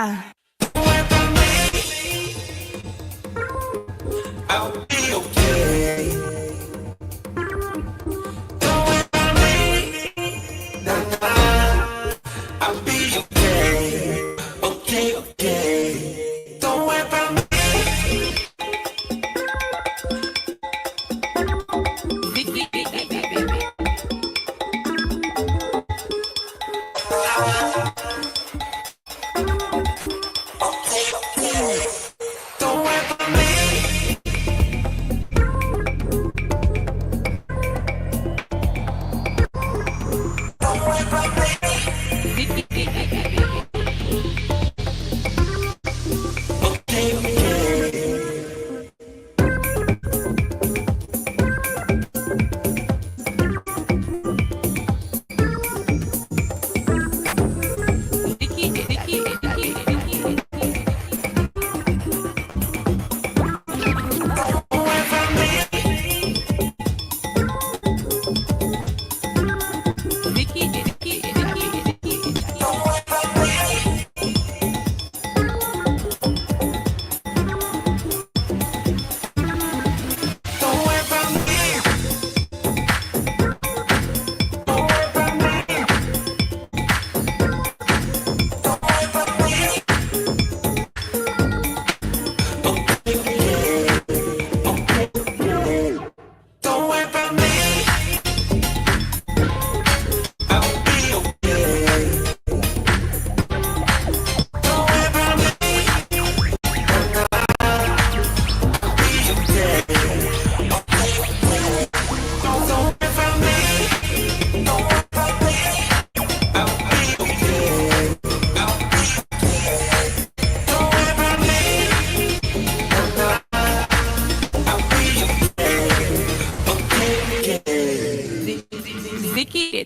I'll be okay. Don't worry about me. Nah, nah. I'll be okay. Okay, okay. Don't worry about me.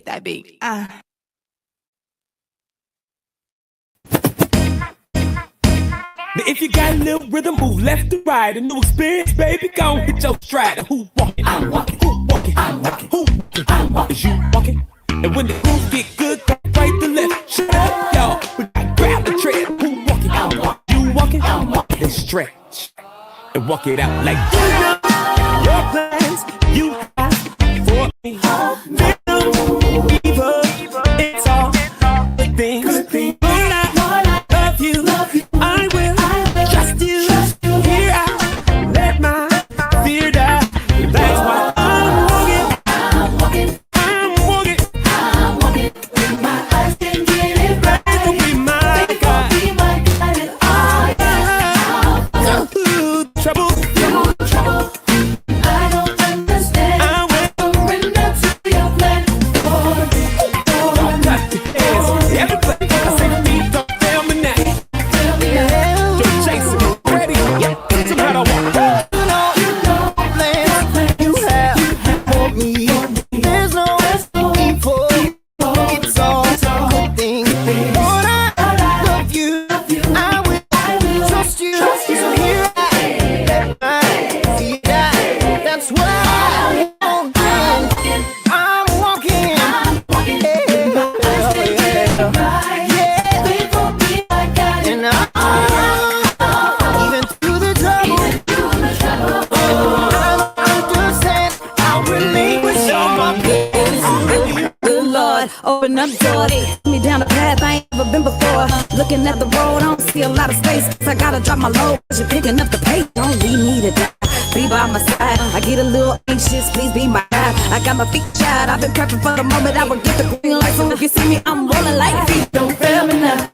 That beat. Now if you got a little rhythm, move left to right. A new experience, baby, gon' hit your stride. Who walking? I'm walking. Who walking? I'm walking. Who walking? I'm walking. Is you walking? And when the grooves get good, go right to left. Shut up, y'all. We gotta grab the tread. Who walking? I'm walking. You walking? I'm walking. Then stretch and walk it out like you know your plans you have for me. Evil, it's all good things. Lord, I love you. I will trust you. Here I let my fear die. That's why I'm walking. I'm walking. With my eyes can get it right. Faith will be my guide. Trouble. I don't understand. I will surrender to your plan for me. Don't cut the hands. Every place I say to me, don't tell me now. Don't chase it. Ready? Yeah. Somehow I want. You know plans you have for me. There's no evil. It's all good things. Lord, I love you. I will trust you. So here I let my feet die. That's why I'm walking. I'm walking. Yeah. And even through the trouble, I understand. I'll relinquish all my plans. Good Lord, open up doors, take me down the path I ain't never been before. Looking at the road, I don't see a lot of space. So I gotta drop my load, cause you're picking up the pace. Don't leave me to die, be by my side. I get a little anxious, please be my guide. I got my feet shod, I've been prepping for the moment I will get the green light. So if you see me, I'm rolling like feet. Don't fail me now.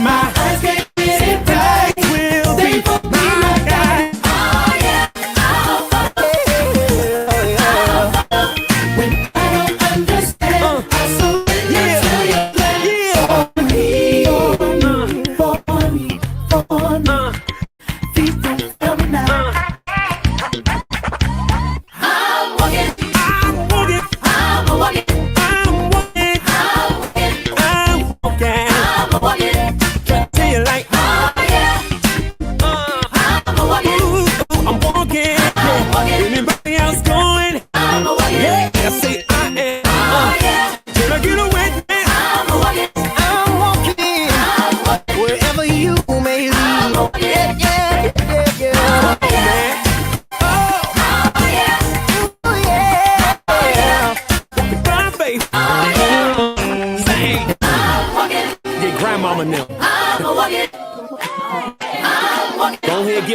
My eyes can't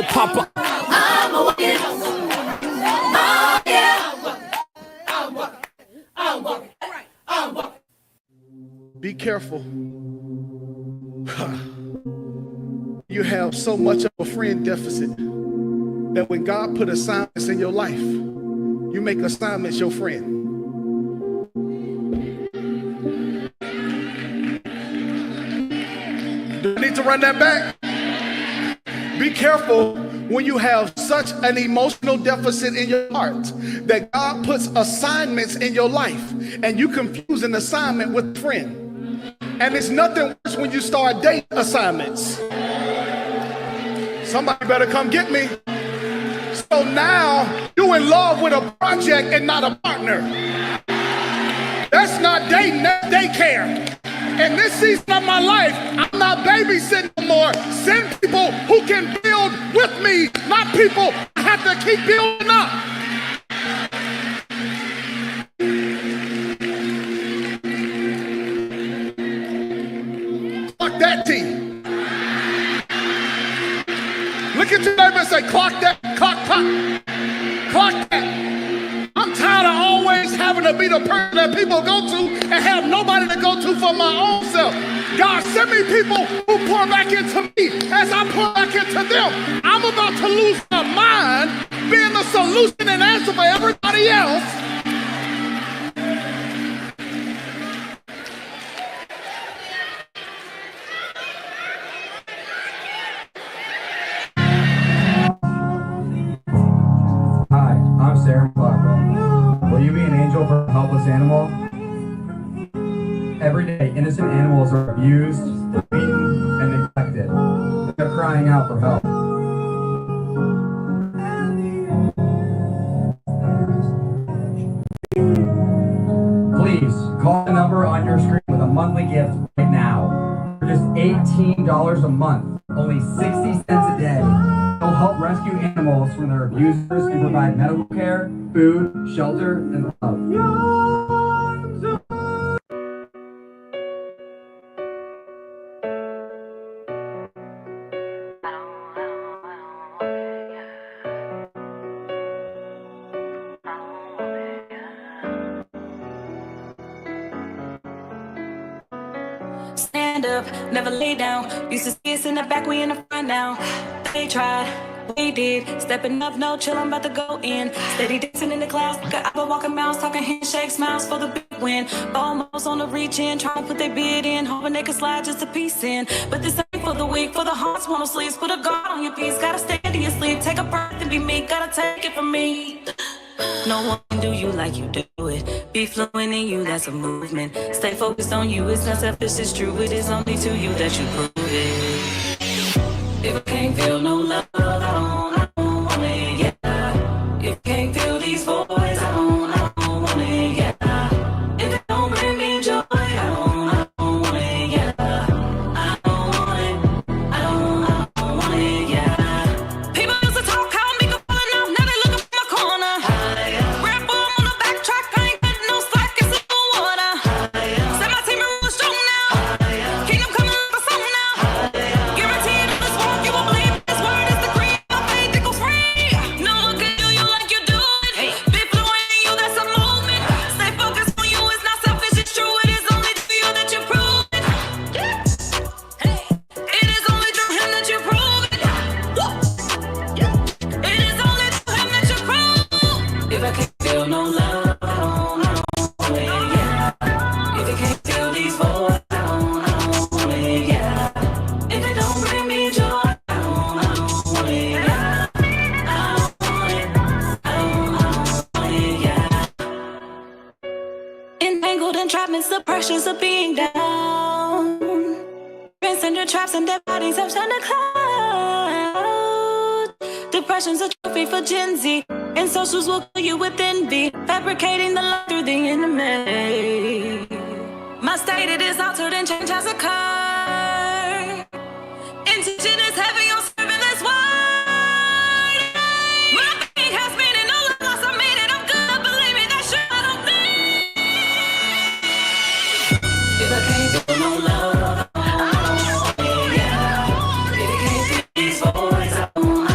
get Papa. I'ma walk it. Oh, yeah. Be careful. You have so much of a friend deficit that when God put assignments in your life, you make assignments your friend. Do I need to run that back? Be careful when you have such an emotional deficit in your heart that God puts assignments in your life and you confuse an assignment with a friend. And it's nothing worse when you start dating assignments. Somebody better come get me. So now you're in love with a project and not a partner. That's not dating, that's daycare. In this season of my life, I'm not babysitting anymore. Send people who can build with me, not people I have to keep building up. Clock that T. Look at your neighbor and say, clock that, clock that. I'm tired of always having to be the person that people go to and have nobody to go to for my own self. God, send me people who pour back into me as I pour back into them. I'm about to lose my mind being the solution and answer for everybody else. Hi, I'm Sarah Locke'd. Will you be an angel for a helpless animal? Every day, innocent animals are abused, beaten, and neglected. They're crying out for help. Please, call the number on your screen with a monthly gift right now. For just $18 a month, only 60 cents a day. They'll help rescue animals from their abusers and provide medical care, food, shelter, and love. Stand up, never lay down. Used to see us in the back, we in the front now. They tried, we did. Stepping up, no chill, I'm about to go in. Steady dancing in the clouds, got out walking miles, talking handshake smiles for the big win. Almost on the reach in, trying to put their bid in, hoping they can slide just a piece in. But this ain't for the weak, for the hearts, wanna sleep. Put a guard on your piece, gotta stay to your sleep. Take a breath and be me, gotta take it from me. No one can do you like you do it. Be fluent in you, that's a movement. Stay focused on you, it's not selfish, it's true. It is only to you that you prove it. If I can't feel no love, I don't want it, yeah. If I can't feel these boys, I don't want it, yeah. If it don't bring me joy, I don't want it, yeah. I don't want it, I don't want it, yeah. People used to talk how me go falling off, now they looking for my corner. Red Bull on the backtrack, I ain't getting no slack, it's in the water. Set my team and rule strong now. Kingdom coming like a song now. Guaranteed this walk, you won't believe this word is the cream. My faith it goes free. No one can do you like you do it. Be fluent in you, that's a movement. Stay focused on you, it's not selfish, it's true. It is only to you that you prove it. Hey, it is only through him that you prove it. It is only through him that you prove. If I can't feel no love, I don't want it, yeah. If I can't feel these boys, I don't want it, yeah. If it don't bring me joy, I don't want it, yeah. I don't want it, I don't want it, yeah. Entangled in entrapments, the pressures of being down. Transcend traps and their bodies have shined a cloud. Depression's a trophy for Gen Z, and socials will kill you with envy, fabricating the lie through the enemy. My state it is altered and change has occurred. Intention is heavy on serving this word. My king has been in all the loss I made it. I'm good, believe me, that's sure I don't think. If I can't feel no love, I don't want it, yeah. If I can't feel these boys, I don't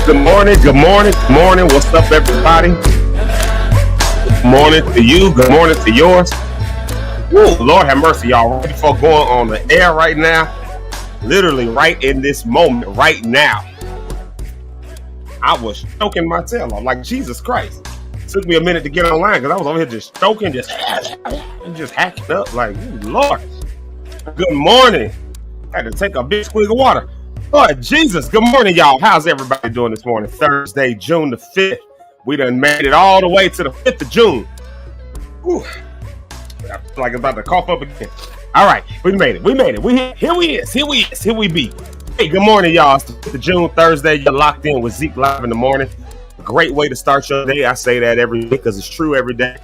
Good morning, good morning, good morning. What's up, everybody? Good morning to you. Good morning to yours. Woo, Lord have mercy, y'all. Right before going on the air right now, literally right in this moment, right now, I was choking my tail off. Like, Jesus Christ. It took me a minute to get online because I was over here just choking, just hacking up. Like, ooh, Lord. Good morning. I had to take a big swig of water. Lord Jesus, good morning, y'all. How's everybody doing this morning? Thursday, June the 5th. We done made it all the way to the 5th of June. Whew. I feel like I'm about to cough up again. All right, we made it. Here we be. Hey, good morning, y'all. It's the 5th of June, Thursday. You're locked in with Zeke Live in the morning. A great way to start your day. I say that every day because it's true every day.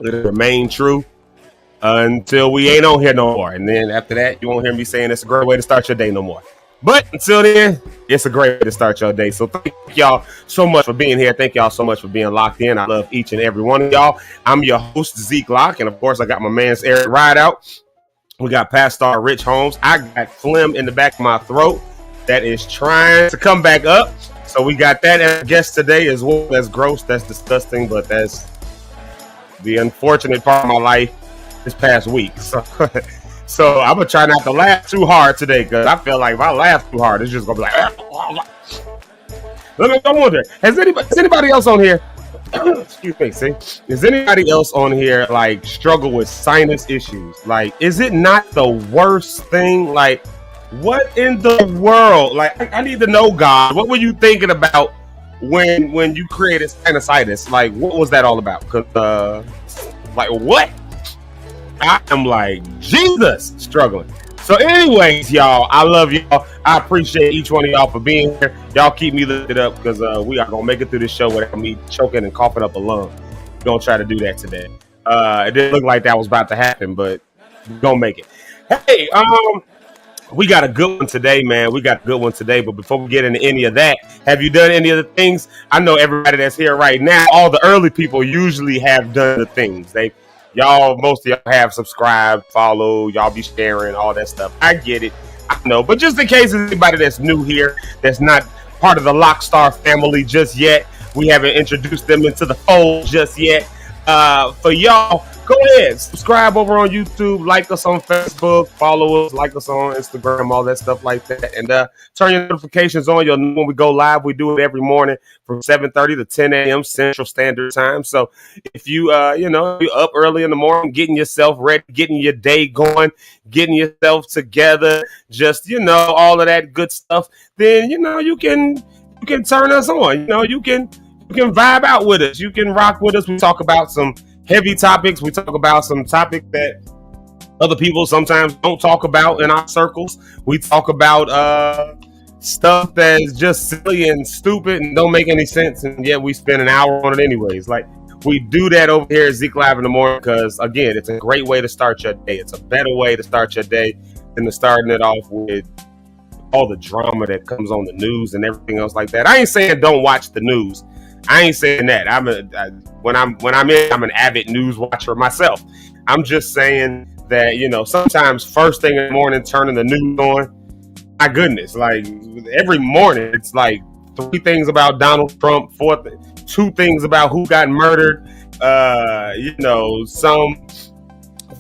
It'll remain true until we ain't on here no more. And then after that, you won't hear me saying it's a great way to start your day no more. But until then, it's a great way to start your day. So thank y'all so much for being here. Thank y'all so much for being locked in. I love each and every one of y'all. I'm your host, Zeke Locke. And of course, I got my man's Eric Rideout. We got Pastor Rich Holmes. I got phlegm in the back of my throat that is trying to come back up. So we got that as a guest today as well. That's gross. That's disgusting. But that's the unfortunate part of my life this past week. So I'm going to try not to laugh too hard today because I feel like if I laugh too hard, it's just going to be like, Let me wonder, is anybody else on here? Excuse me, see? Is anybody else on here like struggle with sinus issues? Like, is it not the worst thing? Like, what in the world? Like, I need to know, God, what were you thinking about when you created sinusitis? Like, what was that all about? Cause like, what? I am like, Jesus, struggling. So anyways, y'all, I love y'all. I appreciate each one of y'all for being here. Y'all keep me lifted up because we are going to make it through this show without me choking and coughing up a lung. We're going to try to do that today. It didn't look like that was about to happen, but we're going to make it. Hey, we got a good one today, man. But before we get into any of that, have you done any of the things? I know everybody that's here right now, all the early people usually have done the things. Most of y'all have subscribed, follow, y'all be sharing, all that stuff. I get it. I know. But just in case there's anybody that's new here, that's not part of the Lockstar family just yet, we haven't introduced them into the fold just yet. For y'all, go ahead, subscribe over on YouTube, like us on Facebook, follow us, like us on Instagram, all that stuff like that. And turn your notifications on. You'll know when we go live. We do it every morning from 7:30 to 10 a.m. Central Standard Time. So if you're up early in the morning, getting yourself ready, getting your day going, getting yourself together, just, all of that good stuff, then, you can turn us on. You can vibe out with us. You can rock with us. We talk about some heavy topics. We talk about some topics that other people sometimes don't talk about in our circles. We talk about stuff that's just silly and stupid and don't make any sense, and yet we spend an hour on it anyways. Like, we do that over here at Zeke Live in the morning because, again, it's a great way to start your day. It's a better way to start your day than to starting it off with all the drama that comes on the news and everything else like that. I ain't saying don't watch the news. I ain't saying that. When I'm an avid news watcher myself. I'm just saying that, sometimes first thing in the morning, turning the news on, my goodness, like every morning, it's like 3 things about Donald Trump, 2 things about who got murdered, some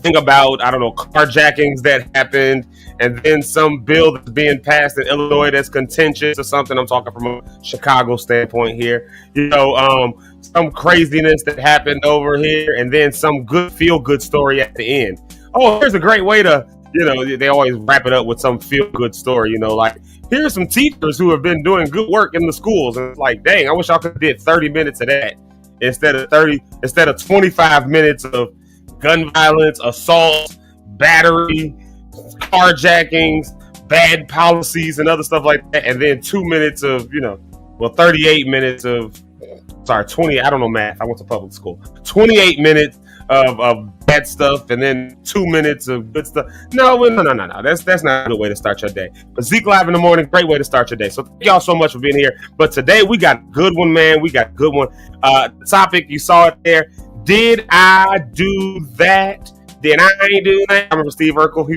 thing about, carjackings that happened, and then some bill that's being passed in Illinois that's contentious or something. I'm talking from a Chicago standpoint here. Some craziness that happened over here, and then some feel-good story at the end. Oh, here's a great way to, they always wrap it up with some feel-good story, like, here's some teachers who have been doing good work in the schools. And it's like, dang, I wish I could have did 30 minutes of that instead of 25 minutes of gun violence, assault, battery, carjackings, bad policies, and other stuff like that. And then 2 minutes of, 38 minutes of sorry, 20. I don't know math. I went to public school. 28 minutes of bad stuff and then 2 minutes of good stuff. No. That's not a good way to start your day. But Zeke Live in the morning, great way to start your day. So thank y'all so much for being here. But today we got a good one, man. We got a good one. Topic, you saw it there. Did I do that? Did I ain't do that? I remember Steve Urkel.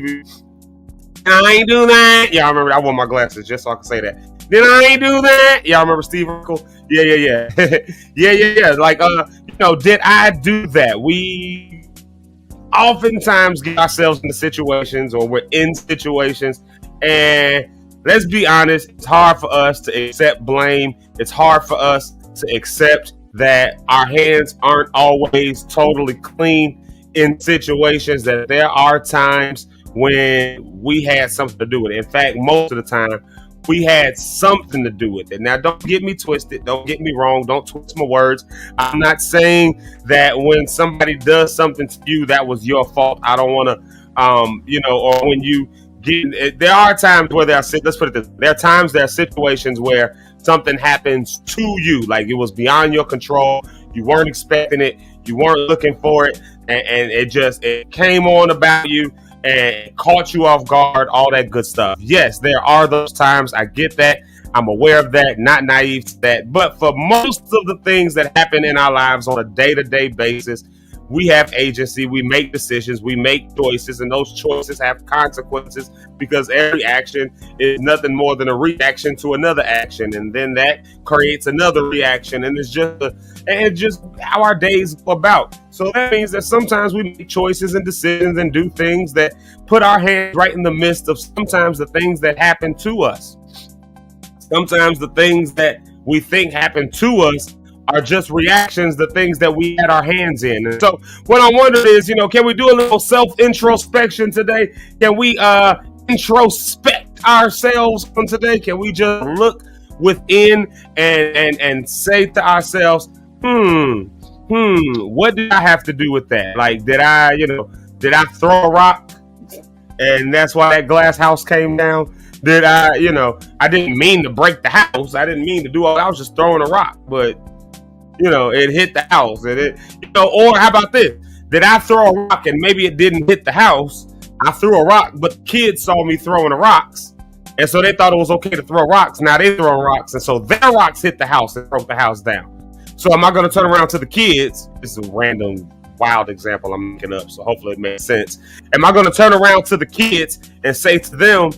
I ain't do that. Yeah, I remember. I wore my glasses just so I could say that. Did I ain't do that? Yeah, I remember Steve Urkel. Yeah. yeah. Like, did I do that? We oftentimes get ourselves into situations, or we're in situations, and let's be honest, it's hard for us to accept blame. It's hard for us to accept that our hands aren't always totally clean in situations, that there are times when we had something to do with it. In fact, most of the time, we had something to do with it. Now, don't get me twisted. Don't get me wrong. Don't twist my words. I'm not saying that when somebody does something to you, that was your fault. I don't want to, or when you get, there are times where let's put it this way. There are times, there are situations where something happens to you, like it was beyond your control. You weren't expecting it. You weren't looking for it. And it came on about you and caught you off guard, all that good stuff. Yes, there are those times. I get that. I'm aware of that, not naive to that. But for most of the things that happen in our lives on a day-to-day basis, we have agency, we make decisions, we make choices, and those choices have consequences, because every action is nothing more than a reaction to another action, and then that creates another reaction, and it's just how our days go about. So that means that sometimes we make choices and decisions and do things that put our hands right in the midst of sometimes the things that happen to us. Sometimes the things that we think happen to us are just reactions to things that we had our hands in. And so what I wonder is, can we do a little self-introspection today? Can we introspect ourselves from today? Can we just look within and say to ourselves, what did I have to do with that? Like, did I throw a rock and that's why that glass house came down? Did I didn't mean to break the house. I didn't mean to do all that. I was just throwing a rock, but it hit the house, and or how about this? Did I throw a rock and maybe it didn't hit the house? I threw a rock, but the kids saw me throwing the rocks, and so they thought it was okay to throw rocks. Now they throwing rocks, and so their rocks hit the house and broke the house down. So am I going to turn around to the kids? This is a random, wild example I'm making up, so hopefully it makes sense. Am I going to turn around to the kids and say to them,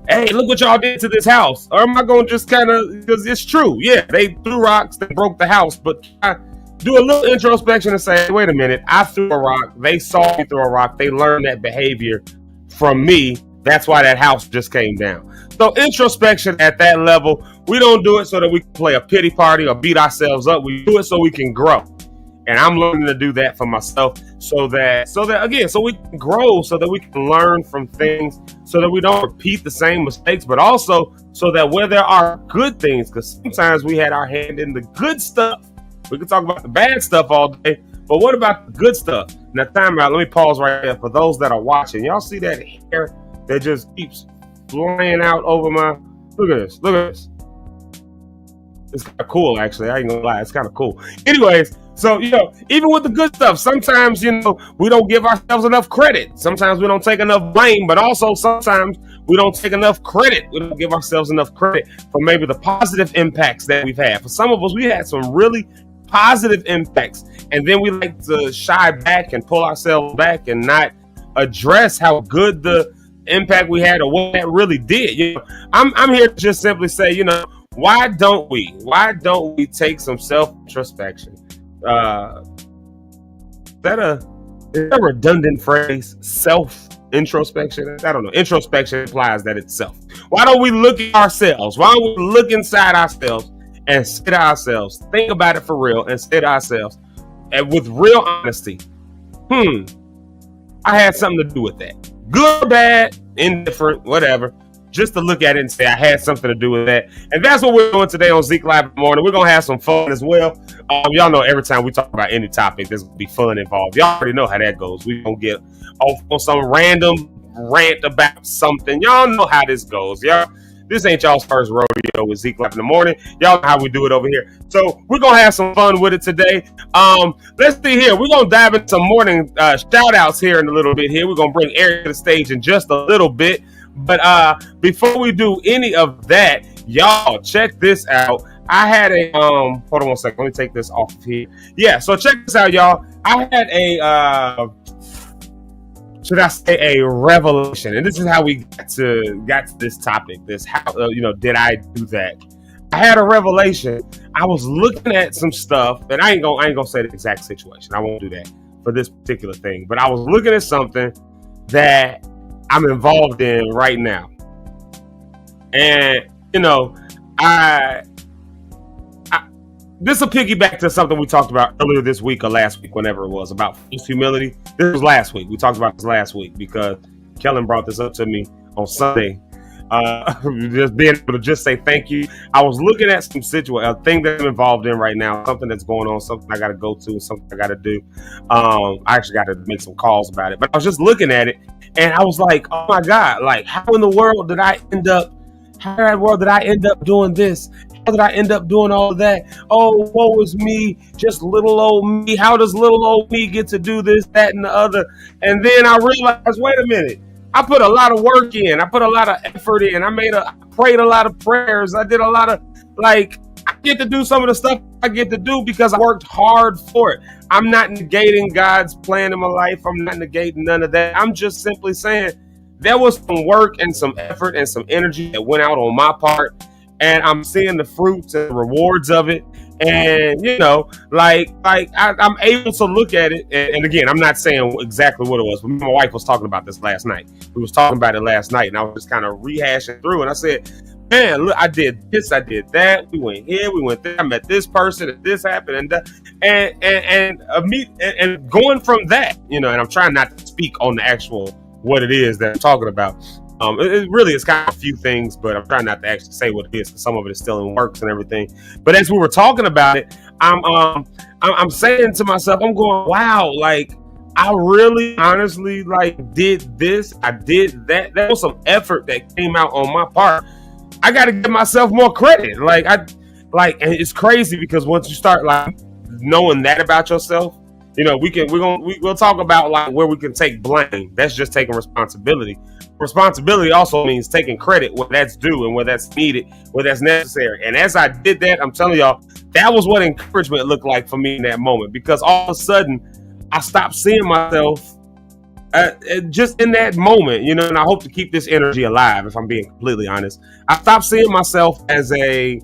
hey, look what y'all did to this house? Or am I going to just because it's true. Yeah, they threw rocks, they broke the house, but I do a little introspection and say, wait a minute, I threw a rock. They saw me throw a rock. They learned that behavior from me. That's why that house just came down. So introspection at that level, we don't do it so that we can play a pity party or beat ourselves up. We do it so we can grow. And I'm learning to do that for myself so that we can grow, so that we can learn from things, so that we don't repeat the same mistakes, but also so that where there are good things, because sometimes we had our hand in the good stuff. We can talk about the bad stuff all day, but what about the good stuff? Now, time out. Let me pause right there for those that are watching. Y'all see that hair that just keeps flying out over my... Look at this. It's kind of cool, actually. I ain't gonna lie. It's kind of cool. Anyways, so, even with the good stuff, sometimes, we don't give ourselves enough credit. Sometimes we don't take enough blame, but also sometimes we don't take enough credit. We don't give ourselves enough credit for maybe the positive impacts that we've had. For some of us, we had some really positive impacts, and then we like to shy back and pull ourselves back and not address how good the impact we had or what that really did. I'm here to just simply say, why don't we take some self-introspection? Is that a redundant phrase? Self-introspection? I don't know. Introspection implies that it's self. Why don't we look at ourselves? Why don't we look inside ourselves and say to ourselves, think about it for real, and say to ourselves, and with real honesty, I had something to do with that. Good or bad, indifferent, whatever. Just to look at it and say, I had something to do with that. And that's what we're doing today on Zeke Live in the morning. We're going to have some fun as well. Y'all know every time we talk about any topic, there's going to be fun involved. Y'all already know how that goes. We're going to get off on some random rant about something. Y'all know how this goes. Y'all, This ain't y'all's first rodeo with Zeke Live in the Morning. Y'all know how we do it over here. So we're going to have some fun with it today. Let's see here. We're going to dive into some morning shout outs here in a little bit here. We're going to bring Eric to the stage in just a little bit. But before we do any of that, y'all check this out. I had a hold on one second. Let me take this off of here. Yeah, so check this out, y'all. I had a should I say a revelation, and this is how we got to this topic. This how did I do that? I had a revelation. I was looking at some stuff, and I ain't gonna say the exact situation. I won't do that for this particular thing. But I was looking at something that I'm involved in right now, and this will piggyback to something we talked about earlier this week or last week, whenever it was, about false humility. This was last week. We talked about this last week because Kellen brought this up to me on Sunday. Just being able to just say thank you. I was looking at some situation, a thing that I'm involved in right now, something that's going on, something I got to go to, something I got to do. I actually got to make some calls about it, but I was just looking at it and I was like, oh my God, like how in the world did I end up doing this? How did I end up doing all of that? Oh, woe is me, just little old me. How does little old me get to do this, that, and the other? And then I realized, wait a minute. I put a lot of work in. I put a lot of effort in. I prayed a lot of prayers. I did a lot of, I get to do some of the stuff I get to do because I worked hard for it. I'm not negating God's plan in my life. I'm not negating none of that. I'm just simply saying there was some work and some effort and some energy that went out on my part. And I'm seeing the fruits and the rewards of it. And, I'm able to look at it. And again, I'm not saying exactly what it was. But my wife was talking about this last night. We was talking about it last night. And I was just kind of rehashing through. And I said, man, look, I did this. I did that. We went here. We went there. I met this person. And this happened. And going from that, and I'm trying not to speak on the actual what it is that I'm talking about. It really is kind of a few things, but I'm trying not to actually say what it is because some of it is still in works and everything. But as we were talking about it, I'm saying to myself, I'm going, wow, I really honestly did this, I did that. There was some effort that came out on my part. I got to give myself more credit. And it's crazy because once you start knowing that about yourself, we'll talk about where we can take blame. That's just taking responsibility. Responsibility also means taking credit where that's due and where that's needed, where that's necessary. And as I did that, I'm telling y'all, that was what encouragement looked like for me in that moment, because all of a sudden I stopped seeing myself just in that moment, and I hope to keep this energy alive, if I'm being completely honest. I stopped seeing myself as a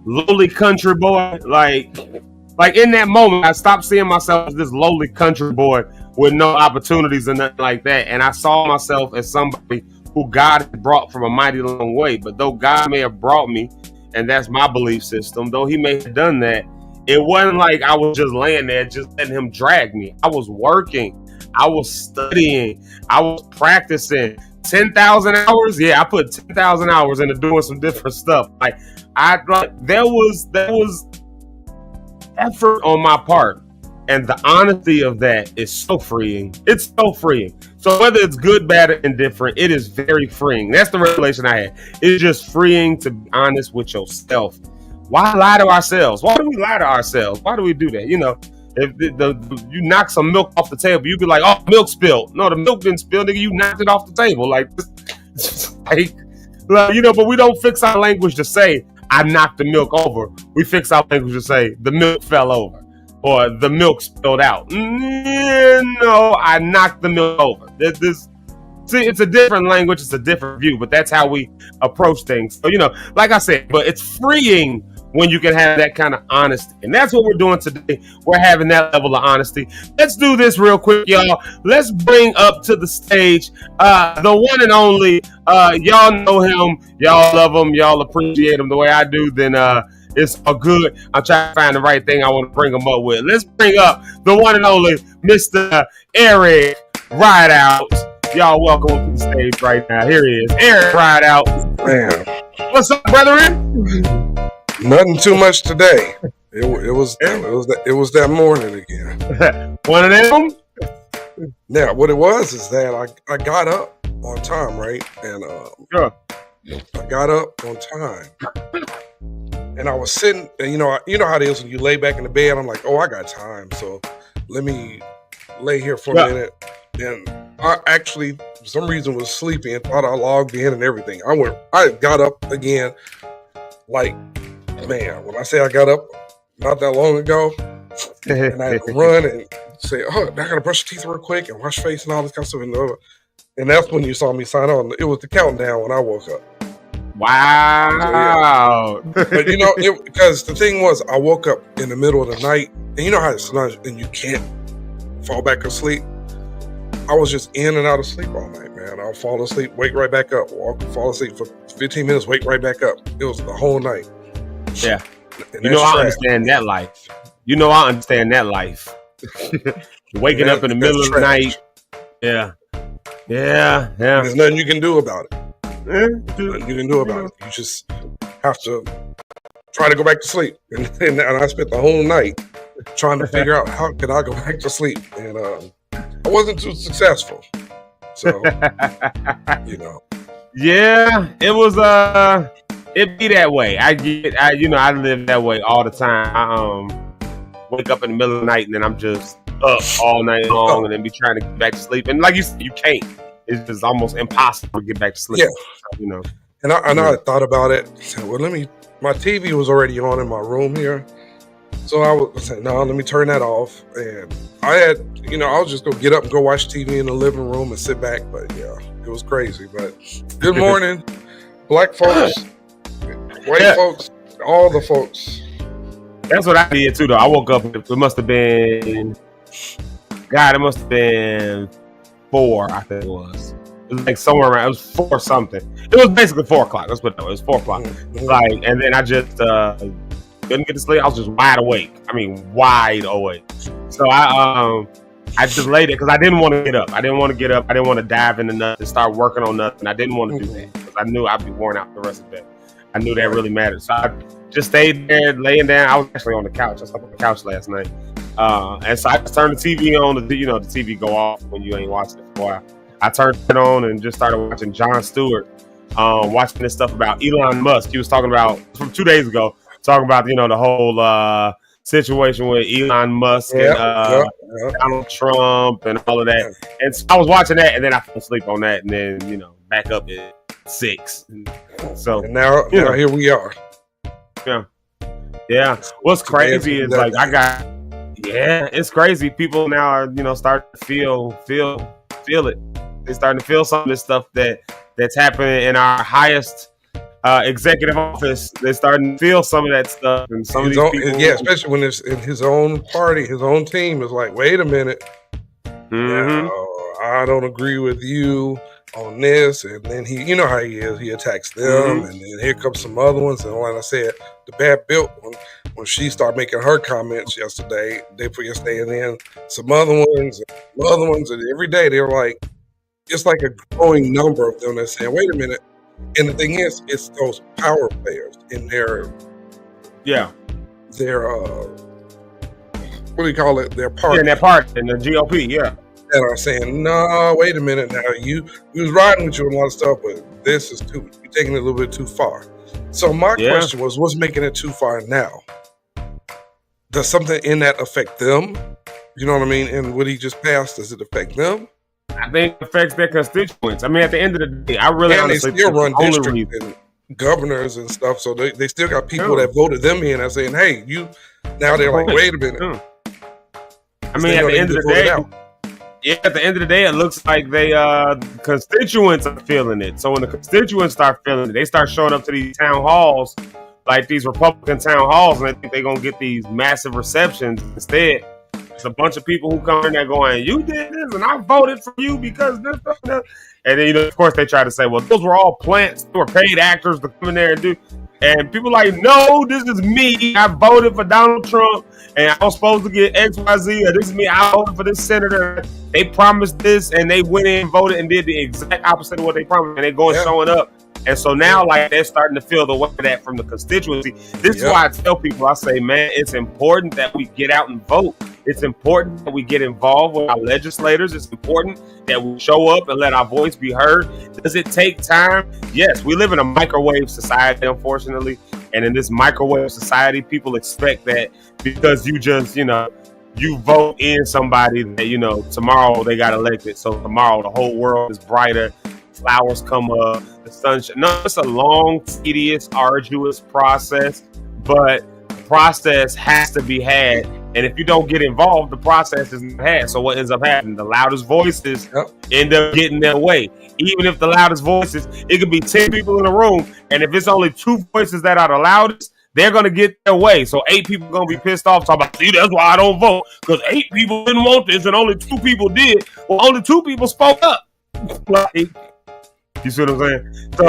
lowly country boy. Like in that moment, I stopped seeing myself as this lowly country boy with no opportunities and nothing like that. And I saw myself as somebody who God had brought from a mighty long way. But though God may have brought me, and that's my belief system, though he may have done that, it wasn't like I was just laying there, just letting him drag me. I was working. I was studying. I was practicing. 10,000 hours? Yeah, I put 10,000 hours into doing some different stuff. There was effort on my part, and the honesty of that is so freeing. It's so freeing. So whether it's good, bad, or indifferent, it is very freeing. That's the revelation I had. It's just freeing to be honest with yourself. Why lie to ourselves? Why do we lie to ourselves? Why do we do that? If you knock some milk off the table, you be like, oh, milk spilled. No, the milk didn't spill, nigga. You knocked it off the table. But we don't fix our language to say, I knocked the milk over. We fix our language to say, the milk fell over or the milk spilled out. No, I knocked the milk over. See, it's a different language. It's a different view, but that's how we approach things. So, like I said, but it's freeing when you can have that kind of honesty. And that's what we're doing today. We're having that level of honesty. Let's do this real quick, y'all. Let's bring up to the stage the one and only, y'all know him, y'all love him, y'all appreciate him the way I do, then it's all good. I'm trying to find the right thing I want to bring him up with. Let's bring up the one and only Mr. Eric Rideout. Y'all welcome to the stage right now. Here he is, Eric Rideout. Man. What's up, brethren? Nothing too much today. It was that morning again. One of them? Now, what it was is that I got up on time, right? And Sure. I got up on time. And I was sitting, and you know how it is when you lay back in the bed. I'm like, oh, I got time, so let me lay here for a minute. And I actually, for some reason, was sleepy and thought I logged in and everything. I got up again, like, man, when I say I got up not that long ago, and I had to run and say, oh, I gotta brush your teeth real quick and wash face and all this kind of stuff. And that's when you saw me sign on. It was the countdown when I woke up. Wow. So, yeah. But because the thing was, I woke up in the middle of the night, and you know how it's not, and you can't fall back asleep. I was just in and out of sleep all night, man. I'll fall asleep, wake right back up, fall asleep for 15 minutes, wake right back up. It was the whole night. Yeah. And I understand that life. I understand that life. Waking up in the middle of the night. Yeah. Yeah. There's nothing you can do about it. Nothing you can do about it. You just have to try to go back to sleep. And I spent the whole night trying to figure out how could I go back to sleep. And I wasn't too successful. So, Yeah, it was it be that way. I live that way all the time. I wake up in the middle of the night and then I'm just up all night long and then be trying to get back to sleep. And like you said, you can't. It's just almost impossible to get back to sleep. Yeah. And I thought about it. I said, well, my TV was already on in my room here. So I said, no, let me turn that off. And I was just going to get up and go watch TV in the living room and sit back. But yeah, it was crazy. But good morning, black folks, white folks, all the folks. That's what I did too, though. I woke up, it must have been 4, I think it was. It was like somewhere around, it was 4 something. It was basically 4 o'clock. That's what it was. It was 4 o'clock. Mm-hmm. And then I just couldn't get to sleep. I was just wide awake. So I just laid it because I didn't want to get up. I didn't want to dive into nothing, start working on nothing. I didn't want to do that because I knew I'd be worn out the rest of the day. I knew that really mattered. So I just stayed there laying down. I was actually on the couch. I slept on the couch last night. And so I just turned the TV on. The TV go off when you ain't watching it for a while. I turned it on and just started watching Jon Stewart, watching this stuff about Elon Musk. He was talking about, from 2 days ago, talking about, the whole situation with Elon Musk and Donald Trump and all of that. And so I was watching that, and then I fell asleep on that, and then, back up at 6. So and now here we are. Yeah. What's crazy is it's crazy. People now are, starting to feel it. They're starting to feel some of this stuff that's happening in our highest executive office. They're starting to feel some of that stuff, and some of these people. Yeah, especially when it's in his own party, his own team is like, wait a minute, I don't agree with you on this, and then he, you know how he is, he attacks them, and then here comes some other ones, and like I said, the bad built one. When she started making her comments yesterday, and then some other ones, and every day they're like, it's like a growing number of them that's saying, wait a minute. And the thing is, it's those power players in their what do you call it? Their party. In their party, in the GOP, that are saying, no, wait a minute now. You was riding with you on a lot of stuff, but this is you're taking it a little bit too far. So my question was, what's making it too far now? Does something in that affect them? You know what I mean? And what he just passed, does it affect them? I think it affects their constituents. I mean, at the end of the day, I really honestly they still run districts and governors and stuff, so they still got people that voted them in and saying, hey, you. Now they're like, wait a minute. I mean, at the end of the day, it looks like they constituents are feeling it. So when the constituents start feeling it, they start showing up to these town halls, like these Republican town halls, and they think they're gonna get these massive receptions. Instead, it's a bunch of people who come in there going, you did this and I voted for you because this. And then, of course, they try to say, well, those were all plants. They were paid actors to come in there and do. And people like, no, this is me. I voted for Donald Trump and I was supposed to get XYZ. Or this is me. I voted for this senator. They promised this and they went in and voted and did the exact opposite of what they promised. And they're going showing up. And so now, like, they're starting to feel the weight of that from the constituency. This is why I tell people, I say, man, it's important that we get out and vote. It's important that we get involved with our legislators. It's important that we show up and let our voice be heard. Does it take time? Yes, we live in a microwave society, unfortunately. And in this microwave society, people expect that because you just, you vote in somebody that, tomorrow they got elected. So tomorrow the whole world is brighter. Flowers come up, the sunshine. No, it's a long, tedious, arduous process, but the process has to be had. And if you don't get involved, the process isn't had. So what ends up happening? The loudest voices end up getting their way. Even if the loudest voices, it could be 10 people in a room. And if it's only 2 voices that are the loudest, they're going to get their way. So 8 people are going to be pissed off talking about, see, that's why I don't vote. Because 8 people didn't want this and only 2 people did. Well, only 2 people spoke up. Like, you see what I'm saying? So,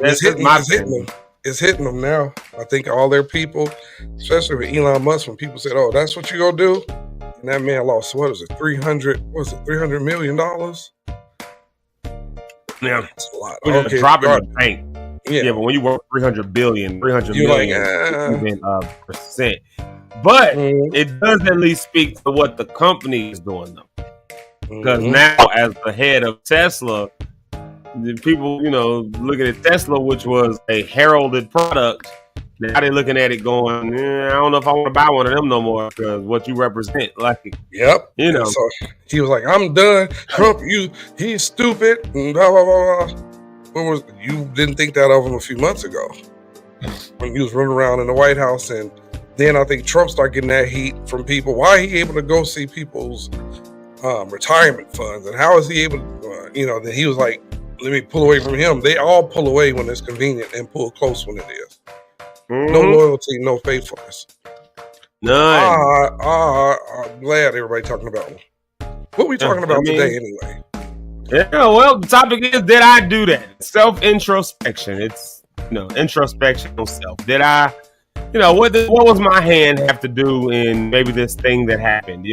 that's my opinion. It's hitting them now. I think all their people, especially with Elon Musk, when people said, "Oh, that's what you gonna do," and that man lost $300 million? Yeah, that's a lot. Okay, drop it in the bank. Yeah, but when you work 300 million, percent. But it does at least speak to what the company is doing, though. Because now, as the head of Tesla, the people, looking at Tesla, which was a heralded product, now they're looking at it going, I don't know if I want to buy one of them no more because what you represent, Yep. So he was like, I'm done. Trump, he's stupid. And blah, blah, blah, blah. You didn't think that of him a few months ago when he was running around in the White House. And then I think Trump started getting that heat from people. Why is he able to go see people's retirement funds? And how is he able to, then he was like, let me pull away from him. They all pull away when it's convenient and pull close when it is. No loyalty, no faithfulness. None. I'm glad everybody talking about him. What we talking about today anyway? Yeah, well, the topic is, did I do that? Self-introspection. It's, introspection on self. Did I, what was my hand have to do in maybe this thing that happened?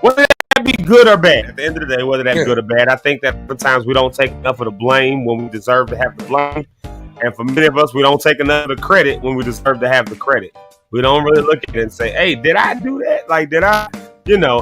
Whether that be good or bad, at the end of the day, whether that's good or bad, I think that sometimes we don't take enough of the blame when we deserve to have the blame. And for many of us, we don't take enough of the credit when we deserve to have the credit. We don't really look at it and say, hey, did I do that? Like, did I, and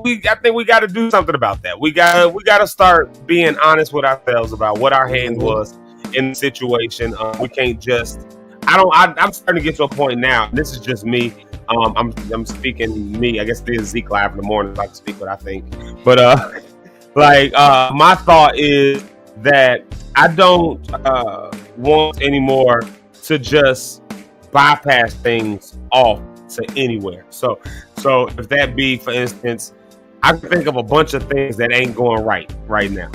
I think we got to do something about that. We got to start being honest with ourselves about what our hand was in the situation. We can't just, I'm starting to get to a point now, and this is just me. I'm speaking me. I guess it is Zeke Live in the morning. I like to speak what I think. But my thought is that I don't want anymore to just bypass things off to anywhere. So if that be, for instance, I can think of a bunch of things that ain't going right now.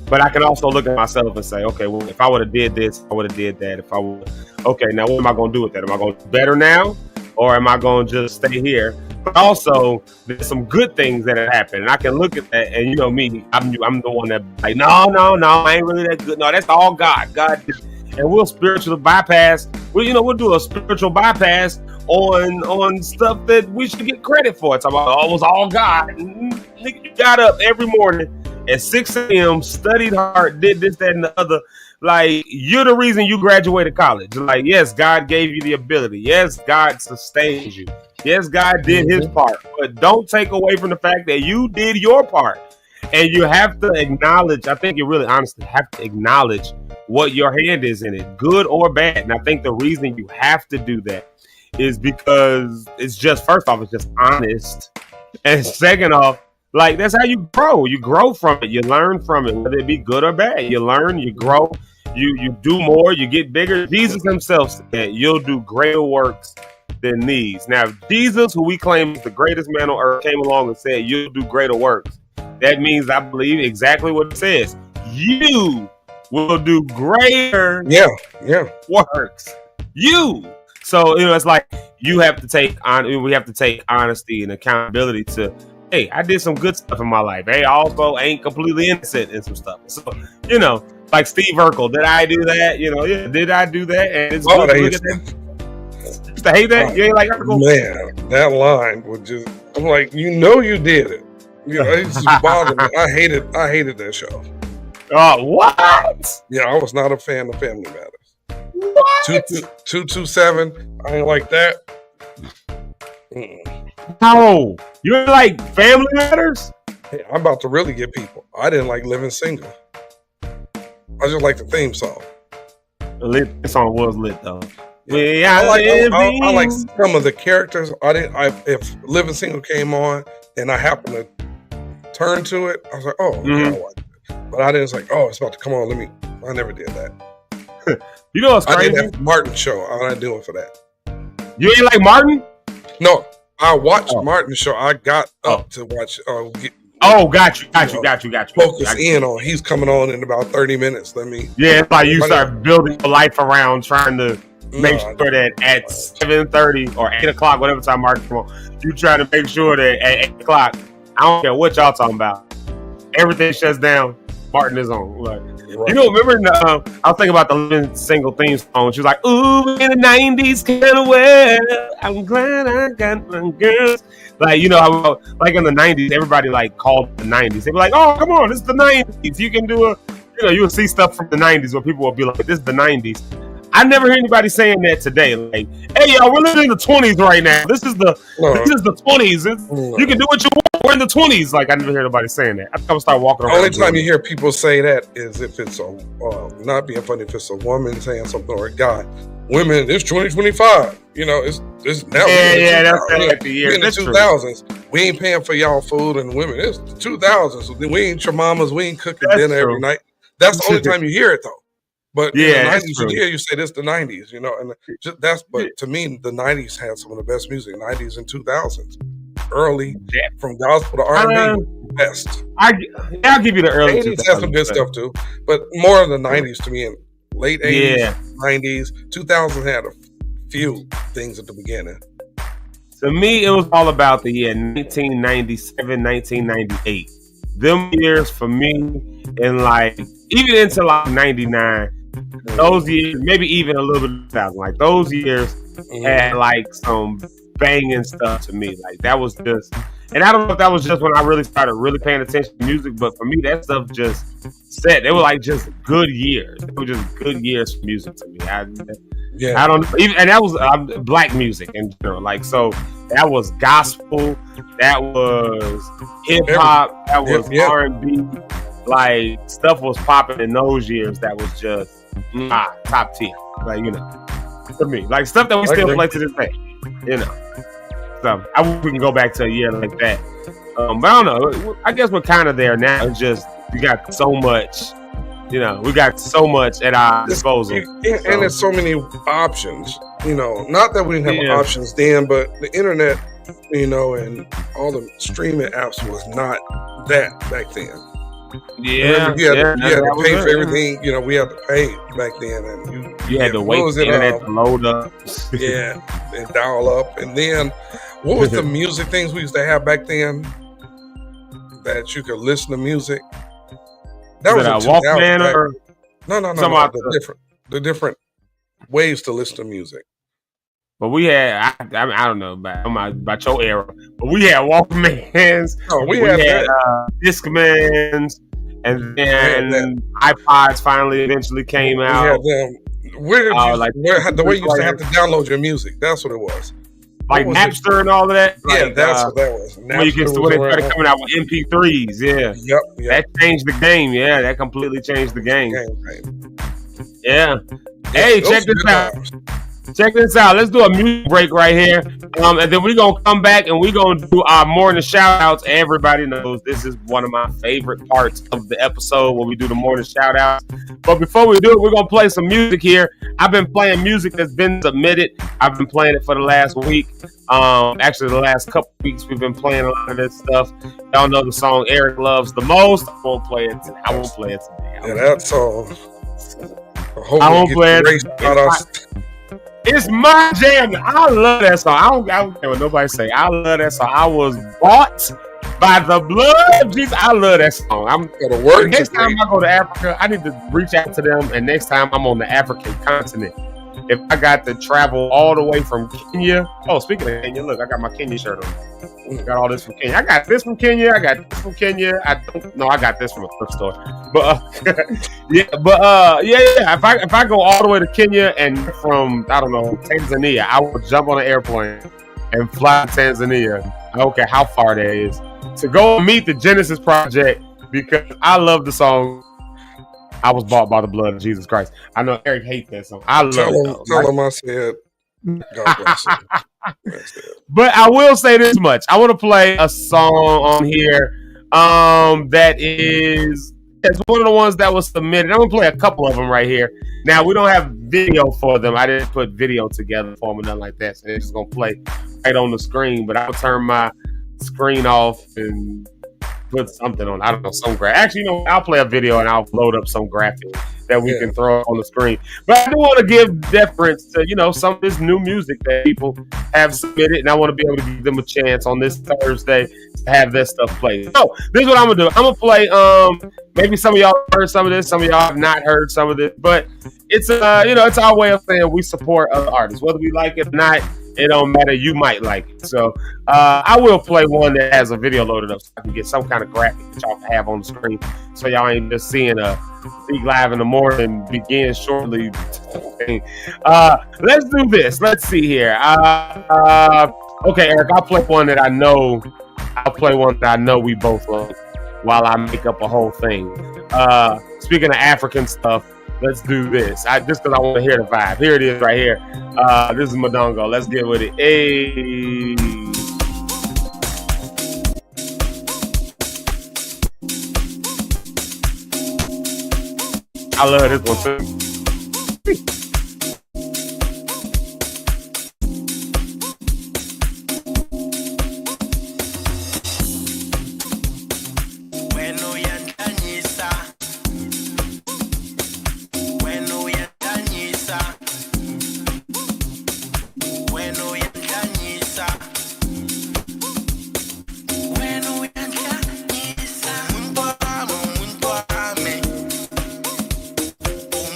But I can also look at myself and say, okay, well, if I would have did this, I would have did that. If I would, okay, now what am I going to do with that? Am I going to do better now? Or am I going to just stay here? But also, there's some good things that have happened. And I can look at that, and me, I'm the one that like, no, I ain't really that good. No, that's all God. God did. And we'll spiritually bypass. We'll do a spiritual bypass on stuff that we should get credit for. It's about, it was all God. And you got up every morning at 6 a.m., studied hard, did this, that, and the other. Like, you're the reason you graduated college. Like, yes, God gave you the ability. Yes, God sustains you. Yes, God did his part. But don't take away from the fact that you did your part. And you have to acknowledge, I think you really honestly have to acknowledge what your hand is in it, good or bad. And I think the reason you have to do that is because it's just, first off, it's just honest. And second off, like, that's how you grow. You grow from it. You learn from it, whether it be good or bad. You learn, you grow, you do more, you get bigger. Jesus himself said, you'll do greater works than these. Now, if Jesus, who we claim is the greatest man on earth, came along and said, you'll do greater works, that means I believe exactly what it says. You will do greater works. You. So, it's like we have to take honesty and accountability to, hey, I did some good stuff in my life. Hey, I also ain't completely innocent in some stuff. So, like Steve Urkel, did I do that? Did I do that? And it's good to look at that. Used to hate that? You ain't like Urkel? Man, that line would just, I'm like, you did it. It just bothered me. I hated that show. What? Yeah, I was not a fan of Family Matters. What? 227, I ain't like that. No, you're like Family Matters. Hey, I'm about to really get people. I didn't like Living Single. I just like the theme song. Lit. The song was lit though. I like some of the characters. If Living Single came on and I happened to turn to it, I was like, oh, okay, I like it. But I didn't like, oh, it's about to come on. I never did that. You know what's crazy? I did that Martin show. I'm not doing for that. You ain't like Martin? No, I watched Martin show. I got up to watch. Got you. Focus in on. He's coming on in about 30 minutes. Yeah, it's like you start building your life around trying to make sure that at 7:30 or 8 o'clock, whatever time Martin come on, you try to make sure that at 8 o'clock, I don't care what y'all talking about, everything shuts down. Martin is on. Like, you know, remember I was thinking about the Living Single theme song. She was like, "Ooh, in the '90s kind of well, I'm glad I got my girls." Like, you know how like in the '90s, everybody like called the '90s. They be like, "Oh, come on, this is the '90s. You can do you will see stuff from the '90s where people will be like, this is the '90s." I never hear anybody saying that today. Like, hey, y'all, we're living in the 20s right now. This is the 20s. You can do what you want. We're in the 20s. Like, I never hear nobody saying that. I think I'll start walking around. The only time you hear people say that is if it's not being funny, if it's a woman saying something or a guy. Women, it's 2025. You know, it's now. Yeah, that's like the year. In the 2000s, we ain't paying for y'all food, and women, it's the 2000s. So we ain't your mamas. We ain't cooking dinner every night. That's the only time you hear it, though. But in the 90s, you say this the 90s, you know, and but to me, the 90s had some of the best music, 90s and 2000s. Early, from gospel to R&B, best. I'll give you the early 80s had some good stuff too, but more of the 90s to me, and late 80s, 90s, 2000s had a few things at the beginning. To me, it was all about the year 1997, 1998. Them years for me, and like even into like 99. Those years, maybe even a little bit of 2000, like those years had like some banging stuff to me. Like that was just, and I don't know if that was just when I really started really paying attention to music, but for me, that stuff just set. They were like just good years. They were just good years for music to me. I don't even, and that was black music in general. Like, so that was gospel, that was hip hop, that was R&B. Like stuff was popping in those years that was just top tier. Like, you know, for me, like stuff that we still play to this day. You know, so I wish we can go back to a year like that. But I don't know. I guess we're kind of there now. It's just we got so much. You know, we got so much at our disposal, and there's so many options. You know, not that we didn't have options then, but the internet, you know, and all the streaming apps was not that back then. You had to pay for everything. You know, we had to pay back then, and you had to wait for the internet to load up. And dial up. And then, what was the music things we used to have back then that you could listen to music? That was a Walkman or no. The different ways to listen to music. But we had, I don't know about your era, but we had Walkmans. Oh, we had Discmans, and then iPods finally eventually came out. We had them. The way you used to have to download your music. That's what it was. Like Napster and all of that. Yeah, that's what that was. When they started coming out with MP3s, Yep. That changed the game. Yeah, that completely changed the game. Yeah. Hey, check this out. Check this out. Let's do a music break right here. And then we're going to come back and we're going to do our morning shout outs. Everybody knows this is one of my favorite parts of the episode when we do the morning shout outs. But before we do it, we're going to play some music here. I've been playing music that's been submitted. I've been playing it for the last week. Actually, the last couple weeks, we've been playing a lot of this stuff. Y'all know the song Eric loves the most. I won't play it today. Yeah, that song. I won't play it. It's my jam. I love that song. I don't care what nobody say. I love that song. I was bought by the blood of Jesus. I love that song. I'm gonna work. Next time I go to Africa, I need to reach out to them. And next time I'm on the African continent, if I got to travel all the way from Kenya. Oh, speaking of Kenya, look, I got my Kenya shirt on. I got all this from Kenya. I got this from Kenya. I got this from Kenya. I got this from a thrift store. But If I go all the way to Kenya and from Tanzania, I will jump on an airplane and fly to Tanzania. I don't care how far that is, to go meet the Genesis Project because I love the song I Was Bought by the Blood of Jesus Christ. I know Eric hates that song. I love it. Tell him I said, God bless him. But I will say this much. I want to play a song on here that is it's one of the ones that was submitted. I'm going to play a couple of them right here. Now, we don't have video for them. I didn't put video together for them or nothing like that. So they're just going to play right on the screen. But I'll turn my screen off and put something on. I don't know, some graphic. Actually, you know, I'll play a video and I'll load up some graphic that we can throw on the screen. But I do want to give deference to, you know, some of this new music that people have submitted, and I want to be able to give them a chance on this Thursday to have this stuff played. So this is what I'm gonna do. I'm gonna play. Maybe some of y'all heard some of this, some of y'all have not heard some of this, but it's you know, it's our way of saying we support other artists, whether we like it or not. It don't matter. You might like it. So I will play one that has a video loaded up so I can get some kind of graphic that y'all can have on the screen. So y'all ain't just seeing a Speak Live in the Morning begin shortly. Let's do this. Let's see here. Okay, Eric, I'll play one that I know. We both love while I make up a whole thing. Speaking of African stuff, let's do this. Just because I want to hear the vibe. Here it is right here. This is Madongo. Let's get with it. Hey. I love this one too.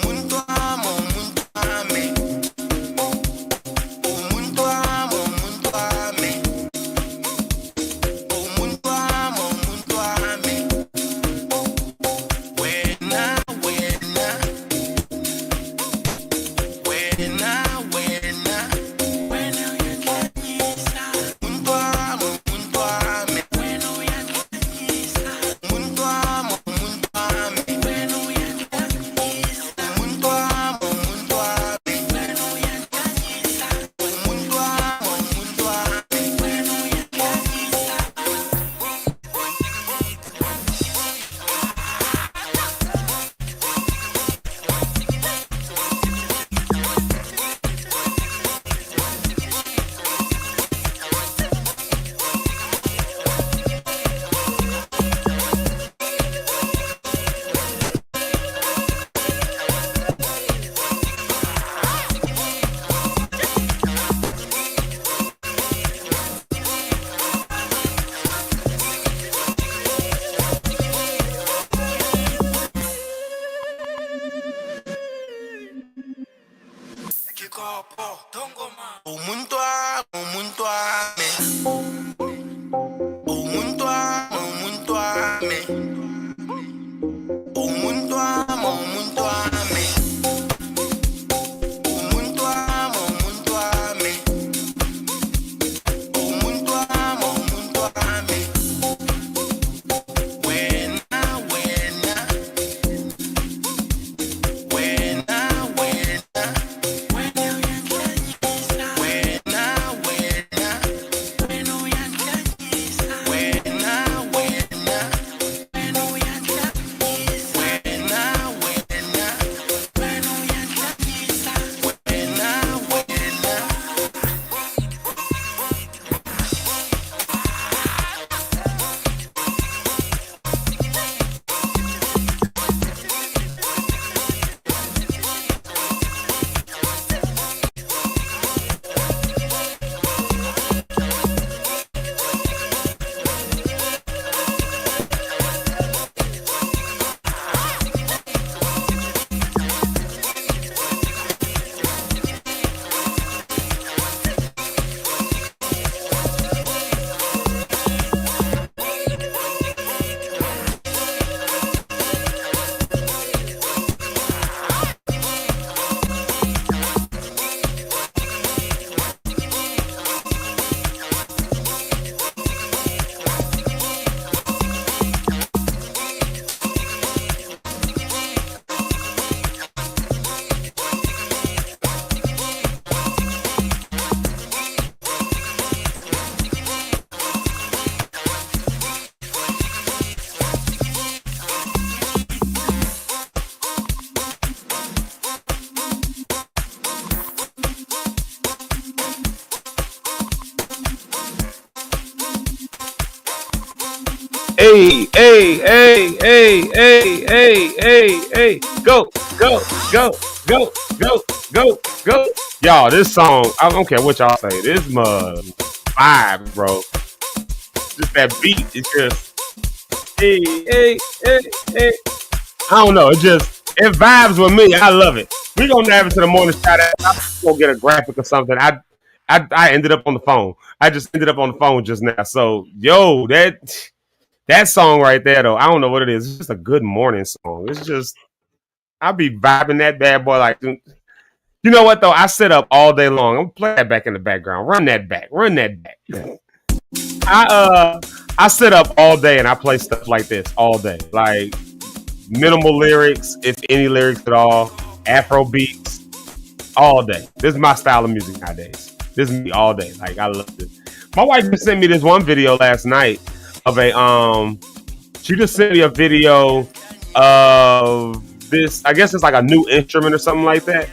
Mundo Hey, hey, hey, hey, hey, hey, hey, hey. Go, go, go, go, go, go, go. Y'all, this song, I don't care what y'all say. This mug vibe, bro. Just that beat. It's just, hey, hey, hey, hey. I don't know. It vibes with me. I love it. We're going to have it to the morning shout out. I'm going to get a graphic or something. I ended up on the phone. I just ended up on the phone just now. So, yo, that song right there, though, I don't know what it is. It's just a good morning song. It's just, I'll be vibing that bad boy like, you know what, though? I sit up all day long. I'm playing that back in the background. Run that back. I sit up all day and I play stuff like this all day. Like, minimal lyrics, if any lyrics at all, Afro beats, all day. This is my style of music nowadays. This is me all day. Like, I love this. My wife just sent me this one video last night of she just sent me a video of this, I guess it's like a new instrument or something like that.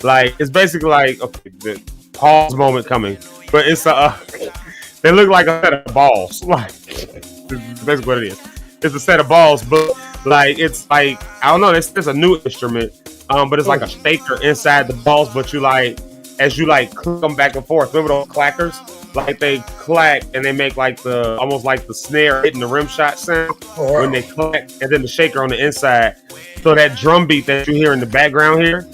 Like, it's basically like, okay, the pause moment coming, but it's they look like a set of balls. Like, that's basically what it is. It's a set of balls, but like, it's like, I don't know, it's a new instrument, but it's like a shaker inside the balls, but you like, as you like click them back and forth, remember those clackers? Like, they clack and they make like almost like the snare hitting the rim shot sound when they clack, and then the shaker on the inside. So that drum beat that you hear in the background here,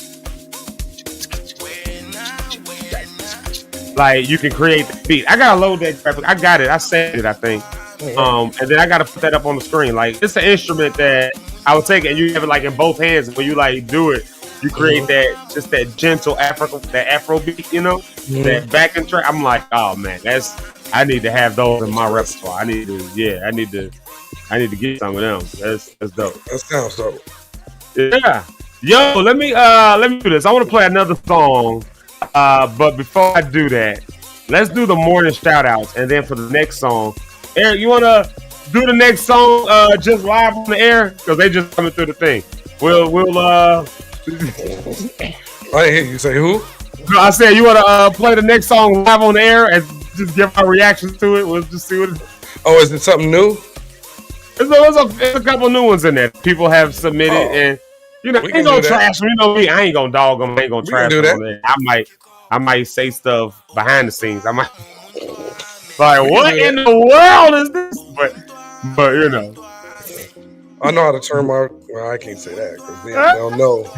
like, you can create the beat. I gotta load that graphic. I got it. I saved it, I think. And then I gotta put that up on the screen. Like, it's an instrument that I would take it and you have it like in both hands. When you like do it, you create that gentle Afro beat, you know, that backing track. I'm like, oh man, I need to have those in my repertoire. I need to get some of them. That's dope. That sounds dope. Yeah. Yo, let me do this. I want to play another song. But before I do that, let's do the morning shout outs, and then for the next song, Eric, you wanna do the next song just live on the air? Because they just coming through the thing. We'll I didn't hear you say who? No, I said you want to play the next song live on the air and just give our reactions to it. We'll just see what it is. Oh, is it something new? There's a couple new ones in there. People have submitted, and you know, I ain't gonna trash them. You know me, I ain't gonna dog them. I ain't gonna trash them. I might say stuff behind the scenes. I might like, what in the world is this? But you know. I know how to turn my. Well, I can't say that because they don't know.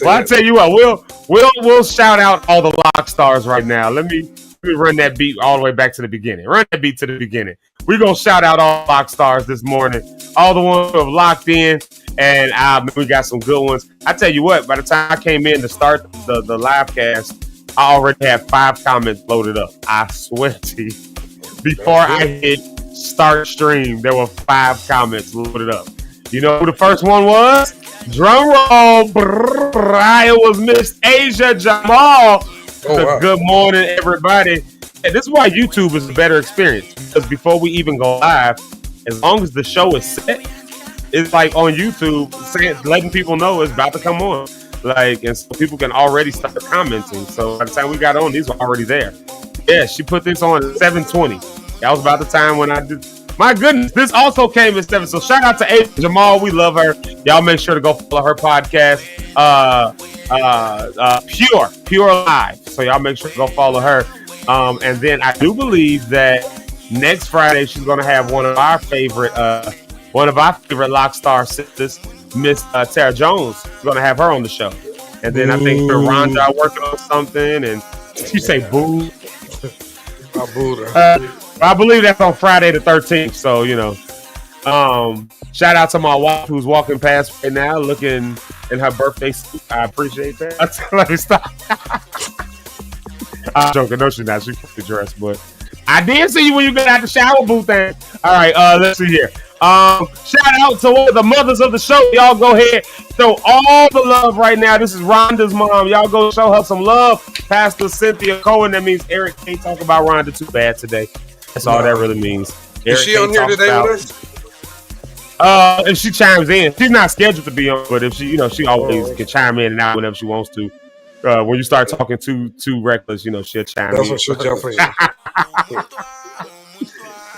Well, I tell you what, we'll shout out all the lock stars right now. Let me run that beat all the way back to the beginning. Run that beat to the beginning. We're gonna shout out all lock stars this morning. All the ones who have locked in, and we got some good ones. I tell you what, by the time I came in to start the live cast, I already had 5 comments loaded up. I swear to you, before I hit start stream, there were 5 comments loaded up. You know who the first one was? Drum roll. It was Miss Asia Jamal. Good morning, everybody. And this is why YouTube is a better experience, because before we even go live, as long as the show is set, it's like on YouTube, letting people know it's about to come on. Like, and so people can already start commenting. So by the time we got on, these were already there. Yeah, she put this on at 7:20. That was about the time when I did. My goodness, this also came at 7. So shout out to Asia Jamal. We love her. Y'all make sure to go follow her podcast, Pure Live. So y'all make sure to go follow her. And then I do believe that next Friday she's gonna have one of our favorite lock star sisters, Miss Tara Jones. We're gonna have her on the show. And then I think Rhonda are working on something. And she say boo. I booed her. I believe that's on Friday the 13th. So, you know, shout out to my wife who's walking past right now looking in her birthday suit. I appreciate that. Let me stop. I'm joking. No, she's not. She's fully dressed, but I did see you when you got out the shower booth there. All right, let's see here. Shout out to one of the mothers of the show. Y'all go ahead, show all the love right now. This is Rhonda's mom. Y'all go show her some love. Pastor Cynthia Cohen. That means Eric can't talk about Rhonda too bad today. That's all that really means. Eric is she on here today with us? If she chimes in, she's not scheduled to be on, but if she, you know, she always can chime in and out whenever she wants to. When you start talking too reckless, you know, she'll chime in. That's what she'll jump in.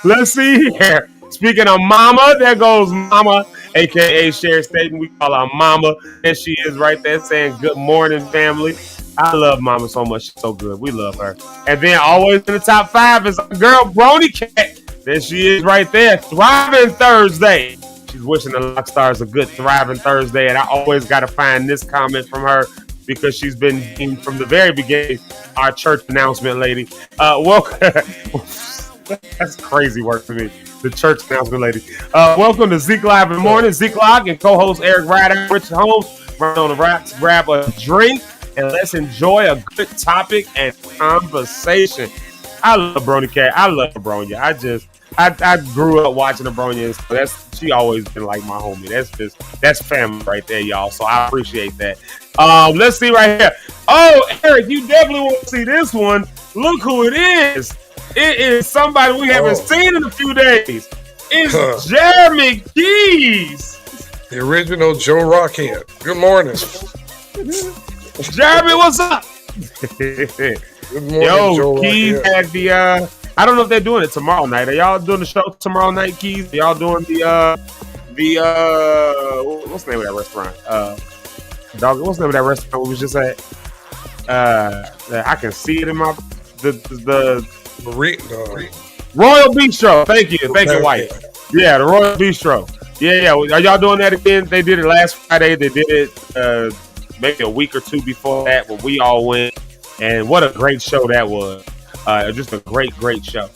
Let's see here. Speaking of mama, there goes mama, aka Sherry Staten. We call her mama, and she is right there saying good morning, family. I love mama so much. She's so good. We love her. And then always in the top 5 is our girl Brony Cat. There she is right there. Thriving Thursday. She's wishing the Lock Stars a good thriving Thursday. And I always got to find this comment from her because she's been from the very beginning our church announcement lady. Welcome. That's crazy work for me. The church announcement lady. Welcome to Zeke Live in the Morning. Zeke Live and co-host Eric Ryder, Richard Holmes. Right on the rocks, grab a drink, and let's enjoy a good topic and conversation. I love Brony Cat. I love Bronya. I grew up watching Bronya. So she always been like my homie. That's family right there, y'all. So I appreciate that. Let's see right here. Oh, Eric, you definitely want to see this one. Look who it is. It is somebody we haven't seen in a few days. It's Jeremy Keys. The original Joe Rockhead. Good morning. Jeremy, what's up? Good morning, Yo, Joe Keys Rockhead. had the I don't know if they're doing it tomorrow night. Are y'all doing the show tomorrow night, Keys? Are y'all doing the what's the name of that restaurant? Dog, what's the name of that restaurant we was just at? I can see it in my the Royal Bistro. Thank you, White. Yeah, the Royal Bistro. Yeah. Are y'all doing that again? They did it last Friday. They did it maybe a week or two before that when we all went. And what a great show that was. Just a great show.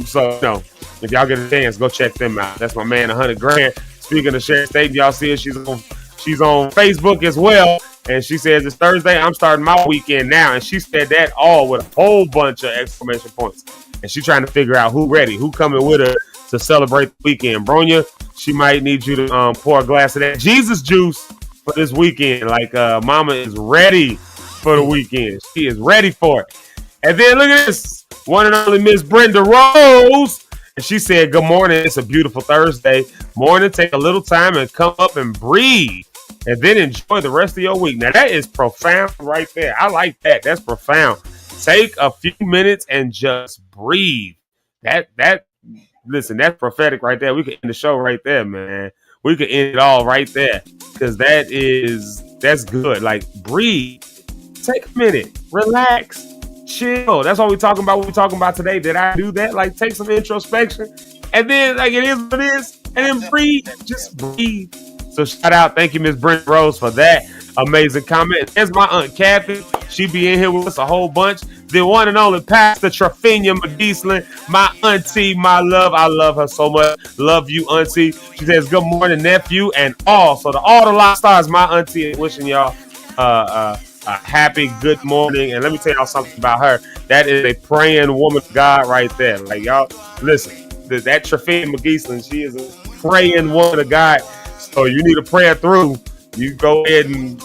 So, if y'all get a chance, go check them out. That's my man, 100 grand. Speaking of Sherry Staten, y'all see her. She's on Facebook as well. And she says, it's Thursday. I'm starting my weekend now. And she said that all with a whole bunch of exclamation points. And she's trying to figure out who ready, who coming with her to celebrate the weekend. Bronya, she might need you to pour a glass of that Jesus juice for this weekend. Like mama is ready for the weekend. She is ready for it. And then look at this. One and only Miss Brenda Rose. And she said, good morning. It's a beautiful Thursday morning. Take a little time and come up and breathe. And then enjoy the rest of your week. Now, that is profound right there. I like that. That's profound. Take a few minutes and just breathe. Listen, that's prophetic right there. We could end the show right there, man. We could end it all right there. Because that's good. Like, breathe. Take a minute. Relax. Chill. That's what we're talking about. What we're talking about today. Did I do that? Like, take some introspection. And then, like, it is what it is. And then breathe. Just breathe. So shout out. Thank you, Miss Brent Rose, for that amazing comment. There's my Aunt Kathy. She be in here with us a whole bunch. The one and only Pastor Trafina McGeesland, my auntie, my love. I love her so much. Love you, auntie. She says, good morning, nephew, and all. So to all the Lock Stars, my auntie, wishing y'all a happy good morning. And let me tell y'all something about her. That is a praying woman of God right there. Like, y'all, listen, that Trafina McGeesland, she is a praying woman of God. So you need to pray it through. You go ahead and,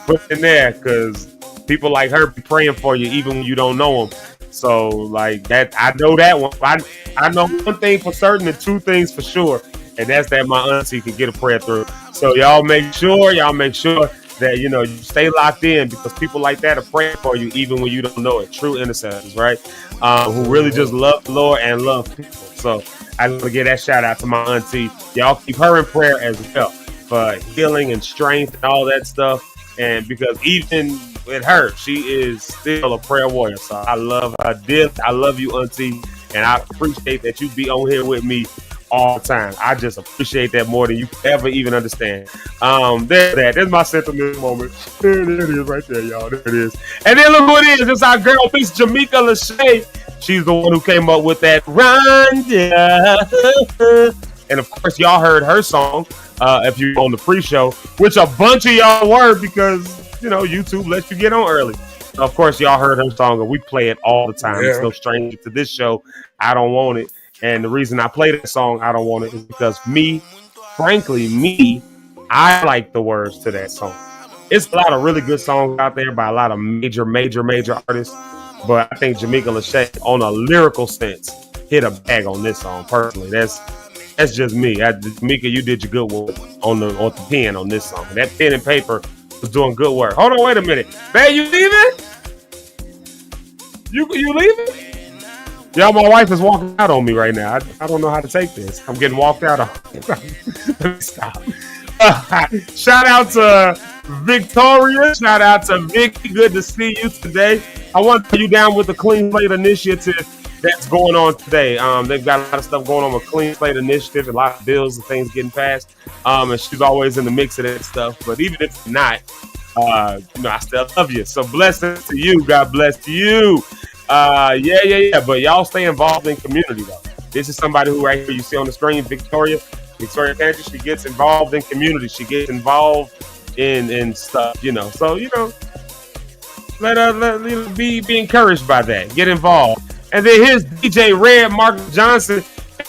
put it in there because people like her be praying for you even when you don't know them. So, like, that, I know that one. I know one thing for certain and two things for sure, and that's that my auntie can get a prayer through. So y'all make sure that, you stay locked in because people like that are praying for you even when you don't know it. True intercessors, right? Who really just love the Lord and love people. So I want to give that shout out to my auntie. Y'all keep her in prayer as well for healing and strength and all that stuff. And because even with her, she is still a prayer warrior. So I love her dearly. I love you, auntie. And I appreciate that you be on here with me all the time. I just appreciate that more than you ever even understand. There's my sentiment moment. There it is right there, y'all. There it is. And then look who it is. It's our girl, Miss Jamaica Lachey. She's the one who came up with that Rhonda. And of course, y'all heard her song if you on the pre-show, which a bunch of y'all were because, YouTube lets you get on early. So of course, y'all heard her song and we play it all the time. Yeah. It's no stranger to this show. I don't want it. And the reason I play that song, I don't want it, is because I like the words to that song. It's a lot of really good songs out there by a lot of major artists. But I think Jamaica Lachey, on a lyrical sense, hit a bag on this song. Personally, that's just me. Jamaica, you did your good work on the pen on this song. That pen and paper was doing good work. Hold on, wait a minute, man. You leaving? You leaving? Y'all, my wife is walking out on me right now. I don't know how to take this. I'm getting walked out on. Let me stop. Shout out to Victoria. Shout out to Vicky. Good to see you today. I want to put you down with the Clean Slate Initiative that's going on today. They've got a lot of stuff going on with Clean Slate Initiative, a lot of bills and things getting passed. And she's always in the mix of that stuff. But even if not, I still love you. So blessings to you. God bless you. Yeah. But y'all stay involved in community though. This is somebody who right here you see on the screen, Victoria Cantor. She gets involved in community. She gets involved in stuff, So let her be encouraged by that. Get involved. And then here's DJ Red, Mark Johnson.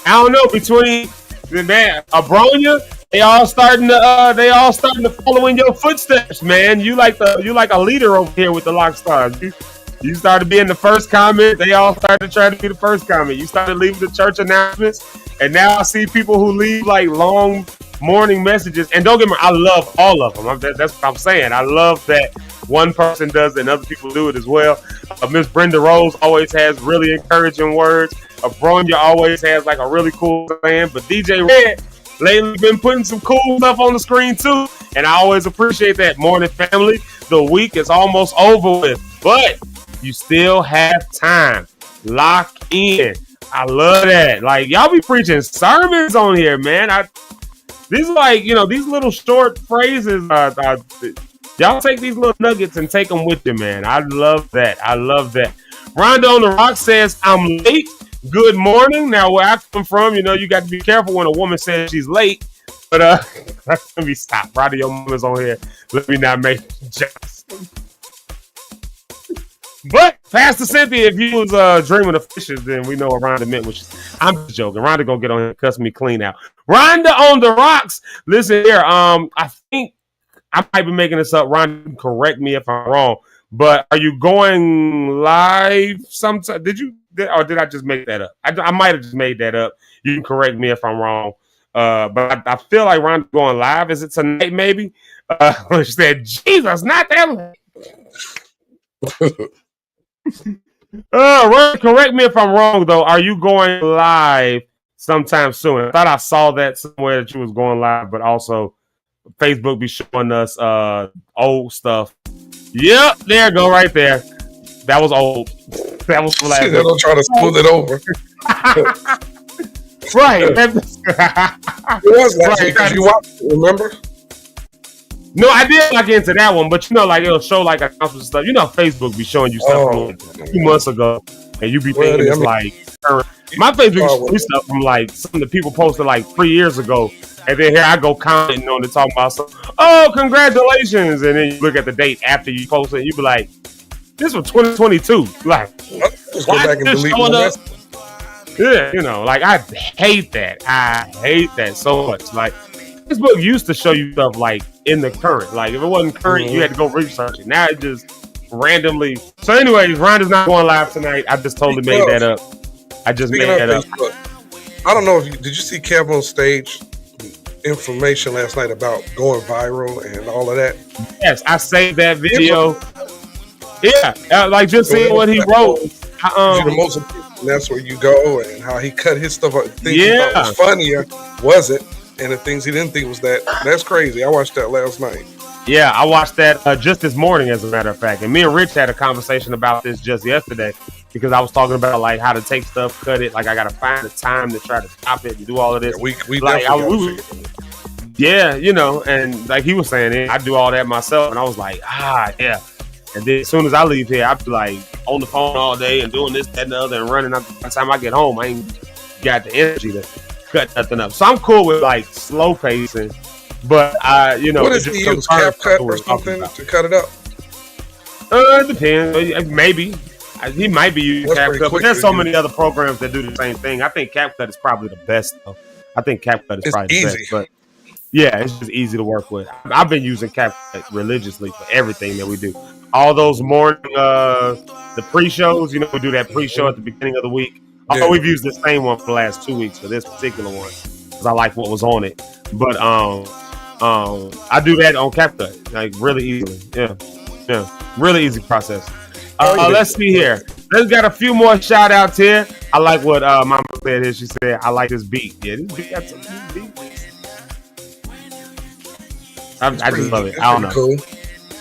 I don't know, between the man Abronia, they all starting to follow in your footsteps, man. You like a leader over here with the Lock Stars. You started being the first comment. They all started to try to be the first comment. You started leaving the church announcements, and now I see people who leave like long morning messages. And don't get me wrong, I love all of them. That's what I'm saying. I love that one person does it and other people do it as well. Miss Brenda Rose always has really encouraging words. Bronya always has like a really cool plan. But DJ Red lately been putting some cool stuff on the screen too, and I always appreciate that. Morning family, the week is almost over with, but you still have time. Lock in. I love that. Like, y'all be preaching sermons on here, man. These little short phrases. Y'all take these little nuggets and take them with you, man. I love that. Rhonda on the Rock says, I'm late. Good morning. Now, where I come from, you got to be careful when a woman says she's late. But let me stop. Rhonda, your mama's on here. Let me not make jokes. But Pastor Cynthia, if you was dreaming of fishes, then we know what Rhonda meant. I'm just joking. Rhonda gonna get on here and cuss me clean out. Rhonda on the Rocks. Listen here. I think I might be making this up. Rhonda, correct me if I'm wrong. But are you going live sometime? Did I just make that up? I might have just made that up. You can correct me if I'm wrong. But I feel like Rhonda's going live. Is it tonight? Maybe. She said, "Jesus, not that." Correct me if I'm wrong though. Are you going live sometime soon? I thought I saw that somewhere that you was going live, but also Facebook be showing us old stuff. Yep, there you go, right there. That was old. That was last. They don't try to smooth it over. Right. It was last week. Did you watch it, remember? No, I did look into that one, but it'll show like announcements and stuff. Facebook be showing you stuff from like 2 months ago, and you be thinking it's like my Facebook shows stuff from like some of the people posted like 3 years ago, and then here I go commenting on it talking about something. Oh, congratulations! And then you look at the date after you post it, and you be like, "This was 2022." Like, why is this showing up? Yeah, like I hate that. I hate that so much. Like, Facebook used to show you stuff like in the current. Like if it wasn't current, you had to go research it. Now it just randomly. So, anyways, Rhonda's not going live tonight. I just totally made that up. I just made that up. I don't know if did you see Kev on stage information last night about going viral and all of that? Yes, I saved that video. Yeah, like just seeing what he wrote. And that's where you go, and how he cut his stuff up. Things he thought was funnier wasn't, and the things he didn't think was that's crazy. I watched that last night. Yeah, I watched that just this morning, as a matter of fact. And me and Rich had a conversation about this just yesterday, because I was talking about like how to take stuff, cut it. Like I gotta find the time to try to stop it and do all of this. Yeah, we like and like he was saying, I do all that myself, and I was like, yeah. And then as soon as I leave here, I be like on the phone all day and doing this, that, and the other, and running. By the time I get home, I ain't got the energy to cut nothing up. So I'm cool with like slow pacing, but what does he use? CapCut or something to cut it up? It depends. Maybe he might be using CapCut, but there's so many other programs that do the same thing. I think CapCut is probably the best though. I think CapCut is probably the best, but yeah, it's just easy to work with. I've been using CapCut religiously for everything that we do. All those morning, the pre-shows, we do that pre-show at the beginning of the week. Although we've used the same one for the last 2 weeks for this particular one, because I like what was on it. But I do that on CapCut, like really easily. Yeah, really easy process. Let's see here. Let's got a few more shout outs here. I like what Mama said here. She said, I like this beat. Yeah, this beat got some beat. I just love it. I don't know. Cool.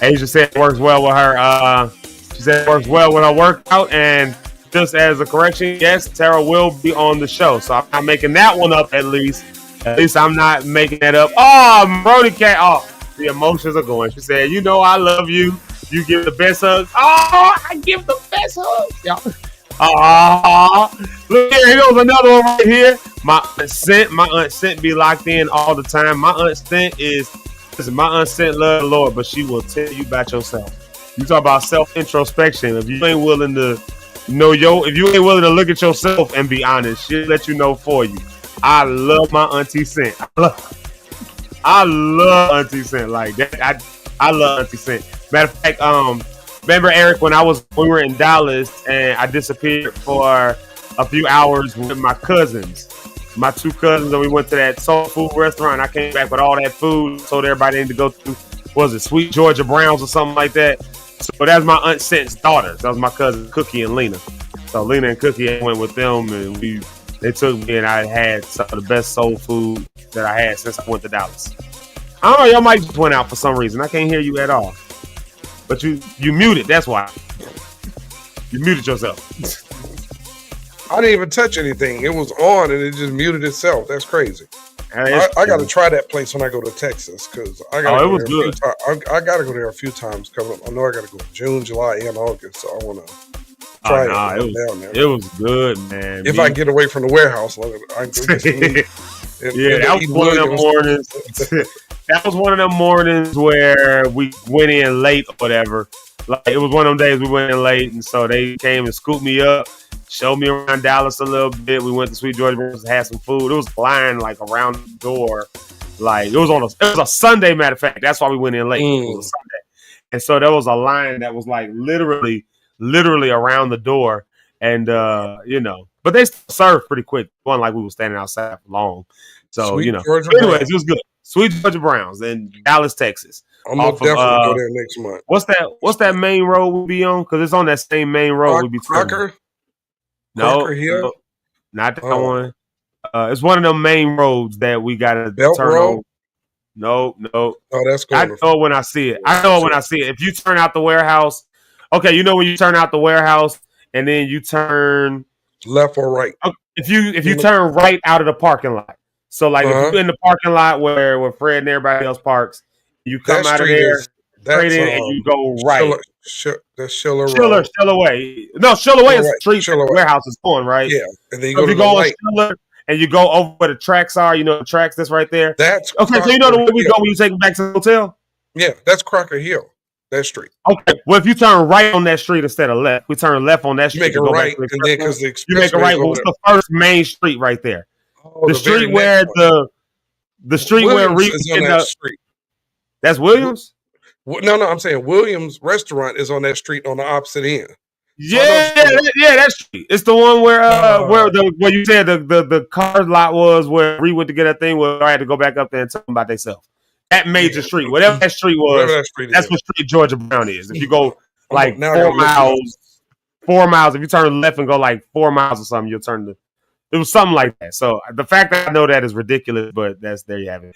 Asia said it works well with her. She said it works well with her workout. And just as a correction, yes, Tara will be on the show. So I'm not making that one up at least. At least I'm not making that up. Oh, Brody Cat. Oh, the emotions are going. She said, you know I love you. You give the best hugs. Oh, I give the best hugs. Y'all. Look here. Here goes another one right here. My aunt Cent be locked in all the time. My aunt Cent my aunt Cent love the Lord, but she will tell you about yourself. You talk about self-introspection. If you ain't willing to know if you ain't willing to look at yourself and be honest, she'll let you know for you. I love my auntie Cent. I love Auntie Cent like that. I love Auntie Cent. Matter of fact, remember Eric when we were in Dallas and I disappeared for a few hours with my cousins, my two cousins, and we went to that soul food restaurant. I came back with all that food, told everybody they need to go to, was it Sweet Georgia Browns or something like that? So that's my Aunt Cent's daughters. That was my cousin Cookie and Lena. So Lena and Cookie went with them, and they took me, and I had some of the best soul food that I had since I went to Dallas. I don't know, y'all might just went out for some reason. I can't hear you at all. But you muted, that's why. You muted yourself. I didn't even touch anything. It was on and it just muted itself. That's crazy. I got to try that place when I go to Texas because I got to go there a few times. I got to go there a few times coming up. I know I got to go June, July, and August, so I want to try it down there. It was good, man. If I get away from the warehouse, I can go get some meat. That was one of them mornings. That was one of them mornings where we went in late or whatever. Like it was one of them days we went in late, and so they came and scooped me up, showed me around Dallas a little bit. We went to Sweet Georgia Browns, had some food. It was a line like around the door. Like it was a Sunday, matter of fact. That's why we went in late. It was a Sunday. And so there was a line that was like literally around the door. And but they served pretty quick. It wasn't like we were standing outside for long. So, anyways, it was good. Sweet Georgia Browns in Dallas, Texas. I'm gonna definitely go there next month. What's that main road we be on? Because it's on that same main road we be Crocker? No, not that one. It's one of them main roads that we gotta turn on. No. Oh, that's cool. I know when I see it. If you turn out the warehouse, okay, when you turn out the warehouse and then you turn left or right. If you turn right out of the parking lot. So like if you're in the parking lot where Fred and everybody else parks, you come out of there straight in and you go right. That's Schiller Way. No, Schiller Way is the street the warehouse is on, right? Yeah. And then you go to the on Schiller and you go over where the tracks are, the tracks that's right there. That's okay, so the way we go when you take it back to the hotel? Yeah, that's Crocker Hill. That street. Okay. Well, if you turn right on that street instead of left, we turn left on that street. You make it right, and then because you make it right. What's the first main street right there? The street where the street where Reed is on that street. That's Williams? No, I'm saying Williams Restaurant is on that street on the opposite end. Yeah, that street. It's the one where you said the car lot was where Reed went to get that thing where I had to go back up there and tell them about themselves. That major street, whatever that street was, that's what Street Georgia Brown is. If you go like 4 miles, if you turn left and go like 4 miles or something, you'll turn it was something like that. So the fact that I know that is ridiculous, but there you have it.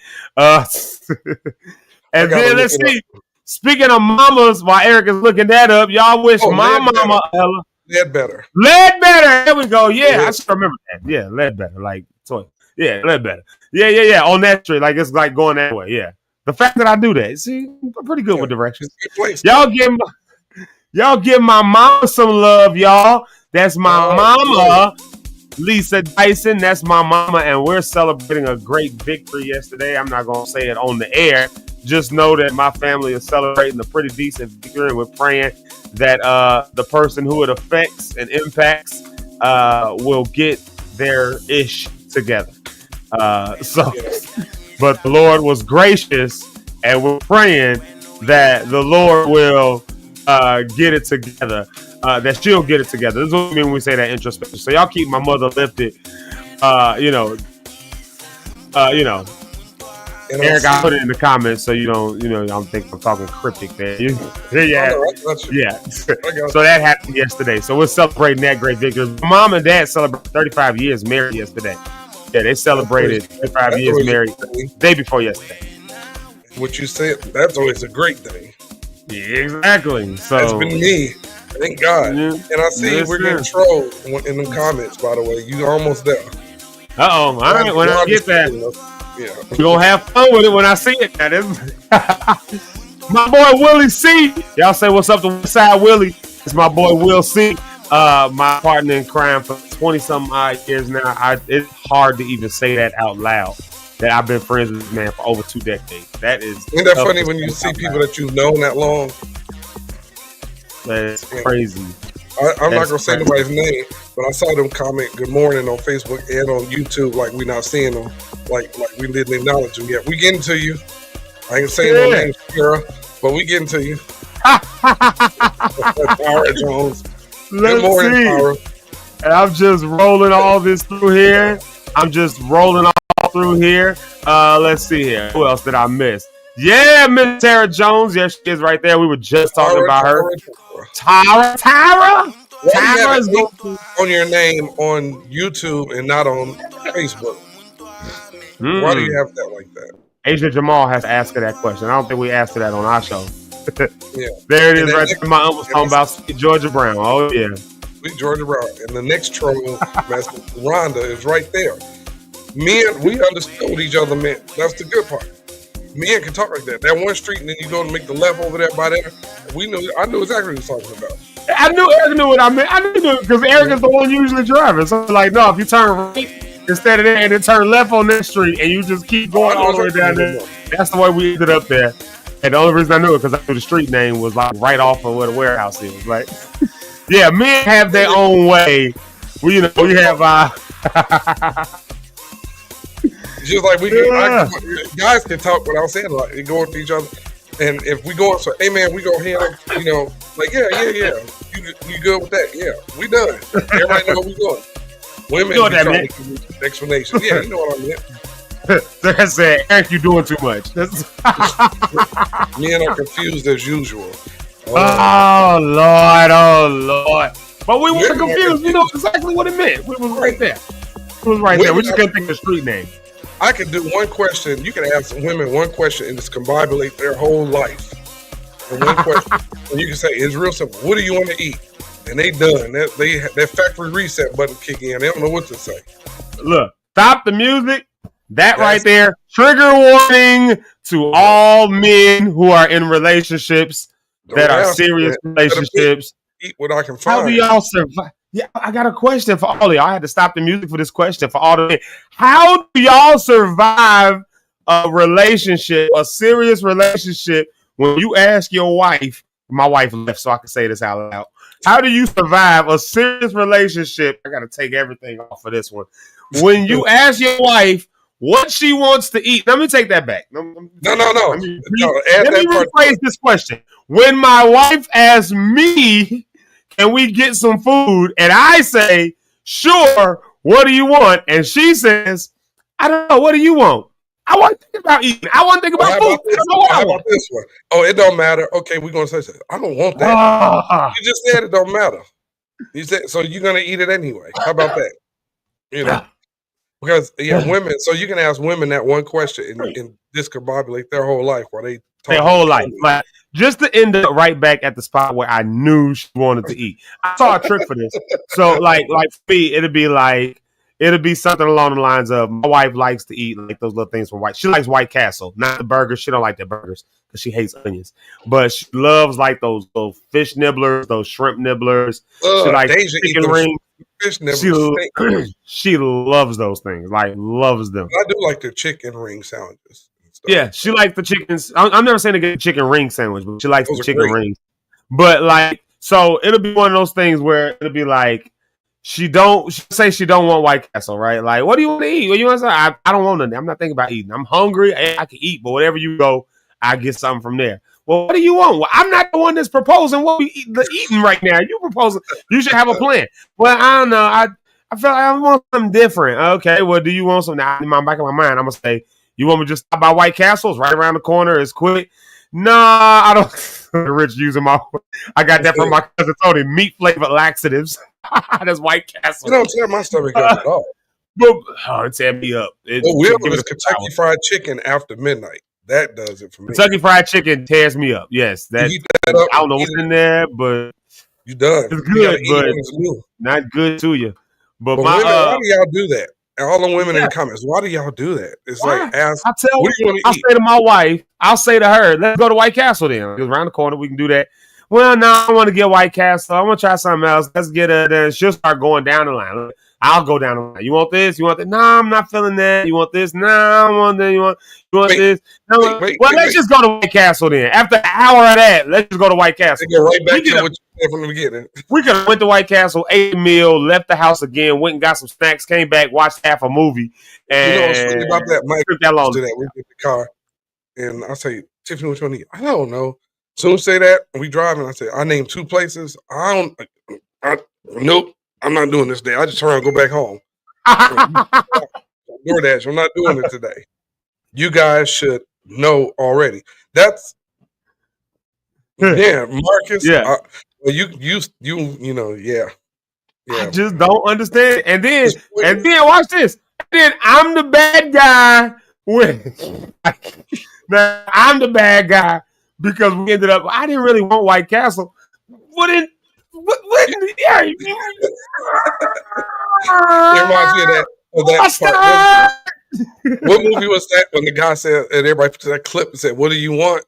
And then let's see. Speaking of mamas, while Eric is looking that up, y'all wish my mama Ella. Ledbetter. There we go. Yeah, I should remember that. Yeah, Ledbetter. Like toy. Yeah, Ledbetter. Yeah. On that street. Like it's like going that way. Yeah. The fact that I do that. See, I'm pretty good with directions. Y'all give my mama some love, y'all. That's my mama. Lisa Dyson, that's my mama, and we're celebrating a great victory yesterday. I'm not going to say it on the air. Just know that my family is celebrating a pretty decent victory, and we're praying that the person who it affects and impacts will get their ish together. But the Lord was gracious, and we're praying that the Lord will get it together. That she'll get it together. This is what we mean when we say that introspection. So y'all keep my mother lifted, And And Eric, I put it in the comments so you don't think I'm talking cryptic there. Yeah. So that happened yesterday. So we're celebrating that great victory. Mom and Dad celebrated 35 years married yesterday. Yeah, they celebrated 35 years married day before yesterday. What you said, that's always a great thing. Yeah, exactly. So that's been me. Thank God. Yeah. And I see we're getting trolled in the comments, by the way. You almost there. All right, when I get that, we're going to have fun with it when I see it. That is my boy Willie C. Y'all say what's up to Westside Willie. It's my boy Will C. My partner in crime for 20-something odd years now. It's hard to even say that out loud, that I've been friends with this man for over 2 decades. That is. Isn't that funny when you see people that you've known that long? That's crazy. I'm not going to say nobody's name, but I saw them comment good morning on Facebook and on YouTube like we're not seeing them, like we didn't acknowledge them yet. We getting to you. I ain't saying no names, Sarah, but we getting to you. Tara Jones. Good morning, Tara. And I'm just rolling all this through here. Let's see here. Who else did I miss? Yeah, Miss Tara Jones. Yes, she is right there. We were just talking about her. Tara. Tara is on your name on YouTube and not on Facebook. Why do you have that like that? Asia Jamal has to ask her that question. I don't think we asked her that on our show. Yeah. There it is right there. My uncle's talking about Georgia Brown. Oh, yeah. Sweet Georgia Brown. And the next troll, Master Rhonda, is right there. Men, we understood each other, man. That's the good part. Men can talk like that. That one street, and then you go and make the left over there by there. I knew exactly what he was talking about. I knew Eric knew what I meant. I knew because Eric is the one usually driving. So like, no, if you turn right instead of there and then turn left on this street and you just keep going all the way down there, that's the way we ended up there. And the only reason I knew it because I knew the street name was like right off of where the warehouse is. Like, yeah, men have their own way. We have just like guys can talk without saying like they go with each other. And if we go, so hey man, we go here, like yeah. You good with that? Yeah, we done. Everybody know where we going. Women be trying to give you explanation. Yeah, you know what I mean. That's it. Eric, you doing too much. Men are confused as usual. Oh Lord. But we weren't confused. We know exactly what it meant. We was right there. We just couldn't think of the street name. I could do one question. You can ask women one question and just combobulate their whole life. And one question. And you can say, it's real simple. What do you want to eat? And they done. That factory reset button kick in. They don't know what to say. Look, stop the music. That right there. Trigger warning to all men who are in relationships that are serious relationships. Eat what I can find. How do y'all survive? Yeah, I got a question for all of y'all. I had to stop the music for this question for all the men. How do y'all survive a relationship, a serious relationship, when you ask your wife? My wife left, so I can say this out loud. How do you survive a serious relationship? I got to take everything off of this one. When you ask your wife what she wants to eat. Let me take that back. No. Let me rephrase this question. When my wife asks me, can we get some food? And I say, sure, what do you want? And she says, I don't know, what do you want? I want to think about eating. I want to think about food. How about this one? Oh, it don't matter. Okay, we're going to say, I don't want that. You just said it don't matter. You said, so you're going to eat it anyway. How about that? Because, women, so you can ask women that one question and discombobulate their whole life while they talk. Their whole life. Like, just to end up right back at the spot where I knew she wanted to eat. I saw a trick for this. So, like for me, it'd be something along the lines of my wife likes to eat like those little things from White. She likes White Castle, not the burgers. She don't like the burgers because she hates onions. But she loves like those fish nibblers, those shrimp nibblers. She likes chicken rings. Fish nibblers. She loves those things. Like loves them. I do like the chicken ring sandwiches. Yeah, she likes the chickens. I'm never saying to get a chicken ring sandwich, but she likes the chicken rings. But like, so it'll be one of those things where it'll be like, she'll say she don't want White Castle, right? Like, what do you want to eat? What do you want to say? I don't want nothing. I'm not thinking about eating. I'm hungry. I can eat, but whatever you go, I get something from there. Well, what do you want? Well, I'm not the one that's proposing what we eating right now. You proposing. You should have a plan. Well, I don't know. I feel like I want something different. Okay, well, do you want something? Now, in my back of my mind, I'm going to say, You want me to just stop by White Castle? It's right around the corner. It's quick. Nah, I don't. Rich using I got that from my cousin Tony. Meat flavored laxatives. That's White Castle. You don't tear my stomach up at all. But, it tear me up. Will is Kentucky Fried Chicken after midnight. That does it for me. Kentucky Fried Chicken tears me up. Yes, I don't know what's in there, but you done. It's good, but not good to you. But women, why do y'all do that? All the women in the comments, why do y'all do that? It's like, I'll say to my wife, I'll say to her, let's go to White Castle then. Because around the corner, we can do that. Well, no, I want to get White Castle. I want to try something else. Let's get it. Then she'll start going down the line. I'll go down the line. You want this? You want that? No, I'm not feeling that. You want this? No, I want that. You want this? No, let's just go to White Castle then. After an hour of that, let's just go to White Castle. Go right back to what you said from the beginning. We could have went to White Castle, ate a meal, left the house again, went and got some snacks, came back, watched half a movie. And you know what's funny about that? Mike do that. We get in the car, and I say, Tiffany, what you want to eat? I don't know. Soon say that, and we driving. I say, I named 2 places. Nope. I'm not doing this day. I just turn around and go back home. DoorDash, I'm not doing it today. You guys should know already. That's Marcus. Yeah. You know, yeah. I just don't understand. And then watch this. Then I'm the bad guy I'm the bad guy because we ended up. I didn't really want White Castle. What? Yeah. It reminds me of that part. What movie was that when the guy said, and everybody put that clip and said, "What do you want?"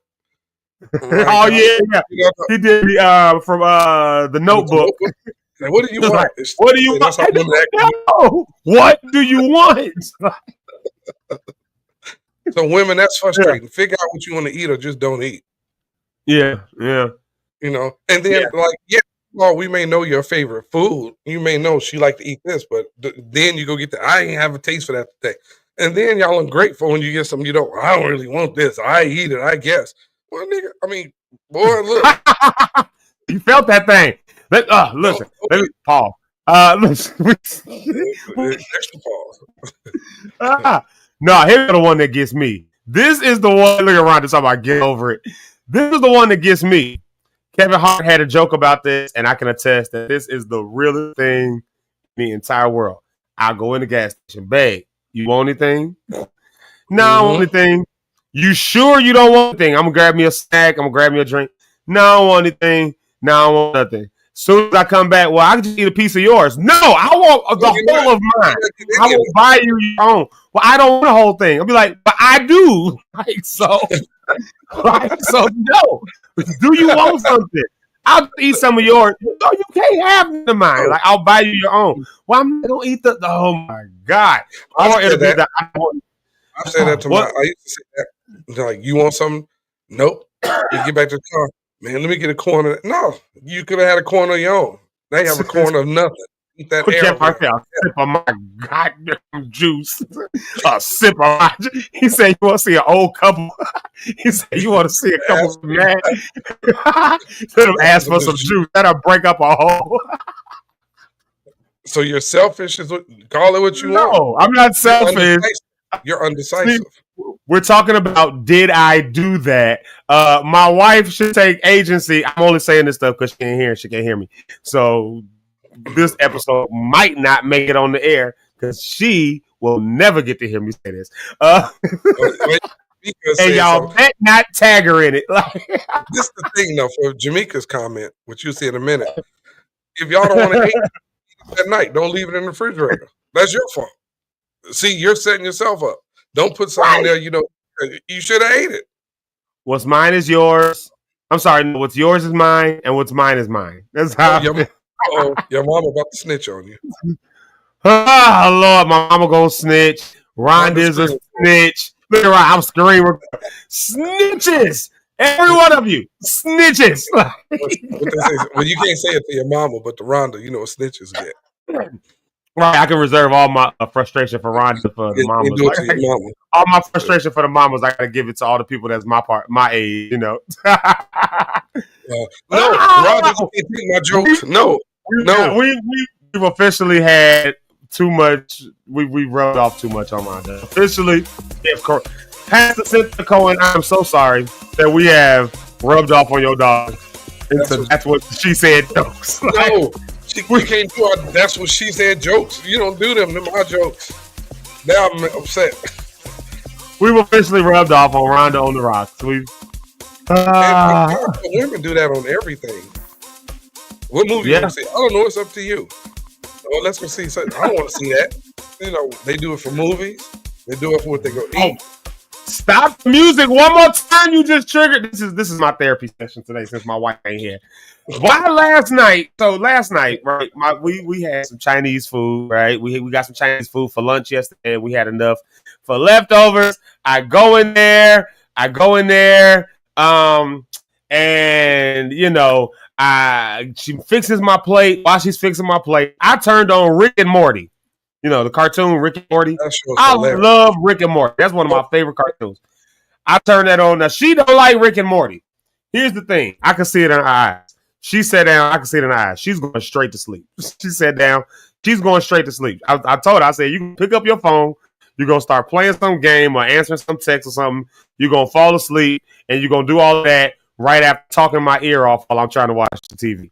Oh yeah. He did from The Notebook. Like, what do you want? What do you want? What do you want? So women, that's frustrating. Figure out what you want to eat or just don't eat. Yeah. You know, and then we may know your favorite food. You may know she like to eat this, but then you go get I ain't have a taste for that today. And then y'all ungrateful when you get something I don't really want this. I eat it, I guess. Well, nigga, I mean, boy, look. You felt that thing. Listen. Let me pause. Listen. Extra pause. No, here's the one that gets me. This is the one. Look around this. About get over it. This is the one that gets me. Kevin Hart had a joke about this, and I can attest that this is the realest thing in the entire world. I'll go in the gas station. Babe, you want anything? No, I don't want anything. You sure you don't want anything? I'm going to grab me a snack. I'm going to grab me a drink. No, I don't want anything. No, I don't want nothing. Soon as I come back, well, I can just eat a piece of yours. No, I want the whole of mine. I will buy you your own. Well, I don't want the whole thing. I'll be like, but I do. So no. Do you want something? I'll eat some of yours. No, you can't have none of mine. Like, I'll buy you your own. Well, I'm not going to eat oh my God. I say that to I used to say that. Like, you want something? Nope. You get back to the car. Man, let me get a corner. No, you could have had a corner of your own. They have a corner of nothing. Eat that air. A sip of my goddamn juice. A sip of my juice. He said, you want to see an old couple? He said, you want to see a couple of mad? Let him ask for some juice. That'll break up a hole. So you're selfish? Call it what you want. No, I'm not selfish. You're undecisive. We're talking about did I do that? My wife should take agency. I'm only saying this stuff because she can't hear me. So this episode might not make it on the air because she will never get to hear me say this. And y'all bet not tag her in it. This is the thing though, for Jamaica's comment, which you'll see in a minute. If y'all don't want to eat at night, don't leave it in the refrigerator. That's your fault. See, you're setting yourself up. Don't put something there, you should have ate it. What's mine is yours. I'm sorry, what's yours is mine, and what's mine is mine. That's how your mama about to snitch on you. Oh, Lord, my mama gonna snitch. Rhonda's a snitch. Look at I'm screaming. Snitches! Every one of you. Snitches! What they say, well, you can't say it to your mama, but to Rhonda, what snitches get. Right, I can reserve all my frustration for Rhonda for the mamas. All my frustration for the mamas, I gotta give it to all the people that's my age, No, Rhonda, you can't take my jokes. No. We've officially had too much. We rubbed off too much on Rhonda. Officially, if Pastor Cynthia Cohen, I'm so sorry that we have rubbed off on your dog. That's what she said jokes. No, we can't do our that's what she said jokes. You don't do them. Them are jokes. Now I'm upset. We've officially rubbed off on Rhonda on the rocks. Women do that on everything. What movie you want to see? I don't know. It's up to you. Well, let's go see something. I don't want to see that. You know, they do it for movies. They do it for what they go eat. Stop the music one more time. You just triggered. This is my therapy session today since my wife ain't here. Why last night? So last night, right? We had some Chinese food, right? We got some Chinese food for lunch yesterday. And we had enough for leftovers. I go in there. And you know, she fixes my plate. While she's fixing my plate, I turned on Rick and Morty. You know, the cartoon Rick and Morty. I love Rick and Morty. That's one of my favorite cartoons. I turned that on. Now, she don't like Rick and Morty. Here's the thing. I can see it in her eyes. She sat down. I can see it in her eyes. She's going straight to sleep. She sat down. She's going straight to sleep. I told her, I said, you can pick up your phone. You're going to start playing some game or answering some text or something. You're going to fall asleep, and you're going to do all of that right after talking my ear off while I'm trying to watch the TV.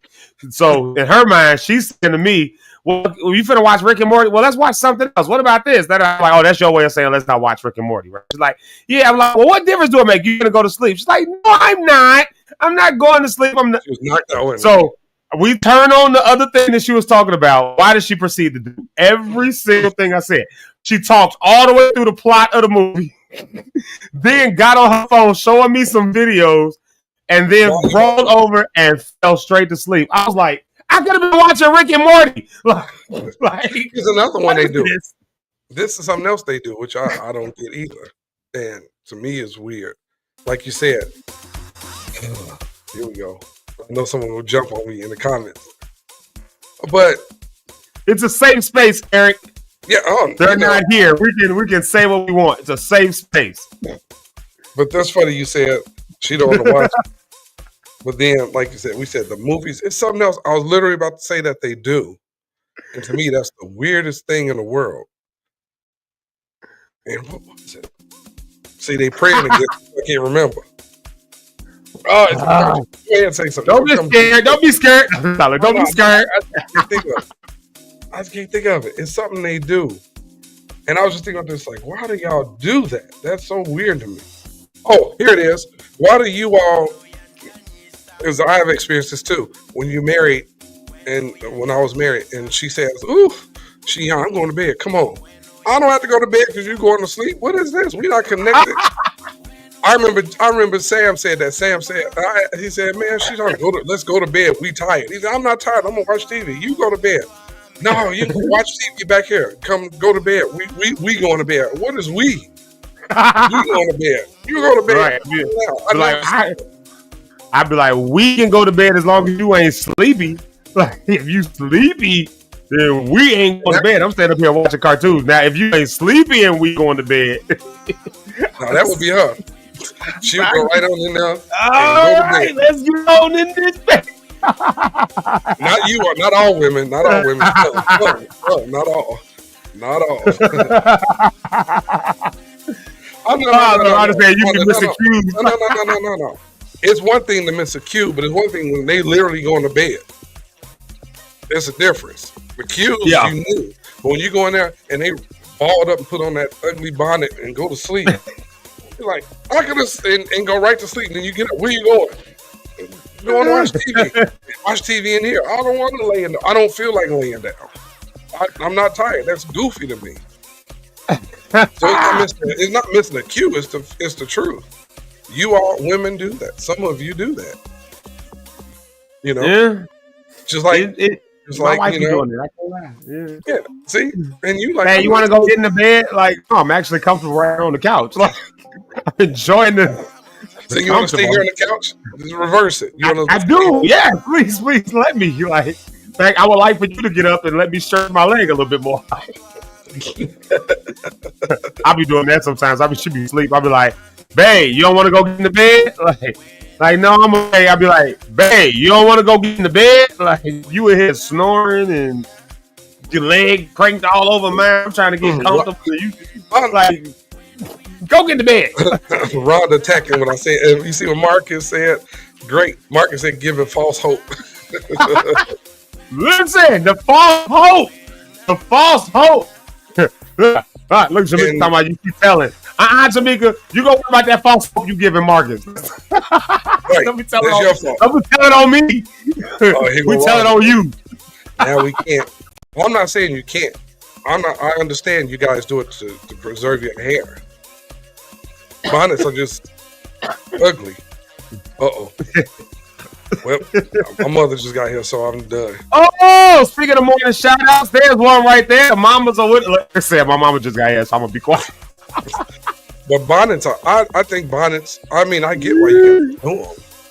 So, in her mind, she's saying to me, well, you finna watch Rick and Morty? Well, let's watch something else. What about this? That I'm like, oh, that's your way of saying let's not watch Rick and Morty, right? She's like, yeah. I'm like, well, what difference do it make? You gonna go to sleep? She's like, no, I'm not. I'm not going to sleep. I'm not. She was not going. So we turn on the other thing that she was talking about. Why did she proceed to do every single thing I said? She talked all the way through the plot of the movie, then got on her phone showing me some videos, and then rolled over and fell straight to sleep. I was like, I could have been watching Rick and Morty. Like, here's another one they do. This is something else they do, which I don't get either. And to me, it's weird. Like you said, here we go. I know someone will jump on me in the comments. But it's a safe space, Eric. Yeah, they're not here. We can say what we want. It's a safe space. But that's funny you said she don't want to watch it. But then, like you said, we said the movies, it's something else. I was literally about to say that they do. And to me, that's the weirdest thing in the world. And what was it? See, they praying again. I can't remember. Oh, go ahead and say something. Don't be scared. Don't be scared. Don't be scared. I just can't think of it. It's something they do. And I was just thinking about this, like, why do y'all do that? That's so weird to me. Oh, here it is. Why do you all... Because I have experienced this too. When you married, and when I was married, and she says, "Ooh, I'm going to bed. Come on." I don't have to go to bed because you're going to sleep. What is this? We're not connected. I remember Sam said that. Sam said, he said, "Man, she's on. Let's go to bed. We tired." He said, "I'm not tired. I'm gonna watch TV. You go to bed." No, you can watch TV back here. Come go to bed. We going to bed. What is we? We going to bed. You go to bed. Right. I'd be like, we can go to bed as long as you ain't sleepy. Like, if you sleepy, then we ain't going to bed. I'm standing up here watching cartoons. Now, if you ain't sleepy and we going to bed. No, that would be her. She would go right on in there. All right, let's get on in this bed. Not you, not all women. Not all women. No, not all. Not all. No. It's one thing to miss a cue, but it's one thing when they literally going to bed. There's a difference. The cues you knew. But when you go in there and they balled up and put on that ugly bonnet and go to sleep, you're like, I could have and go right to sleep. And then you get up. Where you going? You going to watch TV. Watch TV in here. I don't want to lay in there. I don't feel like laying down. I'm not tired. That's goofy to me. So it's not missing a cue. It's the truth. You all women do that. Some of you do that. You know? Yeah. Just like just my like wife you know. Doing it. I can't lie. Yeah. See? And you like, hey, you want to go get in the bed? Like, oh, I'm actually comfortable right on the couch. Like, I'm enjoying the. So you want to stay here on the couch? Just reverse it. I do. Yeah, please let me. Like, in fact, I would like for you to get up and let me stretch my leg a little bit more. I'll be doing that sometimes. Should be asleep. I'll be like, babe, you don't want to go get in the bed? Like no, I'm okay. I'll be like, babe, you don't want to go get in the bed? Like, you in here snoring and your leg cranked all over, man. I'm trying to get comfortable. I'm like, go get to bed. Rhonda attacking when I said, you see what Marcus said? Great. Marcus said, giving false hope. Listen, the false hope. The false hope. All right, look, Jamaica, talking about you keep telling. Jamaica, you go worry about that false hope you giving Marcus. Right. Don't be telling That's your fault. Don't be telling on me. We telling on you. Now we can't. Well, I'm not saying you can't. I understand you guys do it to preserve your hair. Bonnets are just ugly. Uh-oh. Well, my mother just got here, so I'm done. Oh, speaking of morning shout outs, there's one right there. Mamas are with. Like I said, my mama just got here, so I'm gonna be quiet. But bonnets are, I think bonnets, I mean, I get why you do them.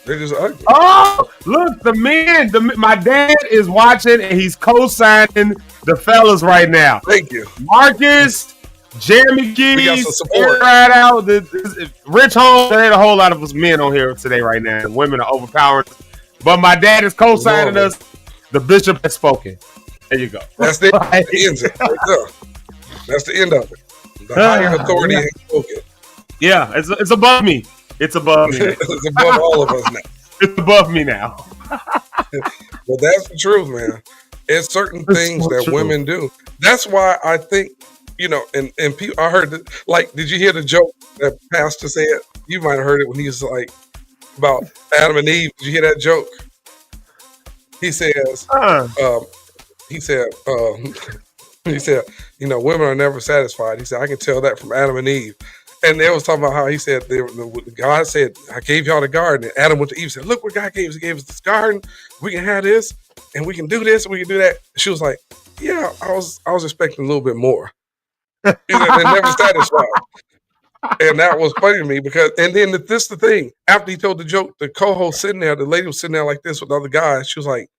They're just ugly. Oh, look, my dad is watching and he's co-signing the fellas right now. Thank you. Marcus, Jeremy Geese, right out. Rich Holmes, there ain't a whole lot of us men on here today right now. The women are overpowering. But my dad is co-signing us. The bishop has spoken. There you go. That's the end. That's the end of it. The higher authority has spoken. Yeah, it's above me. It's above me. It's above all of us now. It's above me now. Well, that's the truth, man. It's certain things that women do. That's why I think, and people, I heard that, like, did you hear the joke that Pastor said? You might have heard it when he was like, about Adam and Eve. Did you hear that joke? He says, he said, women are never satisfied. He said, I can tell that from Adam and Eve. And they was talking about how he said, God said, I gave y'all the garden. And Adam went to Eve and said, look what God gave us. He gave us this garden. We can have this, and we can do this, and we can do that. And she was like, yeah, I was expecting a little bit more. They're never satisfied. And that was funny to me because, and then this the thing. After he told the joke, the co-host sitting there, the lady was sitting there like this with the other guys. She was like,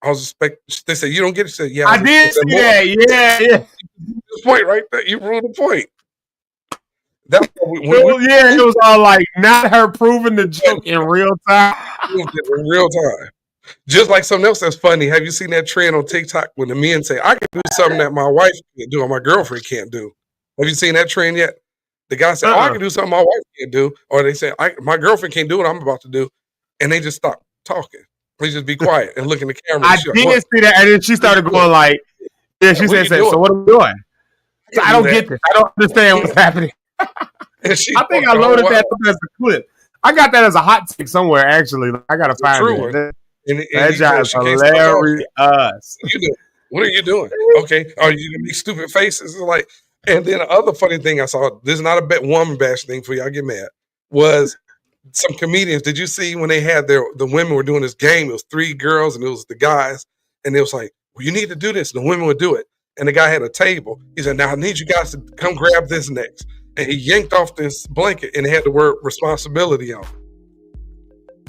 I was expecting, they said, you don't get it. She said, yeah. I did see that. Yeah. This point right there. You ruined the point. It was all like not her proving the joke in real time. In real time. Just like something else that's funny. Have you seen that trend on TikTok when the men say, I can do something that my wife can't do or my girlfriend can't do? Have you seen that trend yet? The guy said, I can do something my wife can't do. Or they say, my girlfriend can't do what I'm about to do. And they just stop talking. They just be quiet and look in the camera. I did see that. And then she started going like, she said, so what are we doing? So I don't get this. I don't understand what's happening. I think I loaded that as a clip. I got that as a hot take somewhere, actually. I got to find it. That job is hilarious. What are you doing? Okay. Are you going to make stupid faces? Like, and then the other funny thing I saw, this is not a woman bash thing for y'all get mad, was some comedians. Did you see when they had the women were doing this game? It was 3 girls and it was the guys. And it was like, well, you need to do this. And the women would do it. And the guy had a table. He said, now I need you guys to come grab this next. And he yanked off this blanket and it had the word responsibility on it.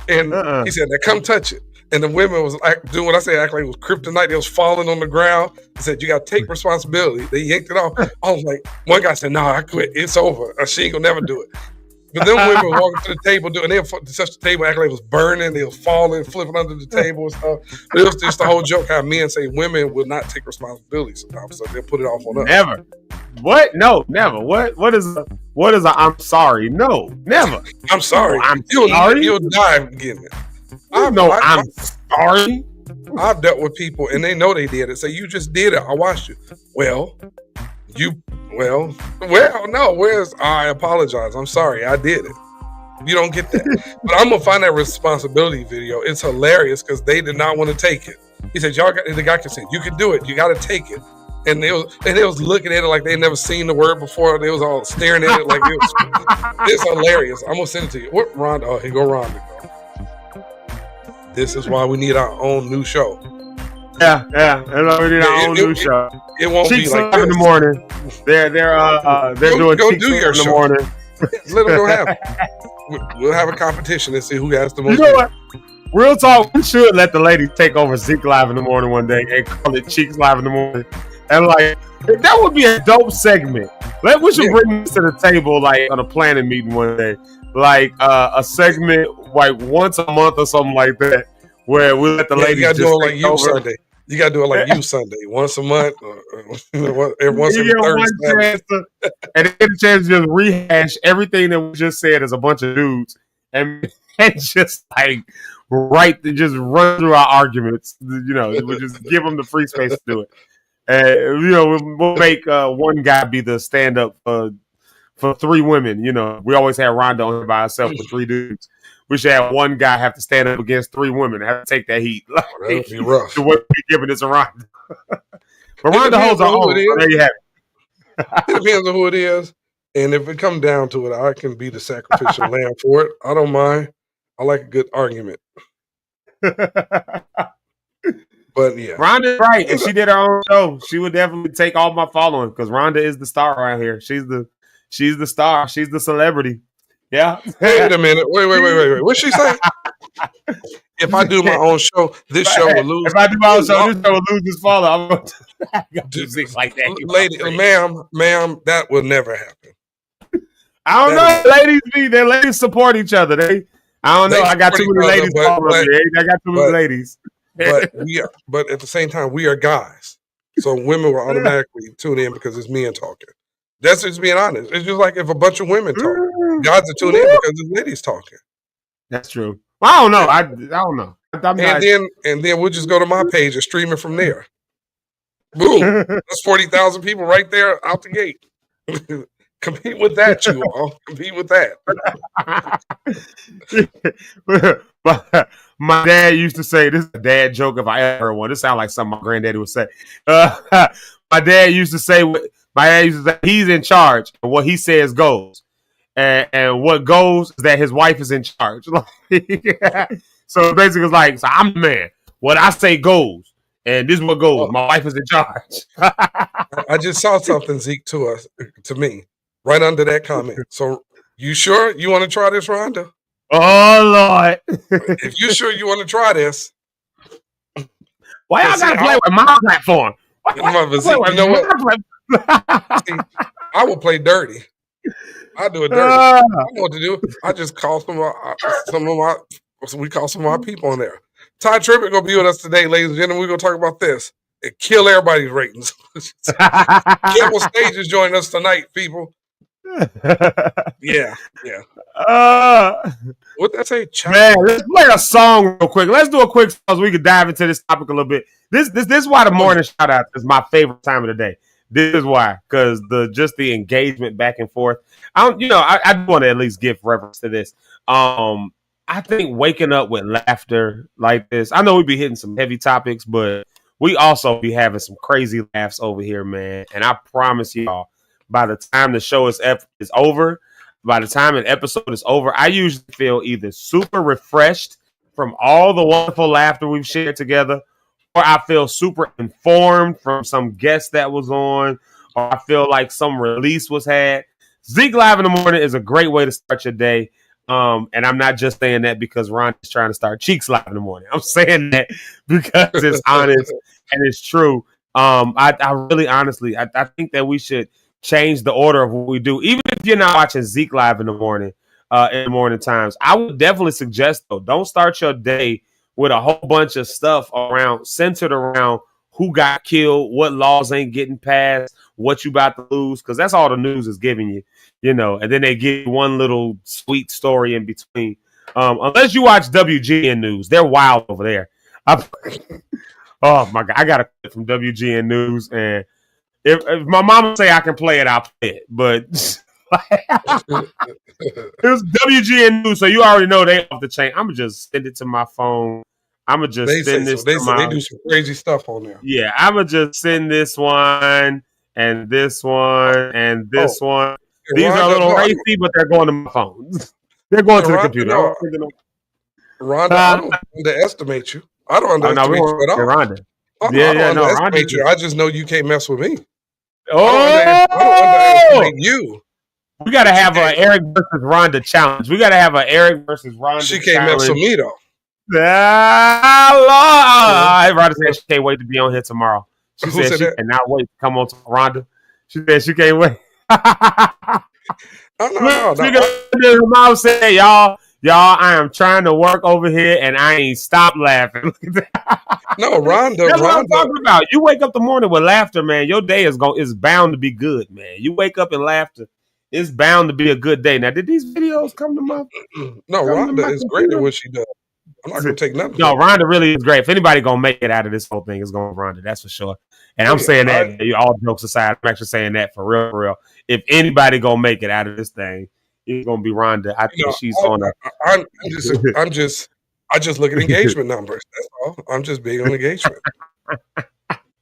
And he said, now come touch it. And the women was doing what I said, act like it was kryptonite. They was falling on the ground. He said, you got to take responsibility. They yanked it off. I was like, one guy said, no, I quit. It's over. She ain't going to never do it. But then women were walking to the table, and they would touch the table, act like it was burning. They was falling, flipping under the table and stuff. But it was just the whole joke how men say women will not take responsibility sometimes, so they'll put it off on us. Never. What? No, never. What is a I'm sorry? No, never. I'm sorry. You'll die getting it. I'm sorry. I've dealt with people, and they know they did it. Say, you just did it. I watched you. Well, no, I apologize. I'm sorry. I did it. You don't get that. But I'm going to find that responsibility video. It's hilarious because they did not want to take it. He said, the guy said, you can do it. You got to take it. And they was looking at it like they never seen the word before. They was all staring at it like it's hilarious. I'm going to send it to you. What, Rhonda? Oh, here go Rhonda. This is why we need our own new show. Yeah. That's why we need our own new show. It won't Cheeks be like in the morning. They're doing go Cheeks do your in the show. morning. Let them go have it. We'll have a competition and see who has the most. You know what? Real talk. We should let the ladies take over Zeke Live in the morning one day and call it Cheeks Live in the morning. And like that would be a dope segment. We should bring this to the table like on a planning meeting one day. Like a segment like once a month or something like that, where we let the ladies just do it like take you over. Sunday. You got to do it like you Sunday, once a month, once You every get third one Saturday. chance to, and they get a chance to just rehash everything that we just said as a bunch of dudes, and just like just run through our arguments. You know, we just give them the free space to do it. You know, we'll make one guy be the stand-up for three women. You know, we always have Rhonda on here by herself with three dudes. We should have one guy have to stand up against three women, have to take that heat. Like, That would be rough. The way we giving this around. But Rhonda holds her own. So there you have it. It depends on who it is. And if it comes down to it, I can be the sacrificial lamb for it. I don't mind. I like a good argument. But yeah. Rhonda's right. If she did her own show, she would definitely take all my following because Rhonda is the star around here. She's the star. She's the celebrity. Yeah. Wait a minute. Wait. What's she say? If I do my own show, this show will lose. If I do my own show, this show will lose its father. I'm going to do things like that. Lady, ma'am, that will never happen. I don't know. Their ladies support each other. I don't know. I got too many ladies. I got too many ladies. But at the same time, we are guys. So women will automatically tune in because it's men talking. That's just being honest. It's just like if a bunch of women talk, guys will tune in because it's ladies talking. That's true. Well, I don't know. I don't know. And then we'll just go to my page and stream it from there. Boom. That's 40,000 people right there out the gate. Compete with that, you all. Compete with that. My dad used to say, this is a dad joke if I ever heard one. This sounds like something my granddaddy would say. My dad used to say, he's in charge, and what he says goes. And what goes is that his wife is in charge. So basically it's like, so I'm the man. What I say goes. And this is what goes. My wife is in charge. I just saw something, Zeke, to me, right under that comment. So you sure you want to try this, Rhonda? Oh, Lord. If you sure you want to try this. Why y'all got to play with my platform? You know what? See, I will play dirty. I do it dirty. I know what to do. I just call some of my people on there. Ty Trippett gonna be with us today, ladies and gentlemen. We're gonna talk about this and kill everybody's ratings. Campbell Stage is joining us tonight, people. Yeah. What that say? Man, let's play a song real quick. Let's do a quick song so we can dive into this topic a little bit. This is why the morning shout out is my favorite time of the day. This is why, because the engagement back and forth. I want to at least give reference to this. I think waking up with laughter like this. I know we be hitting some heavy topics, but we also be having some crazy laughs over here, man. And I promise y'all, by the time the show is over, by the time an episode is over, I usually feel either super refreshed from all the wonderful laughter we've shared together, or I feel super informed from some guest that was on, or I feel like some release was had. Zeke Live in the Morning is a great way to start your day. And I'm not just saying that because Ron is trying to start Cheeks Live in the Morning. I'm saying that because it's honest and it's true. I really honestly, I think that we should change the order of what we do. Even if you're not watching Zeke Live in the morning times, I would definitely suggest, though, don't start your day with a whole bunch of stuff centered around who got killed, what laws ain't getting passed, what you about to lose, because that's all the news is giving you, and then they give you one little sweet story in between. Unless you watch WGN News, they're wild over there. Oh my God, I got a clip from WGN News, and if my mama say I can play it, I'll play it, but it was WGN News, so you already know they off the chain. I'm gonna just send it to my phone. I'm gonna just send this. They do some crazy stuff on there. Yeah, I'm gonna just send this one and this one and this one. These are a little racy, but they're going to my phone. They're going to the computer. Rhonda, I don't underestimate you. I don't underestimate you at all. Rhonda. I don't underestimate you. I just know you can't mess with me. I don't underestimate you. We got to have an Eric versus Rhonda challenge. We got to have an Eric versus Rhonda. She can't mess with me though. Rhonda said she can't wait to be on here tomorrow. She said she cannot wait to come on to Rhonda. She said she can't wait. No. Mom said, y'all, Y'all, I am trying to work over here and I ain't stopped laughing. Look at that. No, Rhonda. That's what I'm talking about. You wake up the morning with laughter, man. Your day is bound to be good, man. You wake up in laughter, it's bound to be a good day. Now, did these videos come to my? No, Rhonda is great at what she does. I'm not gonna take nothing. No, Rhonda really is great. If anybody gonna make it out of this whole thing, it's gonna be Rhonda. That's for sure. And I'm saying that all jokes aside, I'm actually saying that for real, for real. If anybody gonna make it out of this thing, it's gonna be Rhonda. I think she's on a. I just look at engagement numbers. That's all. I'm just big on engagement.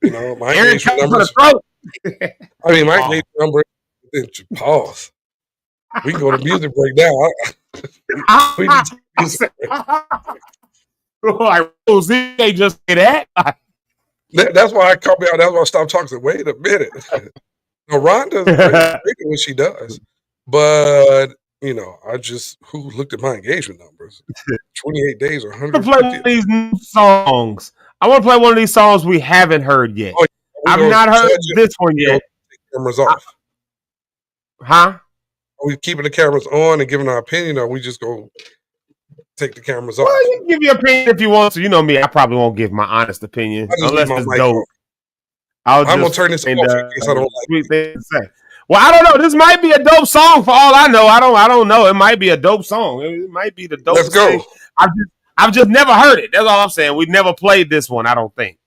You know, my engagement numbers. I mean, my engagement number. Pause. We can go to music break now. We can music break. Like, they just say that. That's why I called me out. That's why I stopped talking. Said, wait a minute. No, Rhonda's great at what she does, but you know, who looked at my engagement numbers? 28 days or 100. Play one of these new songs. I want to play one of these songs we haven't heard yet. Oh, yeah, I've not heard this one yet. Take cameras off. Huh? Are we keeping the cameras on and giving our opinion, or we just go take the cameras off? Well, you can give your opinion if you want to. You know me, I probably won't give my honest opinion unless it's dope. I'm gonna turn this off in case I don't like sweet thing to say. Well, I don't know. This might be a dope song for all I know. I don't know. It might be a dope song. It might be the dope. Let's go. Thing. I've just never heard it. That's all I'm saying. We've never played this one, I don't think.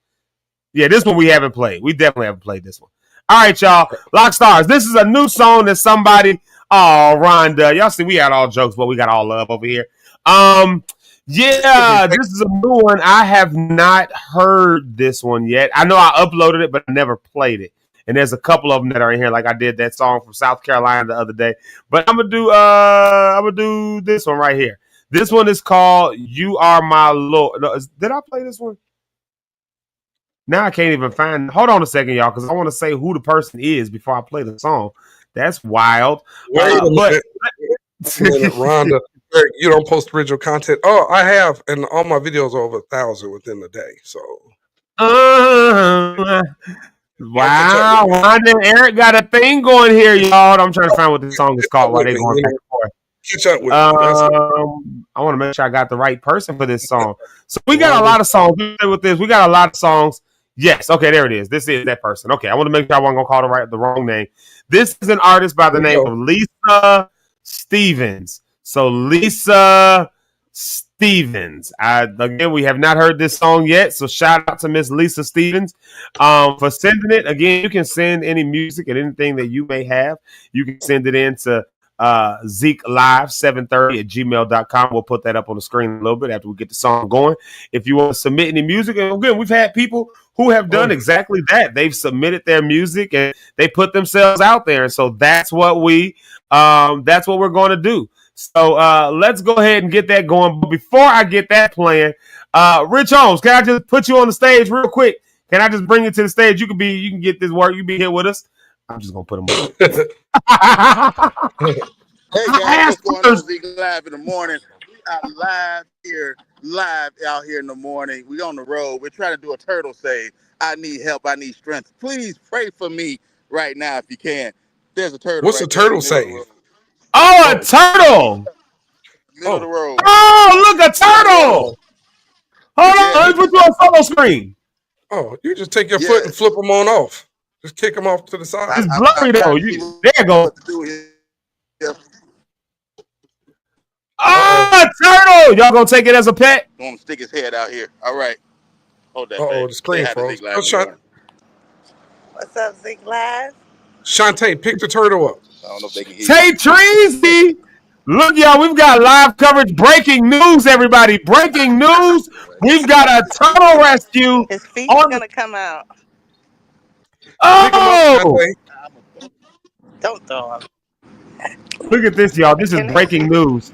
Yeah, this one we haven't played. We definitely haven't played this one. All right, y'all. Lock Stars. This is a new song that somebody. Oh, Rhonda. Y'all see, we had all jokes, but we got all love over here. Yeah, this is a new one. I have not heard this one yet. I know I uploaded it, but I never played it. And there's a couple of them that are in here, like I did that song from South Carolina the other day. But I'm gonna do this one right here. This one is called "You Are My Lord." No, did I play this one? Now I can't even find. Hold on a second, y'all, because I want to say who the person is before I play the song. That's wild. Wait a minute, Rhonda. You don't post original content. Oh, I have, and all my videos are over 1,000 within the day. So. Wow, Wanda and Eric got a thing going here, y'all. I'm trying to find what this song is called while they going back and forth. Catch up with I want to make sure I got the right person for this song. So we got a lot of songs with this. We got a lot of songs. Yes, okay, there it is. This is that person. Okay, I want to make sure I wasn't gonna call the wrong name. This is an artist by the name of Lisa Stevens. So Lisa Stevens. Again, we have not heard this song yet, so shout out to Miss Lisa Stevens for sending it. Again, you can send any music and anything that you may have. You can send it in to Zeke Live 730 at gmail.com. We'll put that up on the screen a little bit after we get the song going. If you want to submit any music, and again, we've had people who have done exactly that. They've submitted their music and they put themselves out there, and so that's what we're going to do. So let's go ahead and get that going. But before I get that playing, Rich Holmes, can I just put you on the stage real quick? Can I just bring you to the stage? You can get this work. You be here with us. I'm just gonna put him on. Hey guys, what's going on? Zeke Live in the morning. We are live out here in the morning. We on the road. We're trying to do a turtle save. I need help. I need strength. Please pray for me right now if you can. There's a turtle. What's a turtle save? Oh, a turtle! Middle of the road. Oh, look, a turtle! Hold on, let me put you on photo screen. Oh, you just take your foot and flip them on off. Just kick them off to the side. It's blurry though. There you go. Oh, a turtle! Y'all gonna take it as a pet? I want to stick his head out here. All right. Hold that. Oh, the screen froze. What's up, Zeke Live? Shantae, pick the turtle up. I don't know if they can hear Tay Treasy. Look, y'all, we've got live coverage. Breaking news, everybody. Breaking news. We've got a turtle rescue. His feet are going to come out. Oh! Don't throw him. Look at this, y'all. This is breaking news.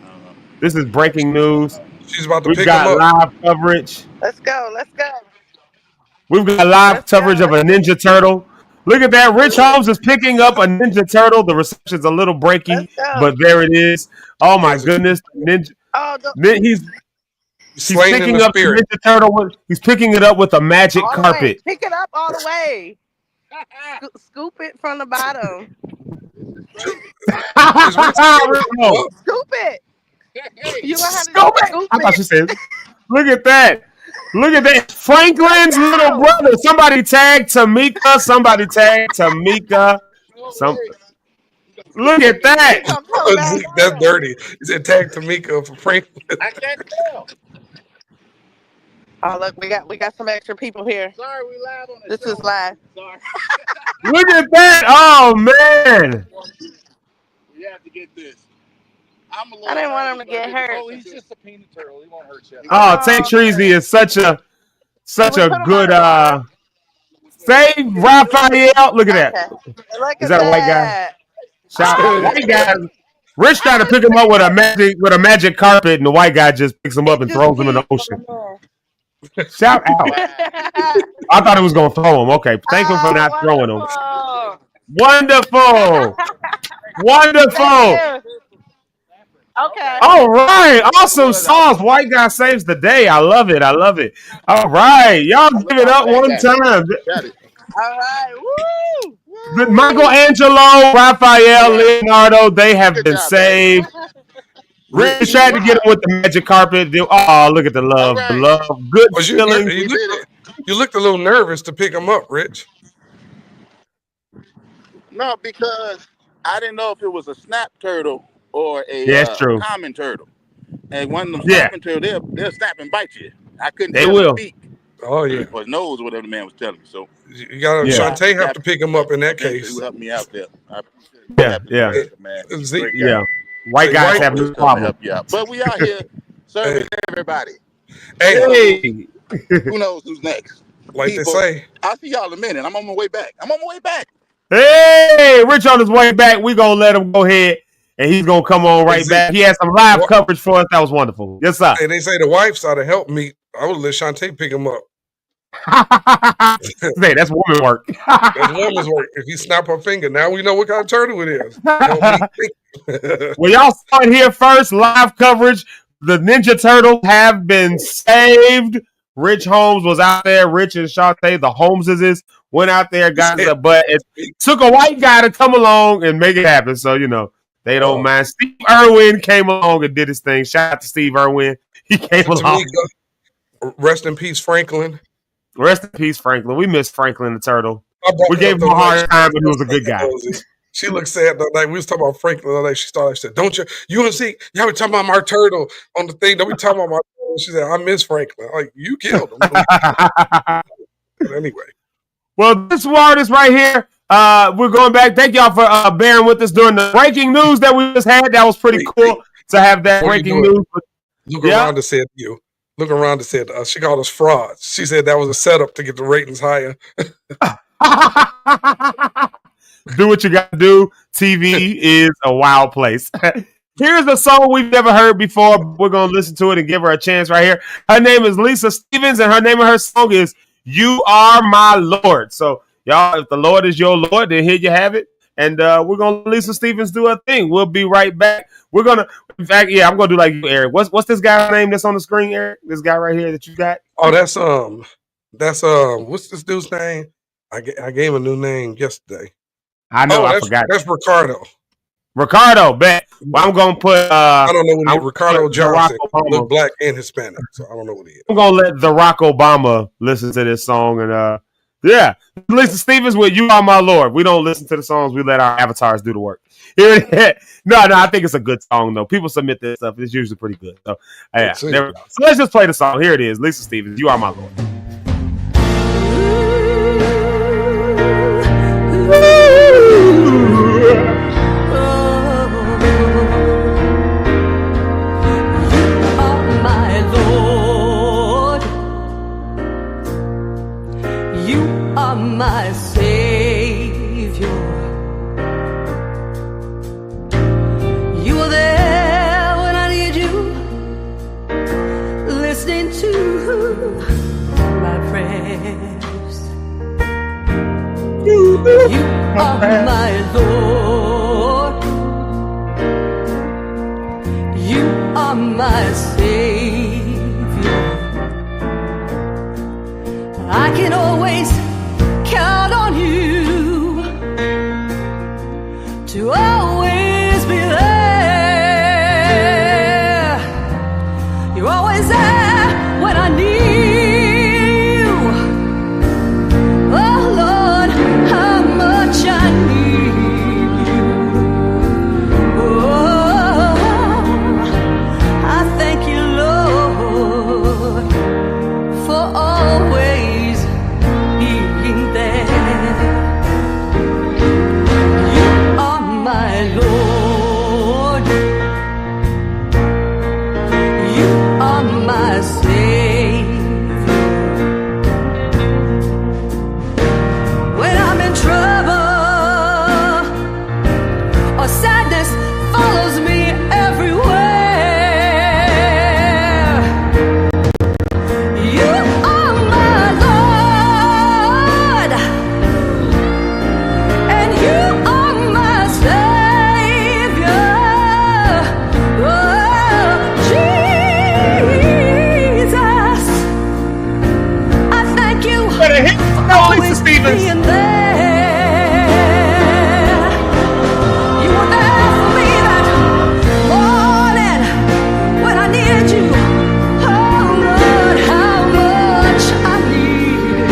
This is breaking news. She's about to We've pick him got up. live coverage. Let's go. We've got live coverage of a Ninja Turtle. Look at that. Rich Holmes is picking up a Ninja Turtle. The reception's a little breaky, but there it is. Oh, my goodness. Ninja. He's picking up the Ninja Turtle. He's picking it up with a magic carpet. Pick it up all the way. Scoop it from the bottom. Scoop it. You gonna have to Scoop do it. scoop I thought it. she said, look at that. Look at that. Franklin's little brother. Somebody tag Tamika. Somebody tag Tamika. Some. Look at He that. gonna come back. Zeke, that's dirty. He said tag Tamika for Franklin. I can't tell. Oh look, we got some extra people here. Sorry, we live on the This show. is live. Sorry. Look at that. Oh, man. We have to get this. I'm a little I didn't want him to nervous, get but hurt. Oh, he's just a peanut turtle. He won't hurt you. Oh, Tate Treasy is such a good save Raphael. Look at that. Okay. Look Is at that a white guy? Shout Oh, white guy. Rich trying to pick him up with a magic carpet, and the white guy just picks him up and throws him in the ocean. Shout out. I thought he was going to throw him. Okay. Thank him for not throwing him. Wonderful. Wonderful. Okay. All right. Awesome sauce. White guy saves the day. I love it. All right. Y'all give it up one time. All right. Woo! Michelangelo, Raphael, Leonardo, they have been saved. Rich tried to get him with the magic carpet. Oh, look at the love. The love. Good feeling. You looked a little nervous to pick him up, Rich. No, because I didn't know if it was a snap turtle or a common turtle. And one of them snapping turtles, they'll snap and bite you. I couldn't tell the beak. Oh, yeah. Or nose, whatever the man was telling me. So you got Shantae have to pick him up in that case. Who helped me out there. White guys have no problem. Help you out. But we out here serving everybody. Hey. Who knows who's next? Like they say. I'll see y'all in a minute. I'm on my way back. Hey, Rich on his way back. We're going to let him go ahead, and he's going to come on right back. He had some live coverage for us. That was wonderful. Yes, sir. And they say the wife's ought to help me. I would let Shantae pick him up. Hey, that's woman work. That's woman's work. If you snap her finger, now we know what kind of turtle it is. Well, y'all saw it here first. Live coverage. The Ninja Turtles have been saved. Rich Holmes was out there. Rich and Shantae, the Holmeses, went out there, got it. But it took a white guy to come along and make it happen. So, you know, they don't mind. Steve Irwin came along and did his thing. Shout out to Steve Irwin. He came along. Rest in peace, Franklin. Rest in peace, Franklin. We miss Franklin the Turtle. We gave him a hard time, but he was a good guy. She looked sad the night. We was talking about Franklin the other night. She said, don't you and Zeke, y'all be talking about my turtle on the thing. Don't be talking about my turtle. She said, I miss Franklin. Like, you killed him. But anyway. Well, this artist right here, we're going back. Thank y'all for bearing with us during the breaking news that we just had. That was pretty cool to have that breaking news. Look around and said you. Look around and said, she called us frauds. She said that was a setup to get the ratings higher. Do what you got to do. TV is a wild place. Here's a song we've never heard before. We're going to listen to it and give her a chance right here. Her name is Lisa Stevens, and her name of her song is You Are My Lord. So, y'all, if the Lord is your Lord, then here you have it. And we're going to let Lisa Stevens do her thing. We'll be right back. We're going to, in fact, I'm going to do like you, Eric. What's this guy's name that's on the screen, Eric? This guy right here that you got? Oh, that's what's this dude's name? I gave him a new name yesterday. I know, I forgot. That's Ricardo. Ricardo, bet. Well, I'm going to put, I don't know what he is. Ricardo Johnson. Look black and Hispanic, so I don't know what he is. I'm going to let Barack Obama listen to this song and, yeah, Lisa Stevens with You Are My Lord. We don't listen to the songs. We let our avatars do the work. Here it is. No, I think it's a good song, though. People submit this stuff. It's usually pretty good. So, yeah, there we go. So let's just play the song. Here it is. Lisa Stevens, You Are My Lord. My Savior, you were there when I needed you, listening to my prayers. You are my Lord, you are my Savior. I can always count on you to always be there. my Lord. You are my Savior. When I'm in trouble or sadness follows me everywhere, you are my Lord, and you are my Savior. Oh, Jesus, I thank you Better hit for no, Lisa always Stevens. being there. You were there for me that morning when I needed you. Oh Lord, how much I need you.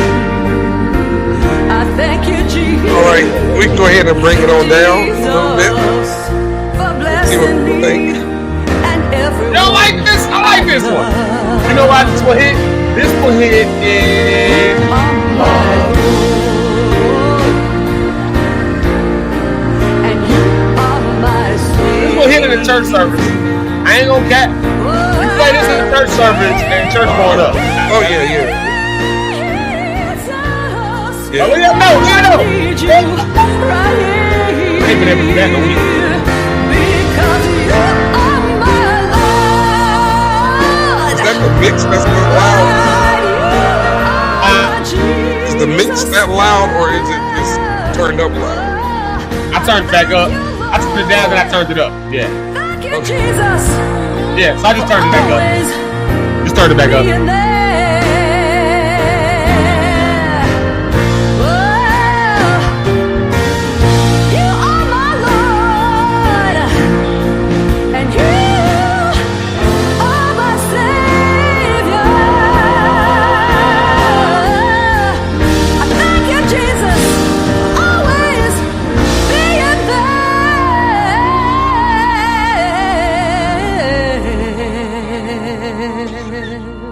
I thank you, Jesus. All right, we can go ahead and bring it on down a little bit. For See what blessing people me think. and everyone. You don't like this? I like this one. You know why this one hit? This one hit in And you are my this one hit in the church service. I ain't gonna cap. We play this in the church service and church going up. Oh yeah, yeah. Oh, we don't know. We don't know. Ain't been able to do that no week. Is that the mix that's that loud? Is the mix that loud, or is it just turned up loud? I turned it back up. I turned it down and I turned it up. Yeah. Yeah, so I just turned it back up. Just turned it back up.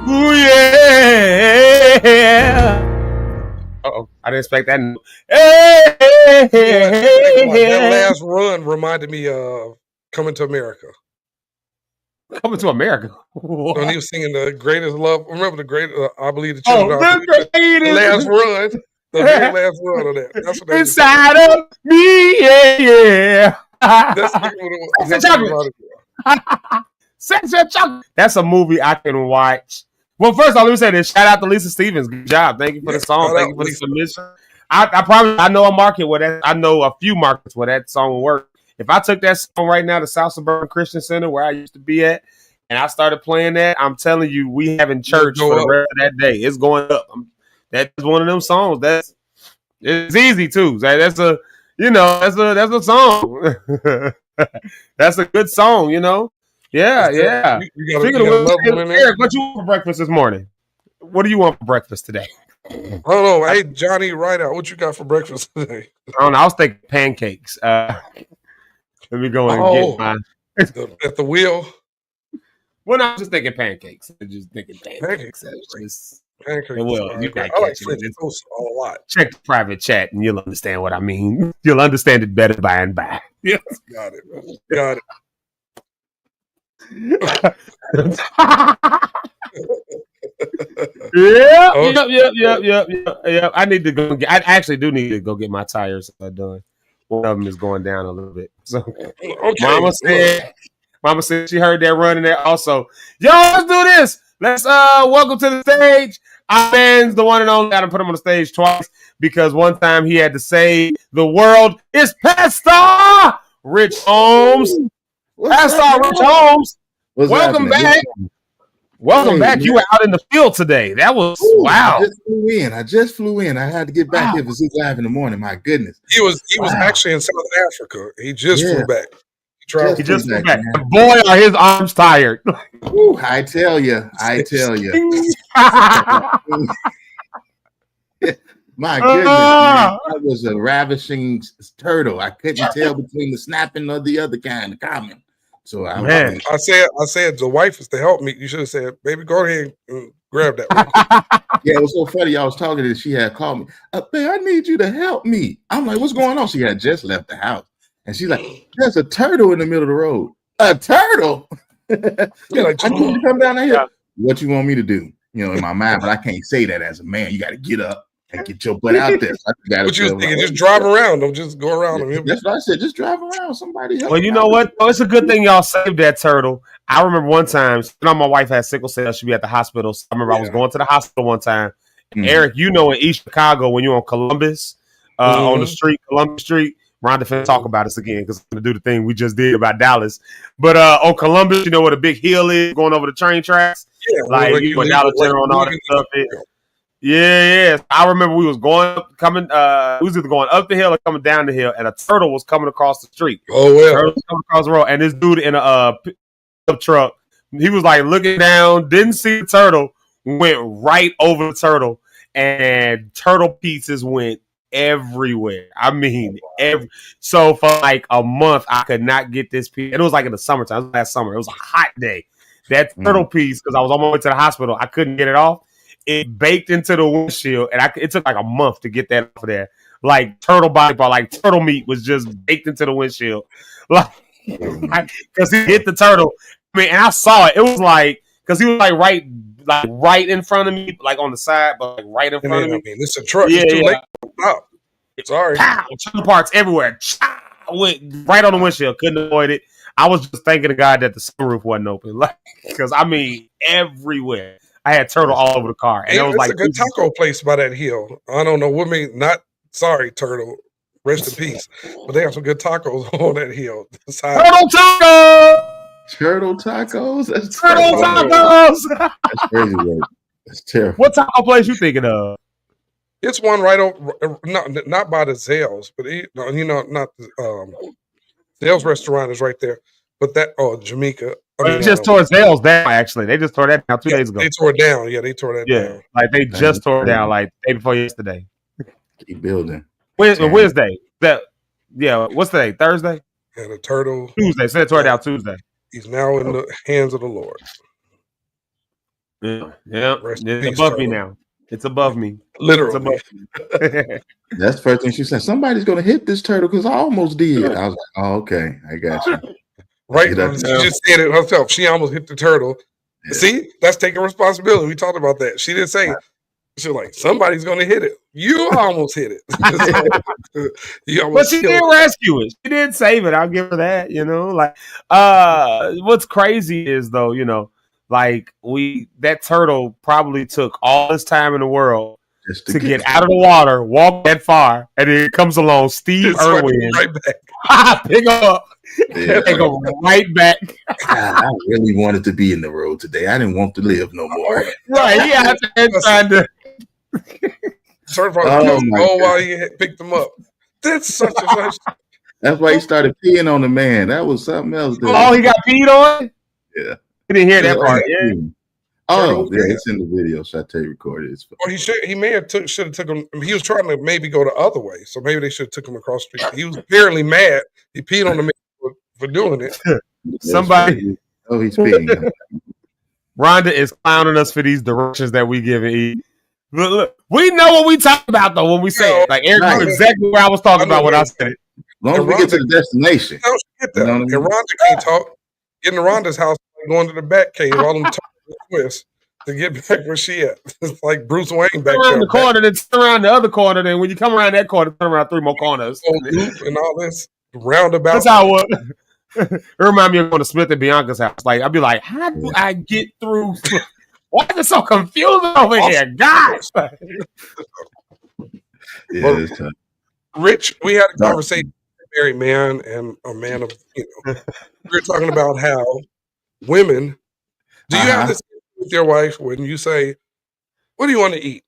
Ooh, yeah. Uh-oh, I didn't expect that. Hey, That last run reminded me of Coming to America. Coming to America. When he was singing the greatest love. Remember the greatest, I believe the Oh, children. the greatest. Last run. The very last run of that. That's what Inside of me, yeah. That's what chocolate. That's a movie I can watch. Well, first of all, let me say this. Shout out to Lisa Stevens. Good job. Thank you for the song. Thank you for the submission. I probably I know a market where that I know a few markets where that song will work. If I took that song right now to South Suburban Christian Center where I used to be at, and I started playing that, I'm telling you, we having church for the rest of that day. It's going up. That's one of them songs. It's easy too. That's a song. That's a good song, you know. Yeah, yeah. Eric, what you want for breakfast this morning? What do you want for breakfast today? I don't know. Hey, Johnny, right out. What you got for breakfast today? I don't know. I was thinking pancakes. Let me go and get mine. At the wheel? Well, no, I was just thinking pancakes. I'm just thinking pancakes. Pancakes. Well, you got I like French toast a lot. Check the private chat and you'll understand what I mean. You'll understand it better by and by. Yes. Got it. Got it. Yep. I need to go. I actually do need to go get my tires done. One of them is going down a little bit. So, okay. Mama said she heard that running there. Also, yo, let's do this. Let's welcome to the stage. Our man's the one and only. I done put him on the stage twice because one time he had to say the world is Pastor Rich Holmes. Pastor Rich Holmes. Welcome back. Welcome back. You were out in the field today. That was wow. I just flew in. I had to get back here for 6 live in the morning. My goodness. He was actually in South Africa. He just flew back. He just flew back. Boy, are his arms tired. Ooh, I tell you. My goodness, man. That was a ravishing turtle. I couldn't tell between the snapping or the other kind, the common. So I said the wife is to help me. You should have said, baby, go ahead and grab that. Yeah, it was so funny. I was talking to her. She had called me. Babe, I need you to help me. I'm like, what's going on? She had just left the house. And she's like, "There's a turtle in the middle of the road." A turtle? Yeah, like, I need you to come down here. Yeah. What you want me to do? You know, in my mind, but I can't say that as a man. You got to get up and get your butt out there. So what you was thinking? Just drive around. Don't just go around them. That's what I said. Just drive around. Somebody help. Well, you know what? Oh, it's a good thing y'all saved that turtle. I remember one time, my wife had sickle cell. She'd be at the hospital. So I remember I was going to the hospital one time. Eric, you know, in East Chicago, when you're on Columbus, on the street, Columbus Street, Rhonda finna talk about this again because I'm going to do the thing we just did about Dallas. But on Columbus, you know where the big hill is going over the train tracks? Yeah, like you know, Dollar General and all that stuff. Yeah. I remember we was going we was either going up the hill or coming down the hill, and a turtle was coming across the street. Oh, well. Turtle was coming across the road, and this dude in a pickup truck, he was like looking down, didn't see the turtle, went right over the turtle, and turtle pieces went everywhere. I mean, so for like a month, I could not get this piece. And it was like in the summertime. It was last summer. It was a hot day. That turtle piece, because I was on my way to the hospital, I couldn't get it off. It baked into the windshield, and it took like a month to get that off of there. Like turtle body part, like turtle meat was just baked into the windshield. Like, because he hit the turtle. I mean, and I saw it. It was like, because he was like right in front of me, like on the side, but like right in front of me. I mean, it's a truck. Yeah, it's too late. Stop. Sorry. Turtle parts everywhere. Went right on the windshield. Couldn't avoid it. I was just thanking the God that the sunroof wasn't open, like, because I mean, everywhere. I had turtle all over the car, and it was like a good taco place by that hill. I don't know what mean. Not sorry, turtle. Rest in peace. But they have some good tacos on that hill. Turtle tacos. Turtle tacos. That's turtle tacos. That's crazy, bro. That's terrible. What taco place you thinking of? It's one right over, not by the Zales, but not the Zales restaurant is right there. But that Jamaica. They just tore Zales down. Actually, they just tore that down 2 days ago. They tore it down. Yeah, they tore that down. Like they just tore it down like day before yesterday. Keep building. Wednesday. What's the day? Thursday. Yeah, the turtle. Tuesday. So they tore it down Tuesday. He's now in the hands of the Lord. Yeah. It's above me now. It's above me. Literally. It's above me. That's the first thing she said. Somebody's gonna hit this turtle because I almost did. I was like, oh, okay, I got you. Right. She just said it herself. She almost hit the turtle. Yeah. See, that's taking responsibility. We talked about that. She didn't say, she's like, somebody's going to hit it. You almost hit it. But she did rescue it. She did save it. I'll give her that, like, what's crazy is though, like that turtle probably took all this time in the world to get out of the water, walk that far, and then it comes along Steve Urkel. Right back. Pick up. Yeah. They go right back. I really wanted to be in the road today. I didn't want to live no more. Right? Yeah, trying to. While he picked them up. That's such a such. That's why he started peeing on the man. That was something else. Oh, he got peed on. Yeah, he didn't hear that part. Yeah. Oh, yeah, it's in the video. So I tell you, recorded it. Or he may have should have took him. He was trying to maybe go the other way, so maybe they should have took him across the street. He was apparently mad. He peed on the man for doing it. Somebody. Oh, he's peeing. Rhonda is clowning us for these directions that we give E. Look, we know what we talk about though when we say it. Like Eric knows exactly where I was talking about when I said it. As long as we get to the destination. Get that. And Rhonda can't talk. Getting to Rhonda's house, going to the Bat Cave, all them twists to get back where she at. It's like Bruce Wayne back around the corner, then turn around the other corner. Then when you come around that corner, turn around 3 more corners. And all this roundabout. That's how it was. It remind me of going to Smith and Bianca's house. Like I'd be like, how do I get through? Why is it so confusing over here, guys? Yeah, Rich, we had a conversation with a married man and a man of, we were talking about how women, do you have this with your wife when you say, what do you want to eat?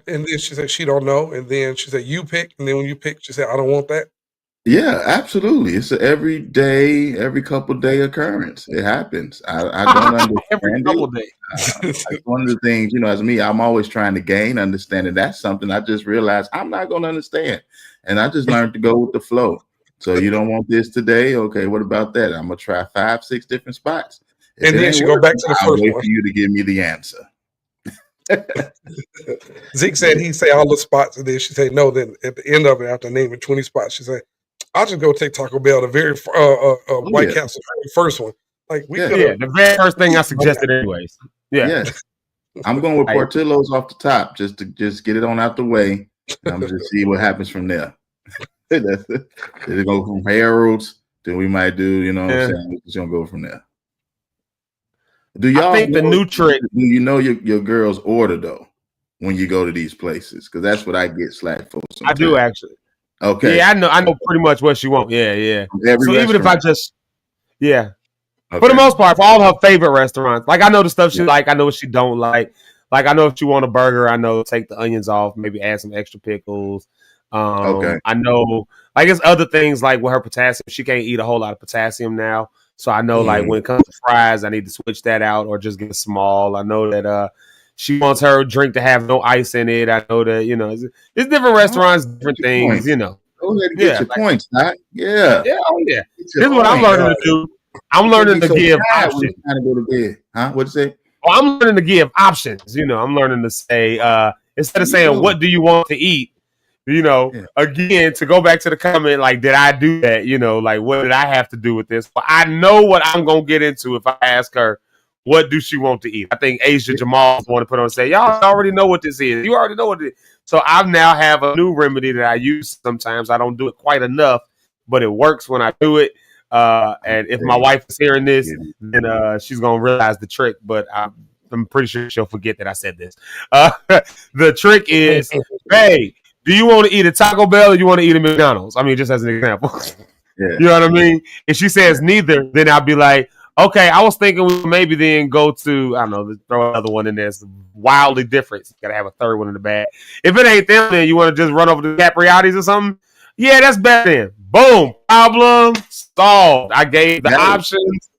And then she said she don't know. And then she said, you pick. And then when you pick, she said, I don't want that. Yeah, absolutely. It's an every couple day occurrence. It happens. I don't understand every couple days. That's one of the things, as me, I'm always trying to gain understanding. That's something I just realized I'm not going to understand. And I just learned to go with the flow. So you don't want this today? Okay, what about that? I'm going to try 5, 6 different spots. And then she go back to the I'll first wait one. for you to give me the answer. Zeke said he'd say all the spots, and then she said no. Then at the end of it, after naming 20 spots, she said, I'll just go take Taco Bell, the very White yeah. Castle first one. Like we Yeah. could Yeah, have. the very first thing I suggested, anyways. Yeah. Yeah. I'm going with Hey. Portillo's off the top just to get it on out the way. And I'm just see what happens from there. It'll go from Harold's, then we might do, you know what I'm saying? We're just gonna go from there. Do y'all I think the new trick. Do you know your girl's order though when you go to these places? Because that's what I get slack for. I do actually. Okay. Yeah, I know pretty much what she wants. Yeah. Every So even if I just okay. for the most part, for all her favorite restaurants, like I know the stuff she like, I know what she don't like. Like I know if she want a burger, I know take the onions off, maybe add some extra pickles. Okay. I know like it's other things like with her potassium, she can't eat a whole lot of potassium now. So I know like when it comes to fries, I need to switch that out or just get a small. I know that she wants her drink to have no ice in it. I know that, you know, it's different restaurants, different things, points. you know. Go ahead and get your points, Doc. Yeah. Yeah, oh yeah. Get This your is what I'm points. learning to do. I'm learning to give options. Trying to go to bed. Huh? What'd you say? Well, I'm learning to give options. You know, I'm learning to say instead of saying what do you want to eat, you know, again to go back to the comment like did I do that? You know, like what did I have to do with this? But I know what I'm gonna get into if I ask her what do she want to eat. I think Asia Jamal want to put on and say y'all already know what this is. You already know what it is. So I now have a new remedy that I use sometimes. I don't do it quite enough, but it works when I do it. And if my wife is hearing this, then she's gonna realize the trick. But I'm pretty sure she'll forget that I said this. The trick is, hey, do you want to eat a Taco Bell or you want to eat a McDonald's? I mean, just as an example. Yeah. You know what I mean? If she says neither, then I'll be like, okay, I was thinking we maybe then go to, I don't know, let's throw another one in there. It's wildly different. You gotta have a third one in the bag. If it ain't them, then you want to just run over to Capriati's or something. Yeah, that's better then. Boom. Problem solved. I gave the options.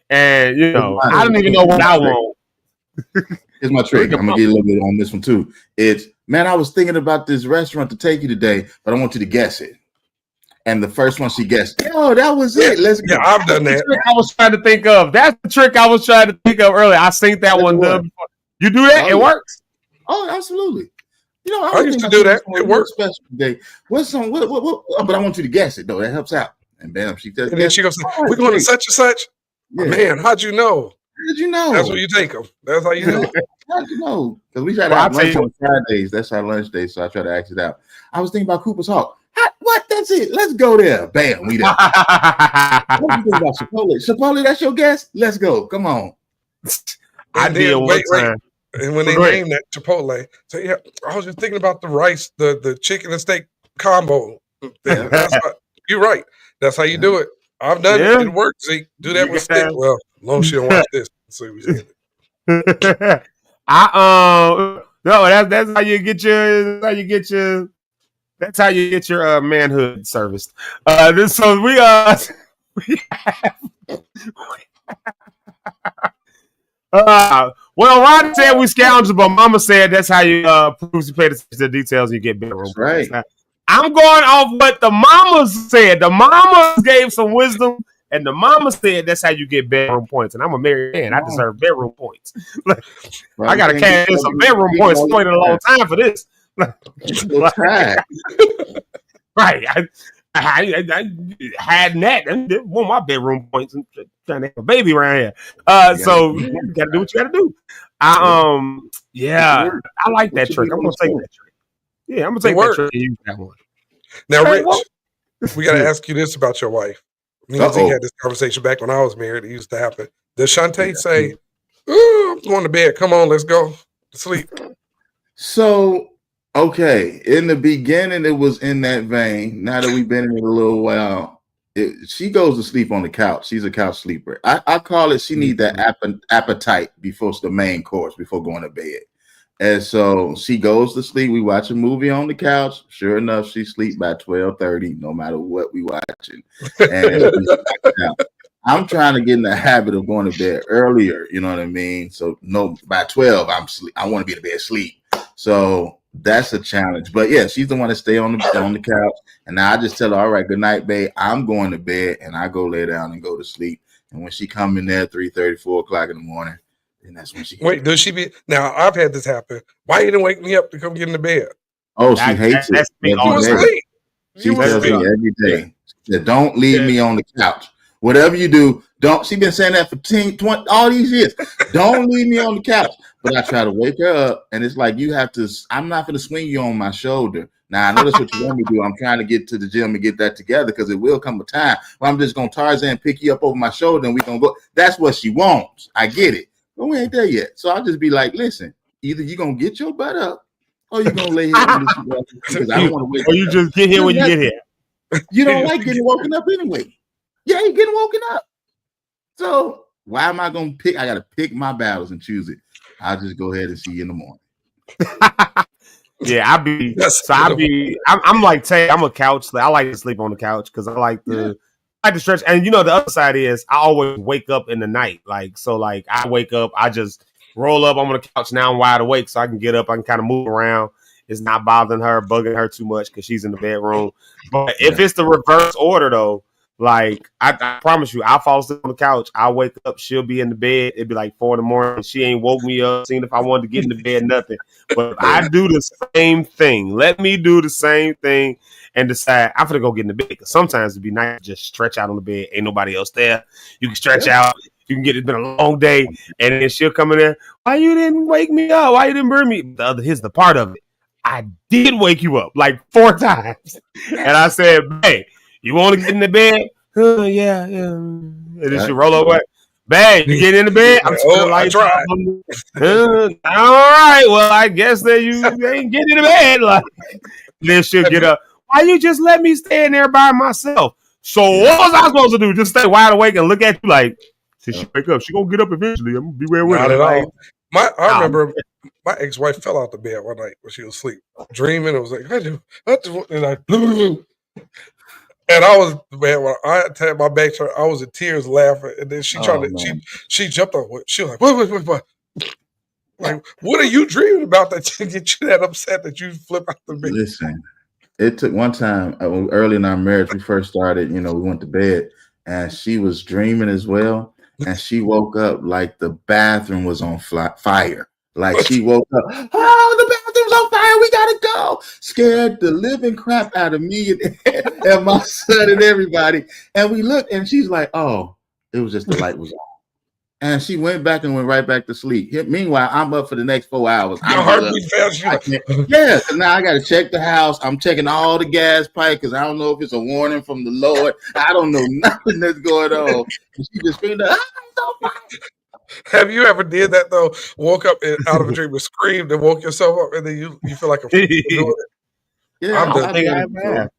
And, you know, I don't even know what I want. Here's my trick. I'm going to get a little bit on this one, too. It's, man, I was thinking about this restaurant to take you today, but I want you to guess it. And the first one she guessed, oh, that was it. Let's go. Yeah, I've done that. Trick I was trying to think of. That's the trick I was trying to think of earlier. I synced that one done before. You do that? It works. Oh, absolutely. You know, I used to do that. It works. Special today. What's on? What? But I want you to guess it though. That helps out. And bam, she does. And then she goes, "We're going to such and such." Yeah. Man, how'd you know? How did you know? That's where you take them. That's how you know. How'd you know? Because we try to have lunch on Fridays. That's our lunch day. So I try to ask it out. I was thinking about Cooper's Hawk. What? That's it. Let's go there. Bam. We there. What do you think about Chipotle? Chipotle, that's your guess? Let's go. Come on. I did one time. And when they named that Chipotle, so yeah, I was just thinking about the rice, the chicken and steak combo. You're right. That's how you do it. I've done it. It works. See, do that with steak. Well, as long as she don't watch this. So we said it. No, that's how you get your manhood serviced. So we well, Ron said we scoundrels, but Mama said that's how you prove you pay attention to the details and you get bedroom. Right. I'm going off what the mamas said. The mamas gave some wisdom, and the mama said that's how you get bedroom points. And I'm a married man. I deserve bedroom points. I got to cash in some bedroom points. It's waited a long time for this. Right. I had that. And one of my bedroom points. I'm trying to have a baby around here. So you got to do what you got to do. I like that trick. I'm going to take that trick. Yeah, I'm going to take that trick and use that one. Now, Rich, we got to ask you this about your wife. Me and Z had this conversation back when I was married. It used to happen. Does Shantae say, I'm going to bed. Come on, let's go to sleep? So, okay. In the beginning, it was in that vein. Now that we've been in it a little while, she goes to sleep on the couch. She's a couch sleeper. I call it she needs that appetite before the main course, before going to bed. And so she goes to sleep. We watch a movie on the couch. Sure enough, she sleeps by 12:30, no matter what we watching. And I'm trying to get in the habit of going to bed earlier. You know what I mean? So by 12, I want to be in bed asleep. So that's a challenge. But yeah, she's the one that stay on the couch. And now I just tell her, all right, good night, babe. I'm going to bed, and I go lay down and go to sleep. And when she come in there 3:30, 4 o'clock in the morning, and that's when she wait. Does she be now? I've had this happen. Why you didn't wake me up to come get in the bed? Oh, she hates it. You was asleep. She tells me every day. Said, don't leave me on the couch. Whatever you do, don't. She been saying that for 10, 20, all these years. Don't leave me on the couch. But I try to wake her up, and it's like you have to. I'm not going to swing you on my shoulder. Now I know that's what you want me to do. I'm trying to get to the gym and get that together because it will come a time where I'm just going to Tarzan pick you up over my shoulder and we gonna go. That's what she wants. I get it, but we ain't there yet. So I'll just be like, listen, either you gonna get your butt up or you gonna lay here because I don't want to wake. Or you just get here when you get here. You don't like getting woken up anyway. Yeah, you're getting woken up. So why am I gonna pick? I gotta pick my battles and choose it. I'll just go ahead and see you in the morning. Yeah, I'm like Tay. I'm a couch. I like to sleep on the couch because I like to stretch. And you know, the other side is I always wake up in the night. Like I wake up, I just roll up. I'm on the couch now. I'm wide awake, so I can get up. I can kind of move around. It's not bothering her, bugging her too much because she's in the bedroom. But if it's the reverse order though, like I promise you, I'll fall asleep on the couch. I'll wake up. She'll be in the bed. It'd be like 4 a.m. She ain't woke me up, seeing if I wanted to get in the bed, nothing. But if I do the same thing, let me do the same thing and decide I'm gonna go get in the bed. Because sometimes it'd be nice to just stretch out on the bed. Ain't nobody else there. You can stretch out. You can get. It's been a long day, and then she'll come in there. Why you didn't wake me up? Why you didn't bring me? Here's the part of it. I did wake you up like 4 times, and I said, "Hey, you want to get in the bed?" Yeah. And then she roll over. Babe, you get in the bed? I'm I tried. All right. Well, I guess that you ain't getting in the bed. Like, then she'll get up. Why you just let me stay in there by myself? So what was I supposed to do? Just stay wide awake and look at you like, till she wake up. She gonna get up eventually. I'm gonna be where with her. Not at Like, all. I remember my ex-wife fell out the bed one night when she was asleep, dreaming. It was like, and I was, man, when I had my back to her, I was in tears laughing. And then she she jumped up. She was like, what? Like, what are you dreaming about that you get you that upset that you flip out the bed? Listen, it took one time early in our marriage, we first started, we went to bed and she was dreaming as well. And she woke up like the bathroom was on fire. Like she woke up, oh, the bathroom's on fire. We gotta go. Scared the living crap out of me and my son and everybody. And we looked, and she's like, "Oh, it was just the light was on." And she went back and went right back to sleep. Meanwhile, I'm up for the next 4 hours. Your heartbeat fast. Yeah, because now I got to check the house. I'm checking all the gas pipe because I don't know if it's a warning from the Lord. I don't know nothing that's going on. And she just screamed, "Ah, it's on fire." Have you ever did that though? Woke up out of a dream and screamed and woke yourself up, and then you feel like a fool doing it? Yeah, I'm I think I have.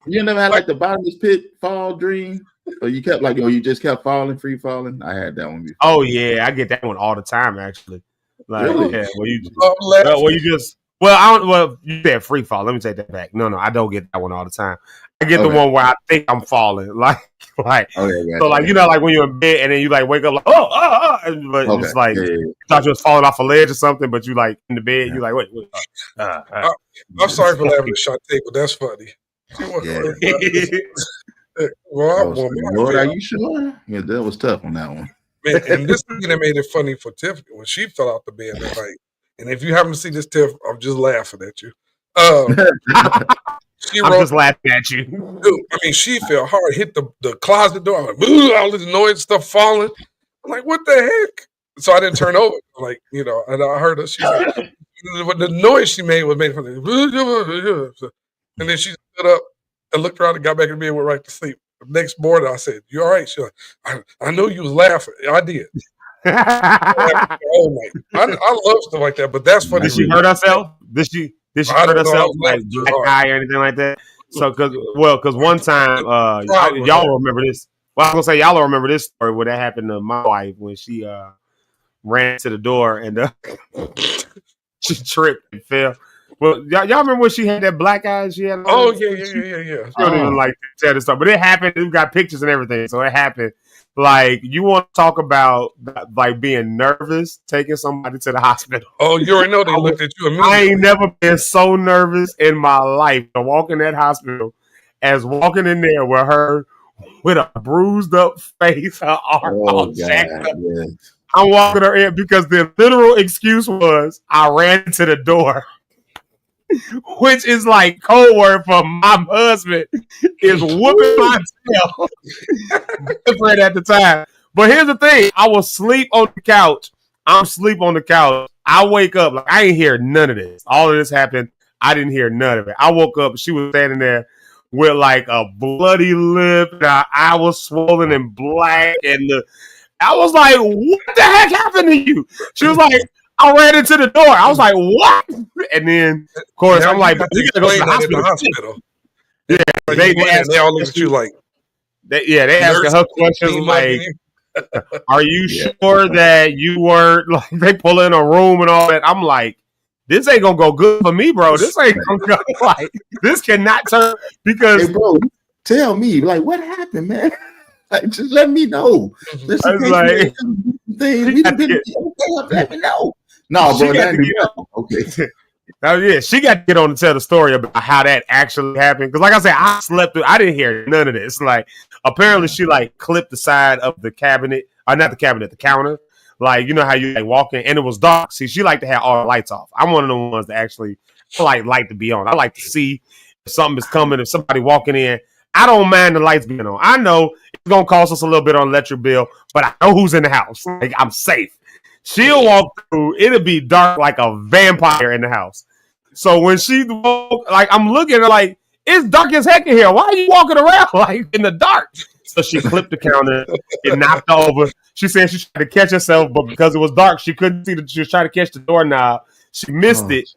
You never had like the bottomless pit fall dream, or you kept like, you just kept falling, free falling. I had that one before. Oh yeah, I get that one all the time actually. Like, Really? yeah, you said free fall. Let me take that back. No, I don't get that one all the time. I get the one where I think I'm falling, like so, like when you're in bed and then you like wake up like but it's like you thought you was falling off a ledge or something, but you like in the bed, you like wait. I'm sorry for laughing at Shantae, but that's funny. Lord, are you sure? Yeah, that was tough on that one. Man, and this thing that made it funny for Tiffany when she fell out the bed that night. And if you haven't seen this, Tiff, I'm just laughing at you. I'm just laughing at you. Dude, I mean, she fell hard, hit the closet door. I'm like, all this noise, stuff falling. I'm like, what the heck? So I didn't turn over. Like, and I heard her. She's like, the noise she made was made from the. And then she stood up and looked around and got back in bed and went right to sleep. The next morning, I said, "You all right?" She's like, I know you was laughing. I did. Oh my! I love stuff like that, but that's funny. Did she hurt herself? Did she hurt herself like black eye or anything like that? So, because one time, y'all remember this. Well, I was gonna say y'all don't remember this story where that happened to my wife when she ran to the door and she tripped and fell. Well, y'all remember when she had that black eye? She had. Oh yeah. She don't even like to tell this stuff, but it happened. We got pictures and everything, so it happened. Like, you want to talk about like being nervous, taking somebody to the hospital. Oh, you already know they looked at you immediately. I ain't never been so nervous in my life to walk in that hospital as walking in there with her with a bruised up face, her arm all jacked up. Yes. I'm walking her in because the literal excuse was I ran to the door. which is like code word for my husband is whooping my tail. Different at the time. But here's the thing. I will sleep on the couch. I'm asleep on the couch. I wake up. Like, I ain't hear none of this. All of this happened. I didn't hear none of it. I woke up. She was standing there with like a bloody lip. And her eye was swollen and black. And I was like, what the heck happened to you? She was like, I ran into the door. I was like, what? And then, of course, I'm like, you gotta go to the hospital. Yeah, they all look at you like, they asking her questions like, are you sure that you weren't, like, they pull in a room and all that? I'm like, this ain't gonna go good for me, bro. This ain't gonna go, like, this cannot turn, because, hey, bro, tell me, like, what happened, man? Like, just let me know. Just in case like, let me know. No, bro, okay. Now, yeah, she got to get on to tell the story about how that actually happened. Because, like I said, I slept through. I didn't hear none of this. Like, apparently, she like clipped the side of the cabinet, or not the cabinet, the counter. Like, you know how you like walk in, and it was dark. See, she liked to have all the lights off. I'm one of the ones that actually like to be on. I like to see if something is coming. If somebody walking in, I don't mind the lights being on. I know it's gonna cost us a little bit on electric bill, but I know who's in the house. Like, I'm safe. She'll walk through, it'll be dark like a vampire in the house. So when she walk, like, I'm looking at her like, it's dark as heck in here. Why are you walking around like in the dark? So she clipped the counter, it knocked over. She said she tried to catch herself, but because it was dark, she couldn't see that she was trying to catch the doorknob. She missed it.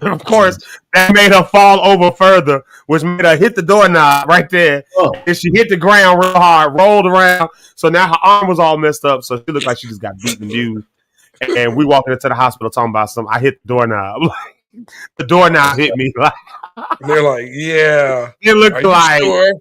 Of course, that made her fall over further, which made her hit the doorknob right there. And she hit the ground real hard, rolled around. So now her arm was all messed up. So she looked like she just got beaten and abused. And we walking into the hospital talking about something. I hit the doorknob. The doorknob hit me. They're like, yeah. It looked like, sure?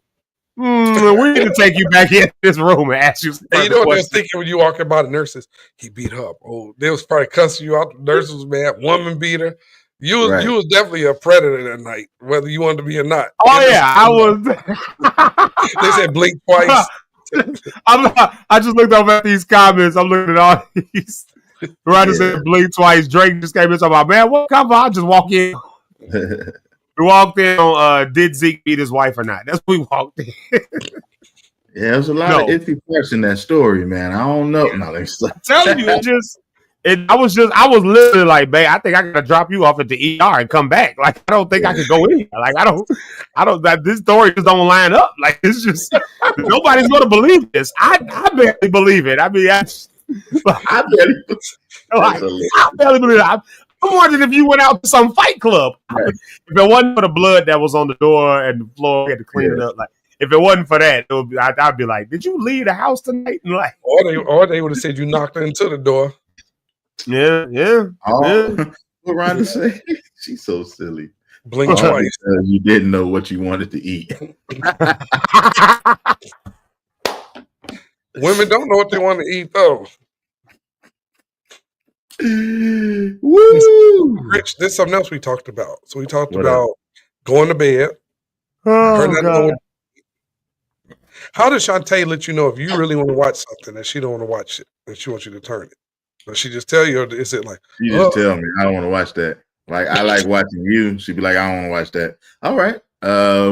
We need to take you back in this room and ask you some and you know what they're thinking when you walking by the nurses? He beat her up. Oh, they was probably cussing you out. The nurses was mad. Woman beat her. You was definitely a predator that night, whether you wanted to be or not. Oh, yeah. I was. They said blink twice. I just looked over at these comments. I'm looking at all these. Ryder said blink twice. Drake just came in talking about, man, what cover? I just walk in. We walked in on did Zeke beat his wife or not? That's what we walked in. Yeah, there's a lot of iffy parts in that story, man. I don't know. No, I'm telling you, I was literally like, babe, I think I gotta drop you off at the ER and come back. Like, I don't think I could go in here. Like, I don't. This story just don't line up. Like, it's just nobody's gonna believe this. I barely believe it. I mean, I barely believe it. I'm wondering if you went out to some fight club. Right. If it wasn't for the blood that was on the door and the floor, we had to clean it up. Like, if it wasn't for that, I'd be like, "Did you leave the house tonight?" And like, or they would have said you knocked into the door. Yeah. What Rhonda say? She's so silly. Blink twice. You didn't know what you wanted to eat. Women don't know what they want to eat, though. Woo! Rich, there's something else we talked about. So we talked about going to bed. God. How does Shantae let you know if you really want to watch something and she don't want to watch it and she wants you to turn it? Does she just tell you, or is it like she just tell me I don't want to watch that? Like, I like watching you. She'd be like, I don't want to watch that. All right.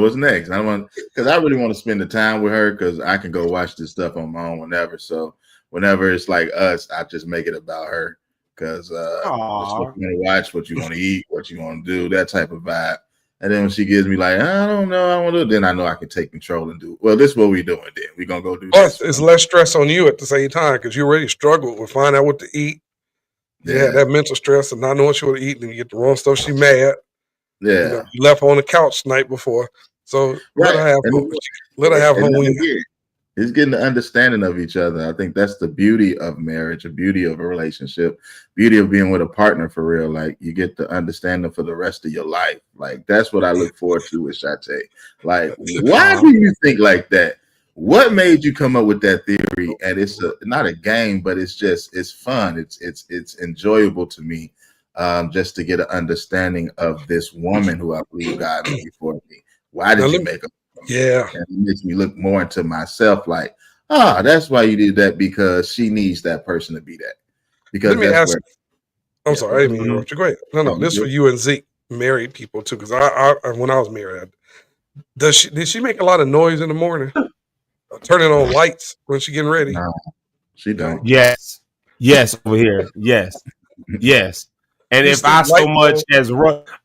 What's next? I don't want, because I really want to spend the time with her, because I can go watch this stuff on my own whenever. So whenever it's like us, I just make it about her. Because what you want to watch, what you want to eat, what you want to do, that type of vibe. And then when she gives me like, I don't know, I want to do it, then I know I can take control and do, well, this is what we're doing then. We're going to go do this. It's less stress on you at the same time, because you already struggled with finding out what to eat. Yeah, that mental stress of not knowing what you want to eat, and you get the wrong stuff, she mad. Yeah. You left her on the couch the night before. So let her have her. It's getting the understanding of each other. I think that's the beauty of marriage, the beauty of a relationship, beauty of being with a partner for real. Like, you get the understanding for the rest of your life. Like, that's what I look forward to with Shantae. Like, why do you think like that? What made you come up with that theory? And it's not a game, but it's fun. It's enjoyable to me, just to get an understanding of this woman who I believe God made for me. Why did you make her? Yeah, and it makes me look more into myself. Like, that's why you did that, because she needs that person to be that. Because I'm sorry, I didn't mean to interrupt you. Go ahead. No, this good. for you and Zeke, married people too, because I when I was married, did she make a lot of noise in the morning? Turning on lights when she getting ready? No, she don't. Yes. Yes, over here. Yes. Yes. And You if sleep I so light, much bro. as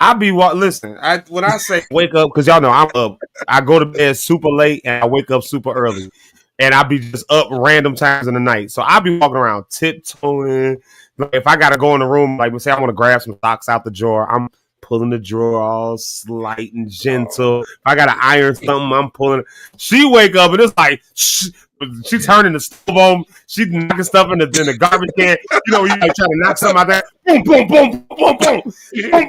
I be listen, when I say wake up, because y'all know I'm up, I go to bed super late and I wake up super early. And I be just up random times in the night. So I be walking around tiptoeing. Like if I gotta go in the room, like say I want to grab some socks out the drawer, I'm pulling the drawer all slight and gentle. If I gotta iron something, I'm pulling. She wake up and it's like she turning the stove on. She knocking stuff in the garbage can. You know, you like trying to knock something out there. Boom, boom, boom, boom, boom, boom,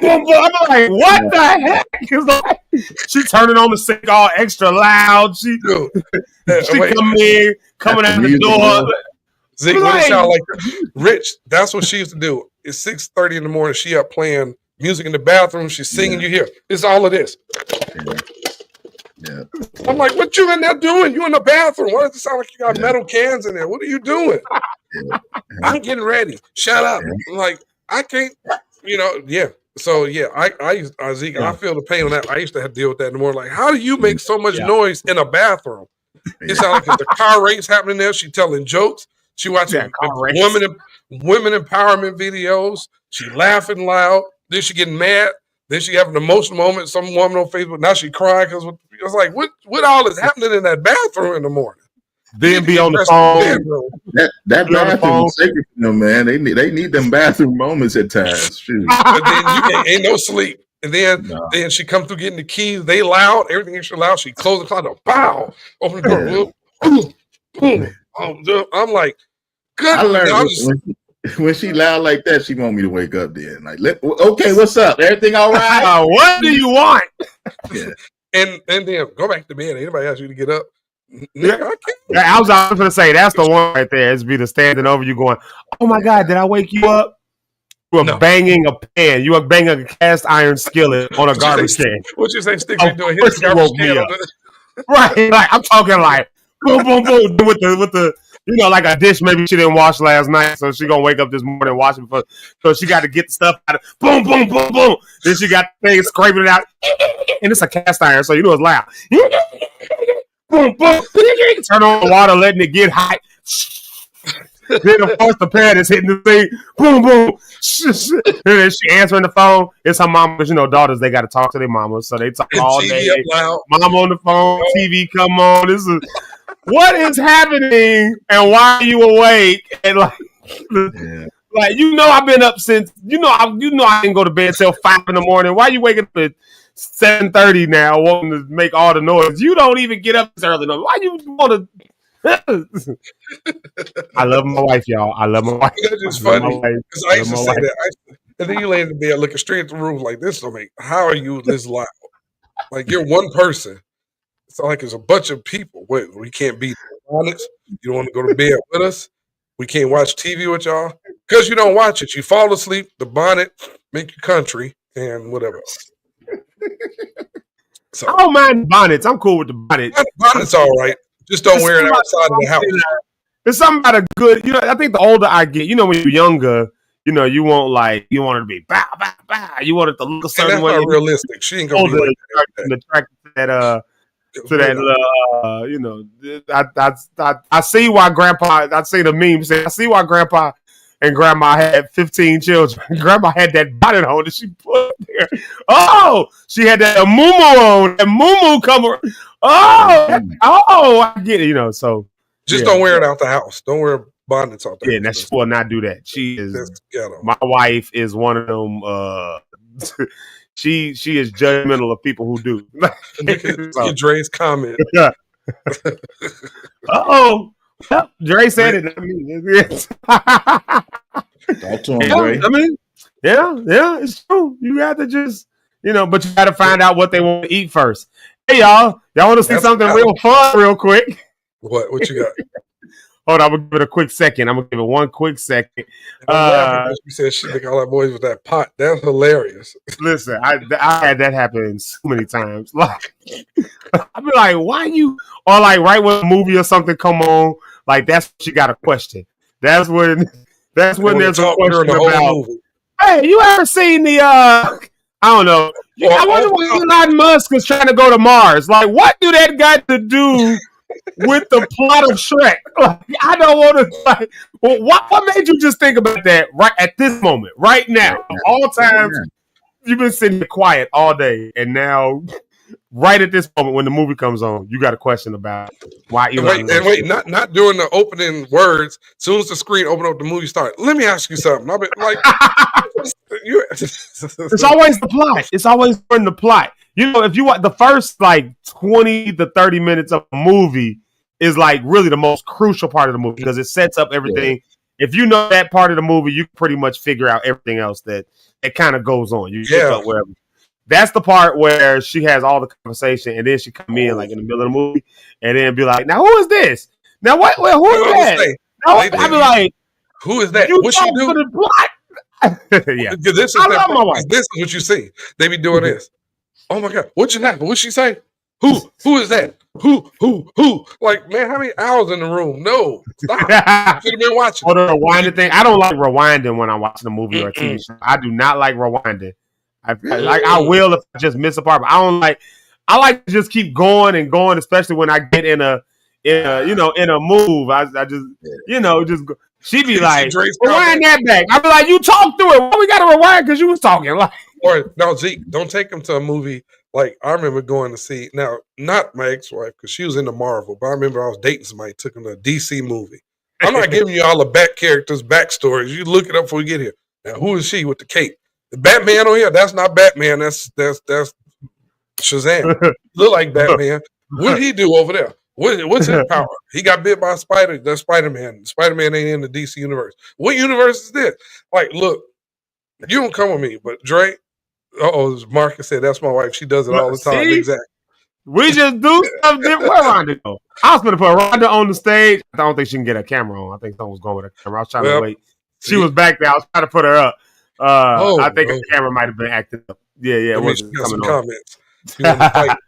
boom, boom. I'm like, what the heck? It's like she turning on the sink all extra loud. She coming out the door. Zeke, what it sound like? Rich, that's what she used to do. It's 6:30 in the morning. She up playing music in the bathroom. She's singing. You hear it's all of this. Yeah. I'm like, what you in there doing? You in the bathroom? Why does it sound like you got metal cans in there? What are you doing? I'm getting ready. Shut up. I'm like, I can't, So Zeke, I feel the pain on that. I used to have to deal with that in the morning. Like, how do you make so much noise in a bathroom? It sounds like there's a car race happening there. She telling jokes. She watching women empowerment videos. She laughing loud. Then she getting mad. Then she having an emotional moment. Some woman on Facebook. Now she crying because it's like, what all is happening in that bathroom in the morning? Then be on the phone. That bathroom is sacred to them, man. They need them bathroom moments at times. Shoot. But then ain't no sleep. And then she come through getting the keys. They loud. Everything extra loud. She close the closet. Pow. Open the door. I'm like, good. I learned when she loud like that, she want me to wake up then. Like, okay, what's up? Everything all right? What do you want? And then go back to bed. Anybody ask you to get up? I was going to say, that's the one right there. It's be the standing over you going, oh my God, did I wake you up? You are banging a pan. You are banging a cast iron skillet on a garbage can. What you say, Stick? You doing his garbage can? Right. Like, I'm talking like, boom, boom, boom, with the like a dish maybe she didn't wash last night, so she gonna wake up this morning and wash it. So she got to get the stuff out of boom, boom, boom, boom. Then she got things scraping it out, and it's a cast iron, so it's loud. Boom, boom. Turn on the water, letting it get hot. Then of course the pan is hitting the thing. Boom, boom. And then she answering the phone. It's her mama, because daughters, they got to talk to their mamas, so they talk all day. Mom on the phone, TV come on. This is what is happening, and why are you awake? And like I've been up since I didn't go to bed till 5 in the morning. Why are you waking up at 7:30 now, wanting to make all the noise? You don't even get up this early. Why you want to? I love my wife, y'all. I love my wife. That's just funny because I used to say that. And then you lay in the bed looking straight at the room like this. How are you this loud? Like you're one person. It's not like there's a bunch of people. Wait, we can't be honest. You don't want to go to bed with us. We can't watch TV with y'all because you don't watch it. You fall asleep. The bonnet make you country and whatever else. So I don't mind bonnets. I'm cool with the bonnet. Bonnet's all right. Just don't wear it outside of the house. There's something about a good. I think the older I get, when you're younger, you want it to be bow, bow, bow. You want it to look a certain way. That's not realistic. She ain't gonna be like that. Attracted to that, I see why Grandpa. I see the meme say, I see why Grandpa and Grandma had 15 children. Grandma had that bonnet on that she put there. Oh, she had that muumuu on. That muumuu cover. Oh, I get it. So just don't wear it out the house. Don't wear bonnets out there. Yeah, she will not do that. She is. My wife is one of them. She is judgmental of people who do. Dre's comment. Dre said it. Talk to him, Dre. It's true. You have to just, but you got to find out what they want to eat first. Hey, y'all want to see something real fun real quick? What you got? Hold on, I'm going to give it a quick second. I'm going to give it one quick second. You said she make all that boys with that pot. That's hilarious. Listen, I had that happen so many times. Like, I'd be like, why you? Or like right when a movie or something come on, like that's what you got to question. That's when there's a question about. Hey, you ever seen the I don't know. I wonder why Elon Musk is trying to go to Mars. Like, what do that got to do with the plot of Shrek? Like, I don't want to. Like, well, what made you just think about that right at this moment, right now? Of all times, you've been sitting quiet all day, and now, right at this moment, when the movie comes on, you got a question about why Elon. Wait, not doing the opening words. As soon as the screen open up, the movie start. Let me ask you something. I've been like, it's always the plot. It's always in the plot. You know, if you want the first like 20 to 30 minutes of a movie is like really the most crucial part of the movie because it sets up everything. Yeah. If you know that part of the movie, you pretty much figure out everything else that kind of goes on. You pick up wherever. That's the part where she has all the conversation, and then she come in like in the middle of the movie, and then be like, "Now who is this? Now what? Who is that?" I be like, "Who is that? You what she do?" The plot. Yeah, this is what you see. They be doing this. Oh my god, what you like? What she say? Who is that? Who? Like, man, how many hours in the room? No, stop. Should have been watching. Oh, the rewinding thing. I don't like rewinding when I'm watching a movie or a TV show. I do not like rewinding. I will if I just miss a part, but I don't like. I like to just keep going and going, especially when I get in a move. I just just go. She be like, rewind that back. I be like, you talk through it. Why we got to rewind? Because you was talking. Like, or no, Zeke, don't take him to a movie. Like, I remember going to see, now, not my ex-wife, because she was into Marvel, but I remember I was dating somebody, took him to a DC movie. I'm not giving you all the back characters, backstories. You look it up before we get here. Now, who is she with the cape? The Batman on here? That's not Batman. That's Shazam. Look like Batman. What did he do over there? What's his power? He got bit by a spider. That's Spider-Man. Spider-Man ain't in the DC universe. What universe is this? Like, look, you don't come with me, but Dre, Marcus said that's my wife. She does it all the time. See? Exactly. We just do stuff different. Where Rhonda go? I was going to put Rhonda on the stage. I don't think she can get a camera on. I think someone was going with a camera. I was trying to wait. She was back there. I was trying to put her up. I think the camera might have been acting up. Yeah. It wasn't coming on. Comments.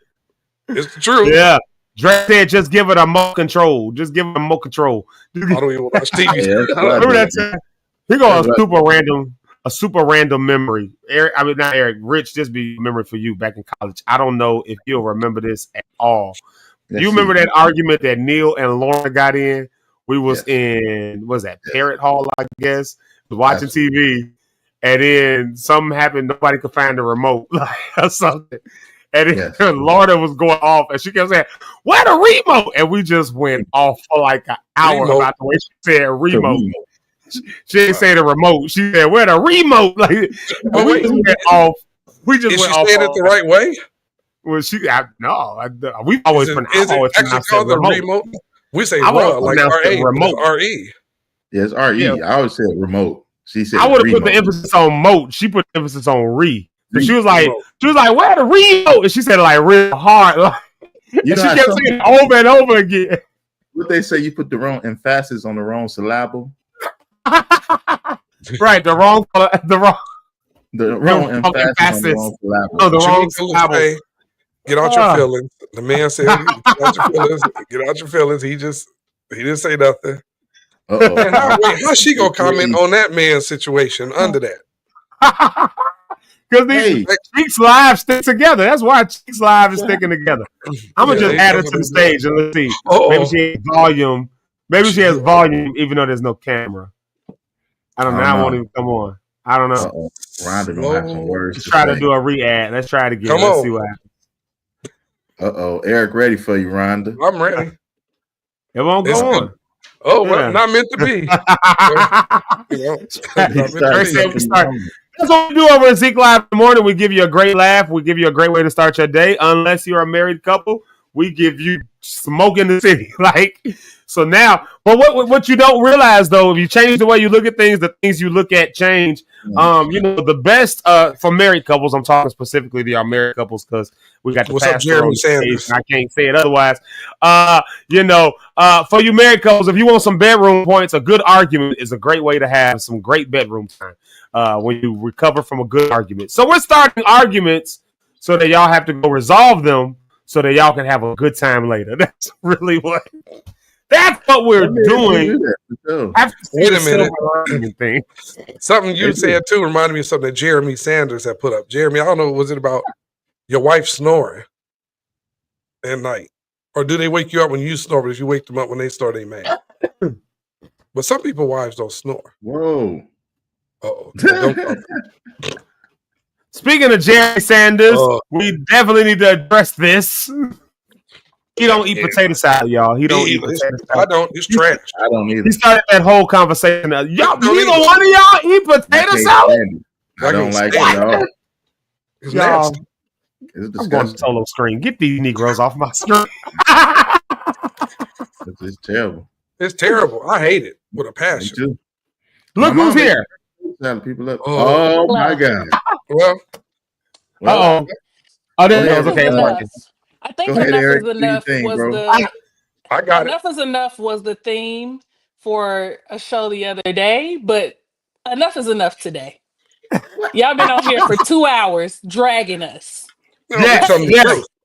It's true. Yeah. Dre said, just give it a more control. Just give it a more control. I don't even watch TV. Remember that time? He got a super random memory. Not Eric. Rich, just be a memory for you back in college. I don't know if you'll remember this at all. You remember that argument that Neil and Lauren got in? We was in, what was that, Parrot Hall, I guess, watching TV, and then something happened. Nobody could find the remote or something. And then Lorna was going off, and she kept saying, "Where the remote?" And we just went off for like an hour about the way she said remote. She didn't say the remote. She said, "Where the remote?" Like, we just went off. We just went off. Is she saying it the right way? Well, we always pronounce the remote. We say like remote. R-E. Yeah, it's R-E. Yeah. I always said remote. She said I would have put the emphasis on moat. She put the emphasis on re. She was like, "Where the remote?" And she said it like real hard. Like, and she kept saying it over and over again. What they say, you put the wrong emphasis on the wrong syllable. Right, the wrong emphasis on the wrong syllable. Oh, the wrong syllable. Get out your feelings. The man said, "Get out your feelings." Get out your feelings. He didn't say nothing. How she gonna comment on that man's situation under that? Because these Cheeks Live stick together. That's why Cheeks Live is sticking together. I'm gonna just add it to the stage and let's see. Maybe she has volume. Maybe she has volume, even though there's no camera. I don't know. I won't even come on. I don't know. Rhonda gonna have some words. Let's try to do a re-ad. Let's try it again. Let's see what happens. Eric, ready for you, Rhonda? I'm ready. It won't go on. Well, not meant to be. That's what we do over at Zeke Live in the morning. We give you a great laugh. We give you a great way to start your day. Unless you're a married couple, we give you smoke in the city. So now, but what you don't realize though, if you change the way you look at things, the things you look at change. The best for married couples, I'm talking specifically to our married couples because we got the pastor Jeremy Sanders. I can't say it otherwise. For you married couples, if you want some bedroom points, a good argument is a great way to have some great bedroom time when you recover from a good argument. So we're starting arguments so that y'all have to go resolve them so that y'all can have a good time later. That's really what That's what we're Some men do doing. that, for sure. Wait a minute. Thing. Something you said too reminded me of something that Jeremy Sanders had put up. Jeremy, I don't know, was it about your wife snoring at night? Or do they wake you up when you snore, but if you wake them up when they snore, they mad? But some people wives don't snore. Whoa. Uh-oh. Speaking of Jerry Sanders, we definitely need to address this. He don't eat potato salad, y'all. He don't eat potato salad. I don't. It's trash. I don't either. He started that whole conversation. Y'all, neither one of y'all eat potato salad? I don't like it at all. It's y'all, nasty. I'm going to solo screen. Get these Negroes off my screen. It's terrible. It's terrible. I hate it with a passion. Me too. Look who's here. People up. Oh my God. Well. Oh, there it goes. Okay, it's working. I think Go ahead, enough Eric. is enough Do your thing, was bro. the I got enough is enough was the theme for a show the other day, but enough is enough today. Y'all been on here for 2 hours dragging us. Yes,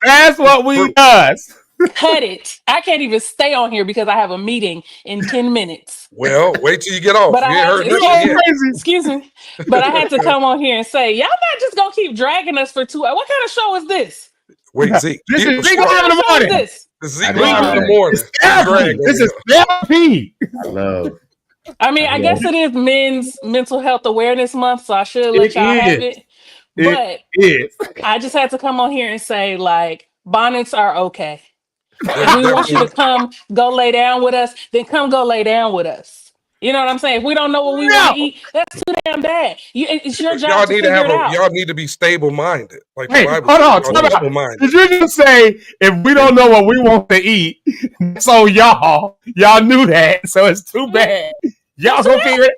that's what we does. Cut it. I can't even stay on here because I have a meeting in 10 minutes. Well, wait till you get off. But You ain't heard nothing yet. excuse me. But I had to come on here and say, y'all not just gonna keep dragging us for 2 hours. What kind of show is this? Wait, Zeke. This is Zeke What Live kind in of the show is morning. this? Zeke Live in the morning. This is therapy. I love. I mean, I guess it is Men's Mental Health Awareness Month, so I should let y'all have it. But I just had to come on here and say, like, bonnets are okay. If we want you to come go lay down with us, then come go lay down with us. You know what I'm saying? If we don't know what we want to eat, that's too damn bad. It's your job Y'all to need to figure have it out. y'all need to be stable-minded. Like Hey, the Bible hold on. says, Time out. double-minded. Did you just say if we don't know what we want to eat, so y'all knew that, so it's too bad. Y'all gonna figure it.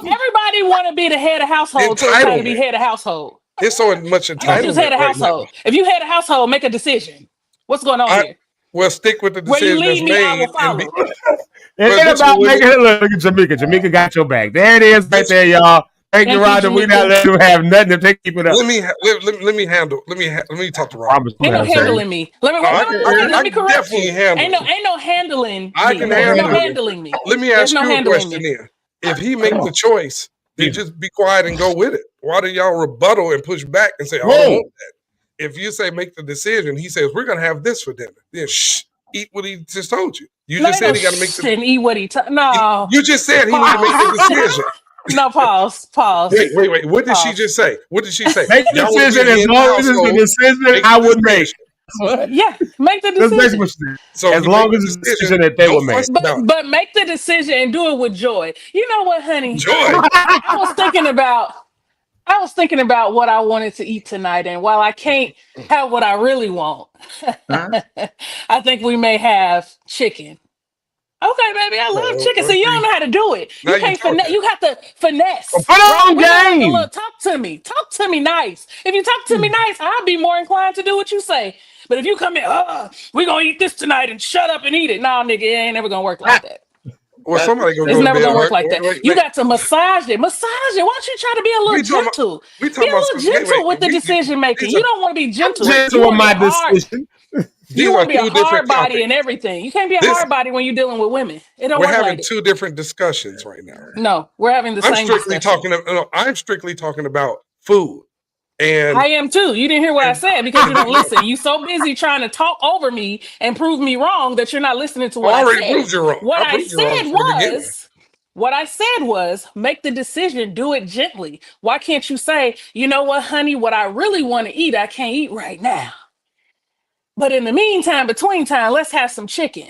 Everybody want to be the head of household, so it's time to be head of household. It's so much I thought you was entitlement head of right household. now. If you head of household, make a decision. What's going on here? Well, stick with the Where you decision lead that's me, I made. will follow. It ain't about making it look at Jamaica. Jamaica got your back. There it is, right there, y'all. Thank you, Rhonda. We not letting you have nothing to keep it up. Let me handle. Let me talk to Rob. Ain't no handling me. Let me correct you. Ain't no handling. I me. can There's no handle handling me. Let me There's ask no you a handling question me. then. If he make the choice, then just be quiet and go with it. Why do y'all rebuttal and push back and say, I don't want that? If you say make the decision, he says, we're going to have this for dinner. Then eat what he just told you. You just said he got to make the and eat what he no. You just said he need to make the decision. No, pause. Wait. What did she just say? What did she say? Make the decision as long as it's the decision I would make. Yeah, make the decision. So as long as it's the decision that they would make. But make the decision and do it with joy. You know what, honey? Joy. I was thinking about what I wanted to eat tonight, and while I can't have what I really want, I think we may have chicken. Okay, baby, I love chicken. So you don't know how to do it. You can't finesse. You have to finesse. Put on game. Talk to me. Talk to me nice. If you talk to me nice, I'll be more inclined to do what you say. But if you come in, we're gonna eat this tonight and shut up and eat it. Nah, nigga, it ain't never gonna work like that. Well, somebody It's never gonna work like that. You got to massage it. Why don't you try to be a little gentle? Be a little gentle with the decision making. You don't want to be gentle. Gentle with my decision. You want to be a hard body and everything. You can't be a hard body when you're dealing with women. It don't We're work having like two different discussions right now. No, we're having the same discussion. I'm strictly talking about food. And I am too. You didn't hear what I said because you don't listen. You so busy trying to talk over me and prove me wrong that you're not listening to what I already said. proved you wrong. What I said was make the decision, do it gently. Why can't you say, you know what, honey, what I really want to eat, I can't eat right now. But in the meantime, between time, let's have some chicken.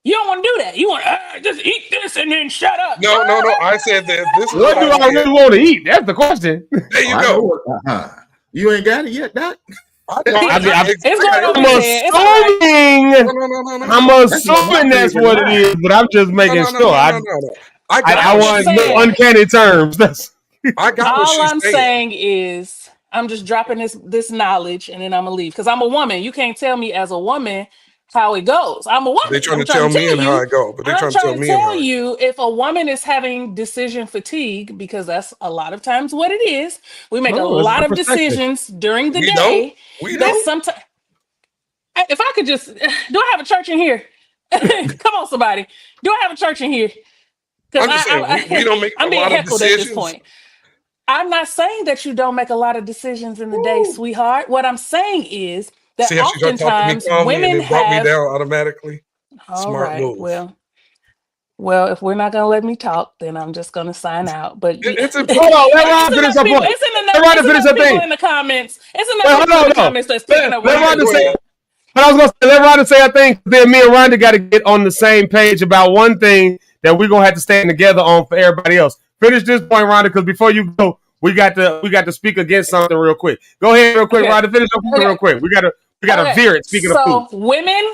You don't want to do that. You want to just eat this and then shut up. No. I said that. What do I really want to eat? That's the question. There you go. You ain't got it yet, Doc? It's going on. I'm assuming that's what it is, but I'm just making sure. I want no uncanny terms. I got all I'm saying is I'm just dropping this knowledge and then I'm gonna leave because I'm a woman. You can't tell me as a woman how it goes. I'm a woman. They're trying to tell me and how it goes, but they're trying to tell me and how you if a woman is having decision fatigue, because that's a lot of times what it is. We make a lot of decisions during the day. We don't. Sometimes If I could just, do I have a church in here? Come on, somebody. Do I have a church in here? Because I'm just saying we don't make I'm a being lot of heckled at this decisions. point. I'm not saying that you don't make a lot of decisions in the day, sweetheart. What I'm saying is that See how she's gonna talk to me oftentimes calmly and women then brought me have. down automatically. All Smart right. move. Well, if we're not gonna let me talk, then I'm just gonna sign out. But It's Hold on, let Ron finish her point. Let Ron finish her thing. in the comments. It's Wait, enough hold people in on, the no. comments that's picking up. Let what Ron I'm say. saying. But I was gonna say, let Ron say her thing. Then me and Rhonda got to get on the same page about one thing that we're gonna have to stand together on for everybody else. Finish this point, Rhonda, because before you go, we got to speak against something real quick. Go ahead, real quick, Okay. Rhonda. Finish up real quick. We gotta Okay. veer it. Speaking of So food, women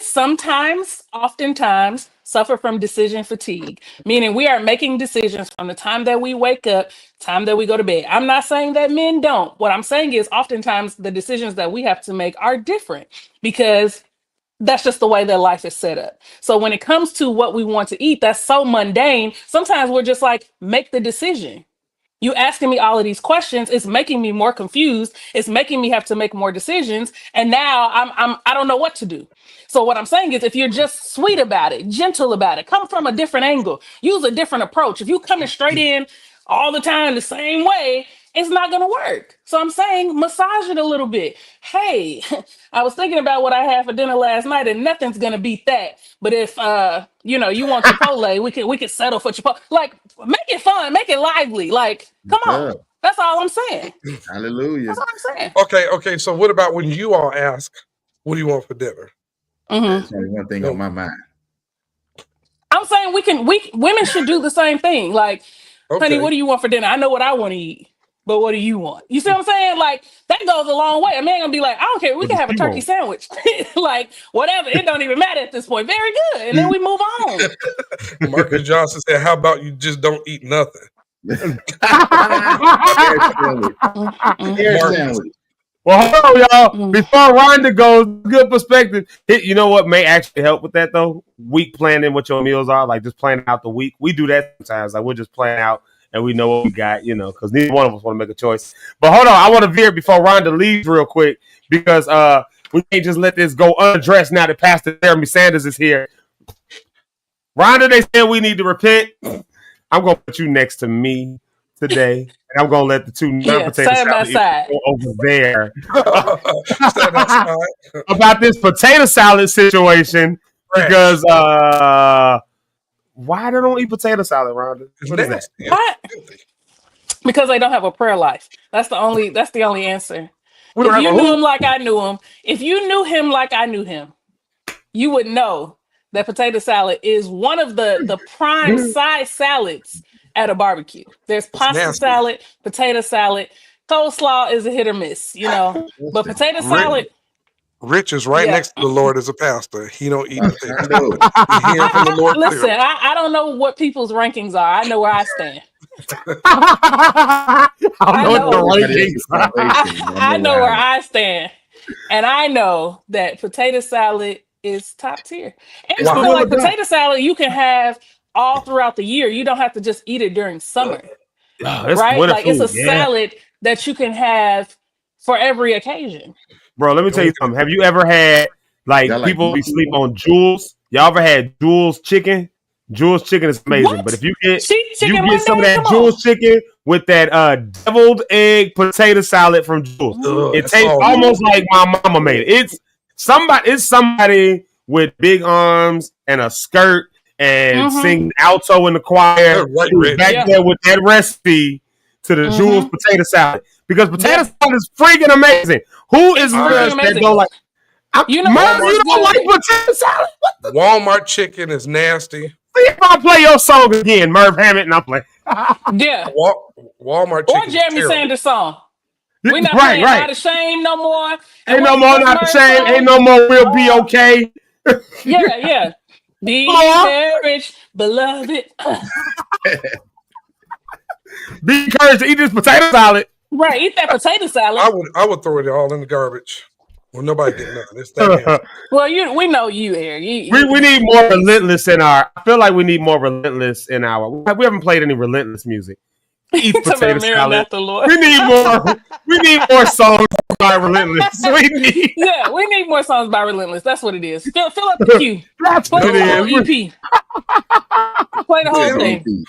oftentimes suffer from decision fatigue, meaning we are making decisions from the time that we wake up, time that we go to bed. I'm not saying that men don't. What I'm saying is oftentimes the decisions that we have to make are different because that's just the way that life is set up. So when it comes to what we want to eat, that's so mundane. Sometimes we're just like, make the decision. You asking me all of these questions is making me more confused. It's making me have to make more decisions. And now I don't know what to do. So what I'm saying is if you're just sweet about it, gentle about it, come from a different angle, use a different approach. If you coming straight in all the time the same way, it's not gonna work. So I'm saying massage it a little bit. Hey, I was thinking about what I had for dinner last night, and nothing's gonna beat that. But if you want Chipotle, we can settle for Chipotle. Like, make it fun, make it lively. Like, come on. That's all I'm saying. Hallelujah. That's all I'm saying. Okay. So what about when you all ask, "What do you want for dinner?" There's only one thing on my mind. I'm saying women should do the same thing. Like, honey, what do you want for dinner? I know what I want to eat, but what do you want? You see what I'm saying? Like, that goes a long way. A man gonna be like, I don't care, we can have a turkey sandwich. Like, whatever, it don't even matter at this point. Very good. And then we move on. Marcus Johnson said, "How about you just don't eat nothing?" Well, hold on, y'all. Before Rhonda goes, good perspective. You know what may actually help with that, though? Week planning what your meals are, like just planning out the week. We do that sometimes. Like, we'll just plan out and we know what we got, because neither one of us want to make a choice. But hold on, I want to veer before Rhonda leaves real quick because we can't just let this go unaddressed now that Pastor Jeremy Sanders is here. Rhonda, they said we need to repent. I'm going to put you next to me today, and I'm going to let the two non-potato side by side go over there about this potato salad situation because why they don't eat potato salad, Rhonda? What is that? What? Because they don't have a prayer life. That's the only answer. If you knew him like I knew him, if you knew him like I knew him, you would know that potato salad is one of the prime side salads at a barbecue. There's pasta salad, potato salad, coleslaw is a hit or miss, but potato salad. Rich is right next to the Lord as a pastor. He don't eat potatoes. You hear from the Lord. Listen, I don't know what people's rankings are. I know where I stand. I know where I stand. And I know that potato salad is top tier. And I feel like potato salad you can have all throughout the year. You don't have to just eat it during summer. Right? Like it's a salad that you can have for every occasion. Bro, let me tell you something. Have you ever had people be sleep on Jules? Y'all ever had Jules chicken? Jules chicken is amazing. But if you get some of that Jules chicken with that deviled egg potato salad from Jules, it tastes almost like my mama made it. It's somebody with big arms and a skirt and sing alto in the choir back there with that recipe to the Jules potato salad. Because potato salad is freaking amazing. Who is that don't like? You don't like potato salad? Walmart chicken is nasty. See if I play your song again, Merv Hammett, and I play. Yeah. Walmart chicken. Or Jeremy Sanders song. We're not playing Not Ashamed no more. Ain't no more Not Ashamed. Ain't no more We'll Be Okay. Yeah. Be encouraged, beloved. Be encouraged to eat this potato salad. Right, eat that potato salad. I would throw it all in the garbage. Well, nobody get nothing. It's that well, we know you, Eric. We need more relentless in our. I feel like we need more relentless in our. We haven't played any relentless music Eat potato salad. Maranatha, Lord. We need more songs by Relentless. We need more songs by Relentless. That's what it is. Fill up the queue. That's Play what the it whole is. EP. Play the whole thing.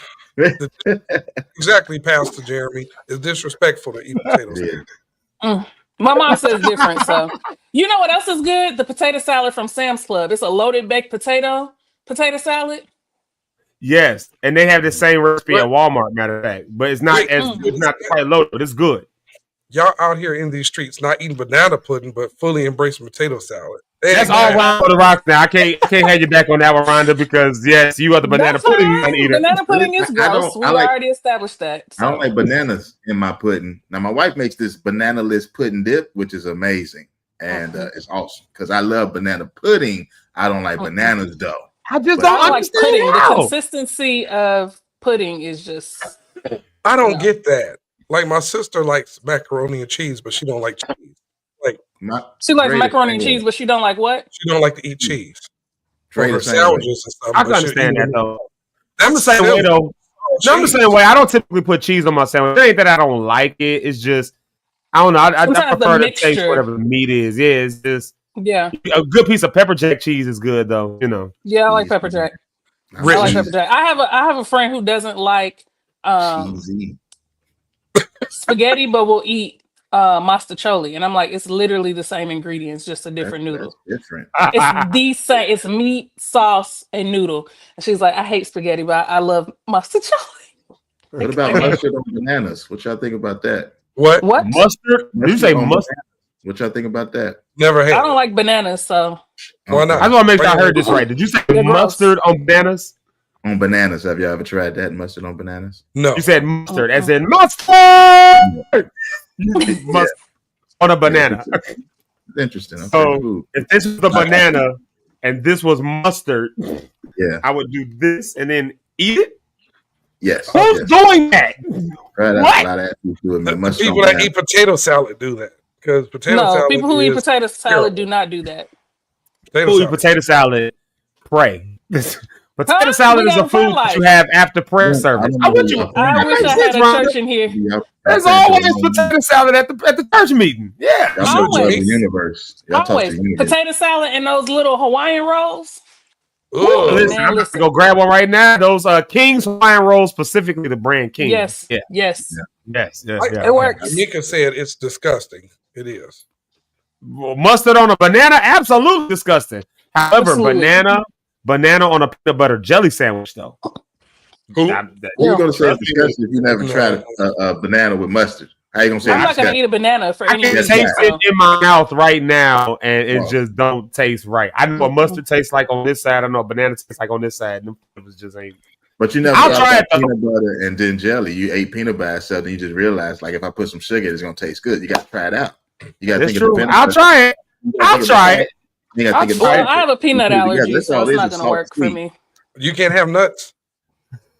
Exactly, Pastor Jeremy. It's disrespectful to eat potatoes. My mom says different. So, you know what else is good? The potato salad from Sam's Club. It's a loaded baked potato salad. Yes, and they have the same recipe at Walmart. Matter of fact, but it's not it's not quite loaded, but it's good. Y'all out here in these streets not eating banana pudding, but fully embracing potato salad. That's all Rhonda for the rock now. I can't have you back on that one, Rhonda, because yes, you are the banana pudding eater. Banana pudding is gross. We already established that. So. I don't like bananas in my pudding. Now my wife makes this banana-less pudding dip, which is amazing, and it's awesome because I love banana pudding. I don't like bananas though. I just don't like pudding. The consistency of pudding is just. I don't get that. Like my sister likes macaroni and cheese, but she don't like cheese. Like she likes macaroni and cheese, but she don't like what? She don't like to eat cheese. For her Sandwiches sandwiches and stuff. I can understand that though. I'm the same way though. No, I'm the same way. I don't typically put cheese on my sandwich. It ain't that I don't like it. It's just I don't know. I prefer to taste whatever the meat is. Yeah, it's just a good piece of pepper jack cheese is good though. You know. Yeah, I like pepper jack. I like pepper jack. I have a friend who doesn't like spaghetti, but will eat mastacholi, and I'm like, it's literally the same ingredients, just a different noodle. Different. It's the same. It's meat, sauce, and noodle. And she's like, I hate spaghetti, but I love mastacholi. What about mustard on bananas? What y'all think about that? What mustard? Did you say mustard? What y'all think about that? Never had. I don't like bananas, so why not? I just want to make sure I heard this right. Did you say mustard on bananas? On bananas, have you ever tried that mustard on bananas? No. You said mustard, as in mustard. Mustard on a banana. Interesting. So if this was the banana and this was mustard, I would do this and then eat it. Yes. Who's doing that? The people that eat potato salad do that because potato salad. People who eat potato salad do not do that. People who eat potato salad pray. Potato salad is a food that you have after prayer service. I wish I had a church in here. There's always potato salad at the church meeting. Yeah, always. The universe. Always potato salad and those little Hawaiian rolls. Ooh, listen, I'm going to go grab one right now. Those King's Hawaiian rolls, specifically the brand King. Yes. It works. Nika said it's disgusting. It is. Well, mustard on a banana, absolutely disgusting. However, banana on a peanut butter jelly sandwich, though. You're going to say it's disgusting if you never tried a banana with mustard. How you going to say I'm not going to eat a banana for any reason. I can taste it in my mouth right now, and it just don't taste right. I know what mustard tastes like on this side. I know what banana tastes like on this side. And it was just ain't. But you never tried peanut butter and then jelly. You ate peanut by itself, and you just realized, like, if I put some sugar, it's going to taste good. You got to try it out. You got to think of I'll try it. I'll try it. I have a peanut allergy, so it's not going to work for me. You can't have nuts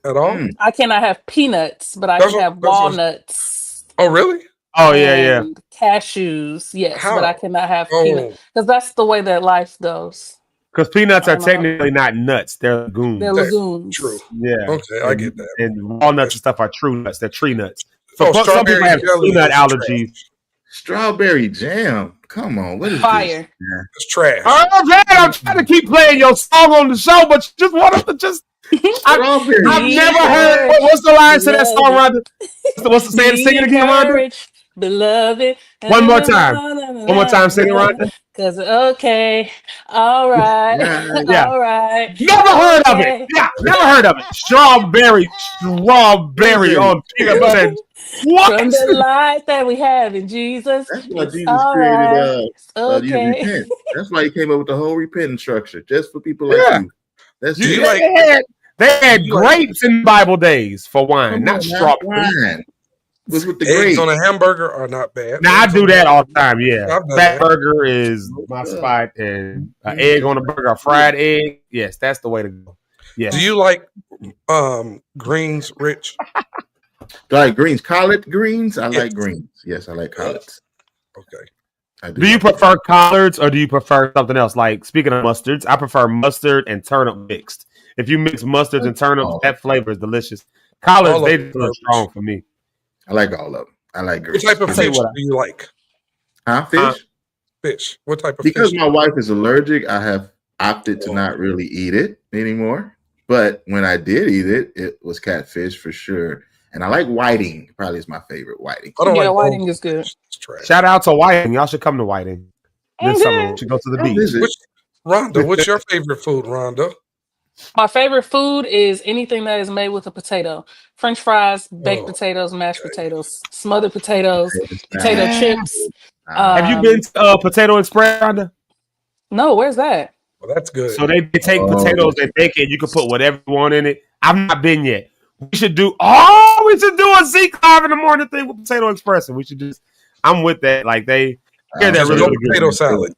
at all? I cannot have peanuts, but I can have walnuts. Oh, really? Oh, yeah. Cashews, yes, but I cannot have peanuts. Because that's the way that life goes. Because peanuts are technically not nuts. They're legumes. They're legumes. True. Yeah. Okay, I get that. And walnuts and stuff are true nuts. They're tree nuts. So some people have peanut allergies. Strawberry jam. Come on. What is fire? This? It's trash. Oh, man, I'm trying to keep playing your song on the show, but you just want us to just... I've never heard... What's the line to that song, Rhonda? What's the saying? Sing it again, Rhonda? Beloved. One more time. One more time, sing it, Rhonda. Because, okay. All right. Yeah. All right. Never heard of it. Yeah, never heard of it. Strawberry on peanut butter. What? From the life that we have in Jesus. That's why Jesus created you to repent. That's why he came up with the whole repenting structure, just for people like you. That's they had grapes in Bible days for wine, not strawberry. Was with the eggs on a hamburger are not bad. Now I do that all the time. Yeah, fat burger is my spot, and an egg on a burger, a fried egg. Yes, that's the way to go. Yeah. Do you like greens, Rich? Do I like greens? Collard greens? I like greens. Yes, I like collards. Okay. Do you prefer collards or do you prefer something else? Like, speaking of mustards, I prefer mustard and turnip mixed. If you mix mustards and turnips, that flavor is delicious. Collards, they feel strong for me. I like all of them. I like What grits. type of fish do you like? Fish? Fish. What type of because fish? my wife is allergic, I have opted to not really eat it anymore. But when I did eat it, it was catfish for sure. And I like whiting. Probably is my favorite whiting. I don't like whiting is good. Shout out to Whiting. Y'all should come to Whiting this summer. We should go to the beach. Rhonda, what's your favorite food, Rhonda? My favorite food is anything that is made with a potato. French fries, baked potatoes, mashed potatoes, smothered potatoes, potato chips. Have you been to Potato Express, Rhonda? No, where's that? Well, that's good. So they take potatoes, they bake it, you can put whatever you want in it. I've not been yet. We should do a Z-Club in the morning thing with Potato Express. And we should just, I'm with that. Like they get that really good potato salad.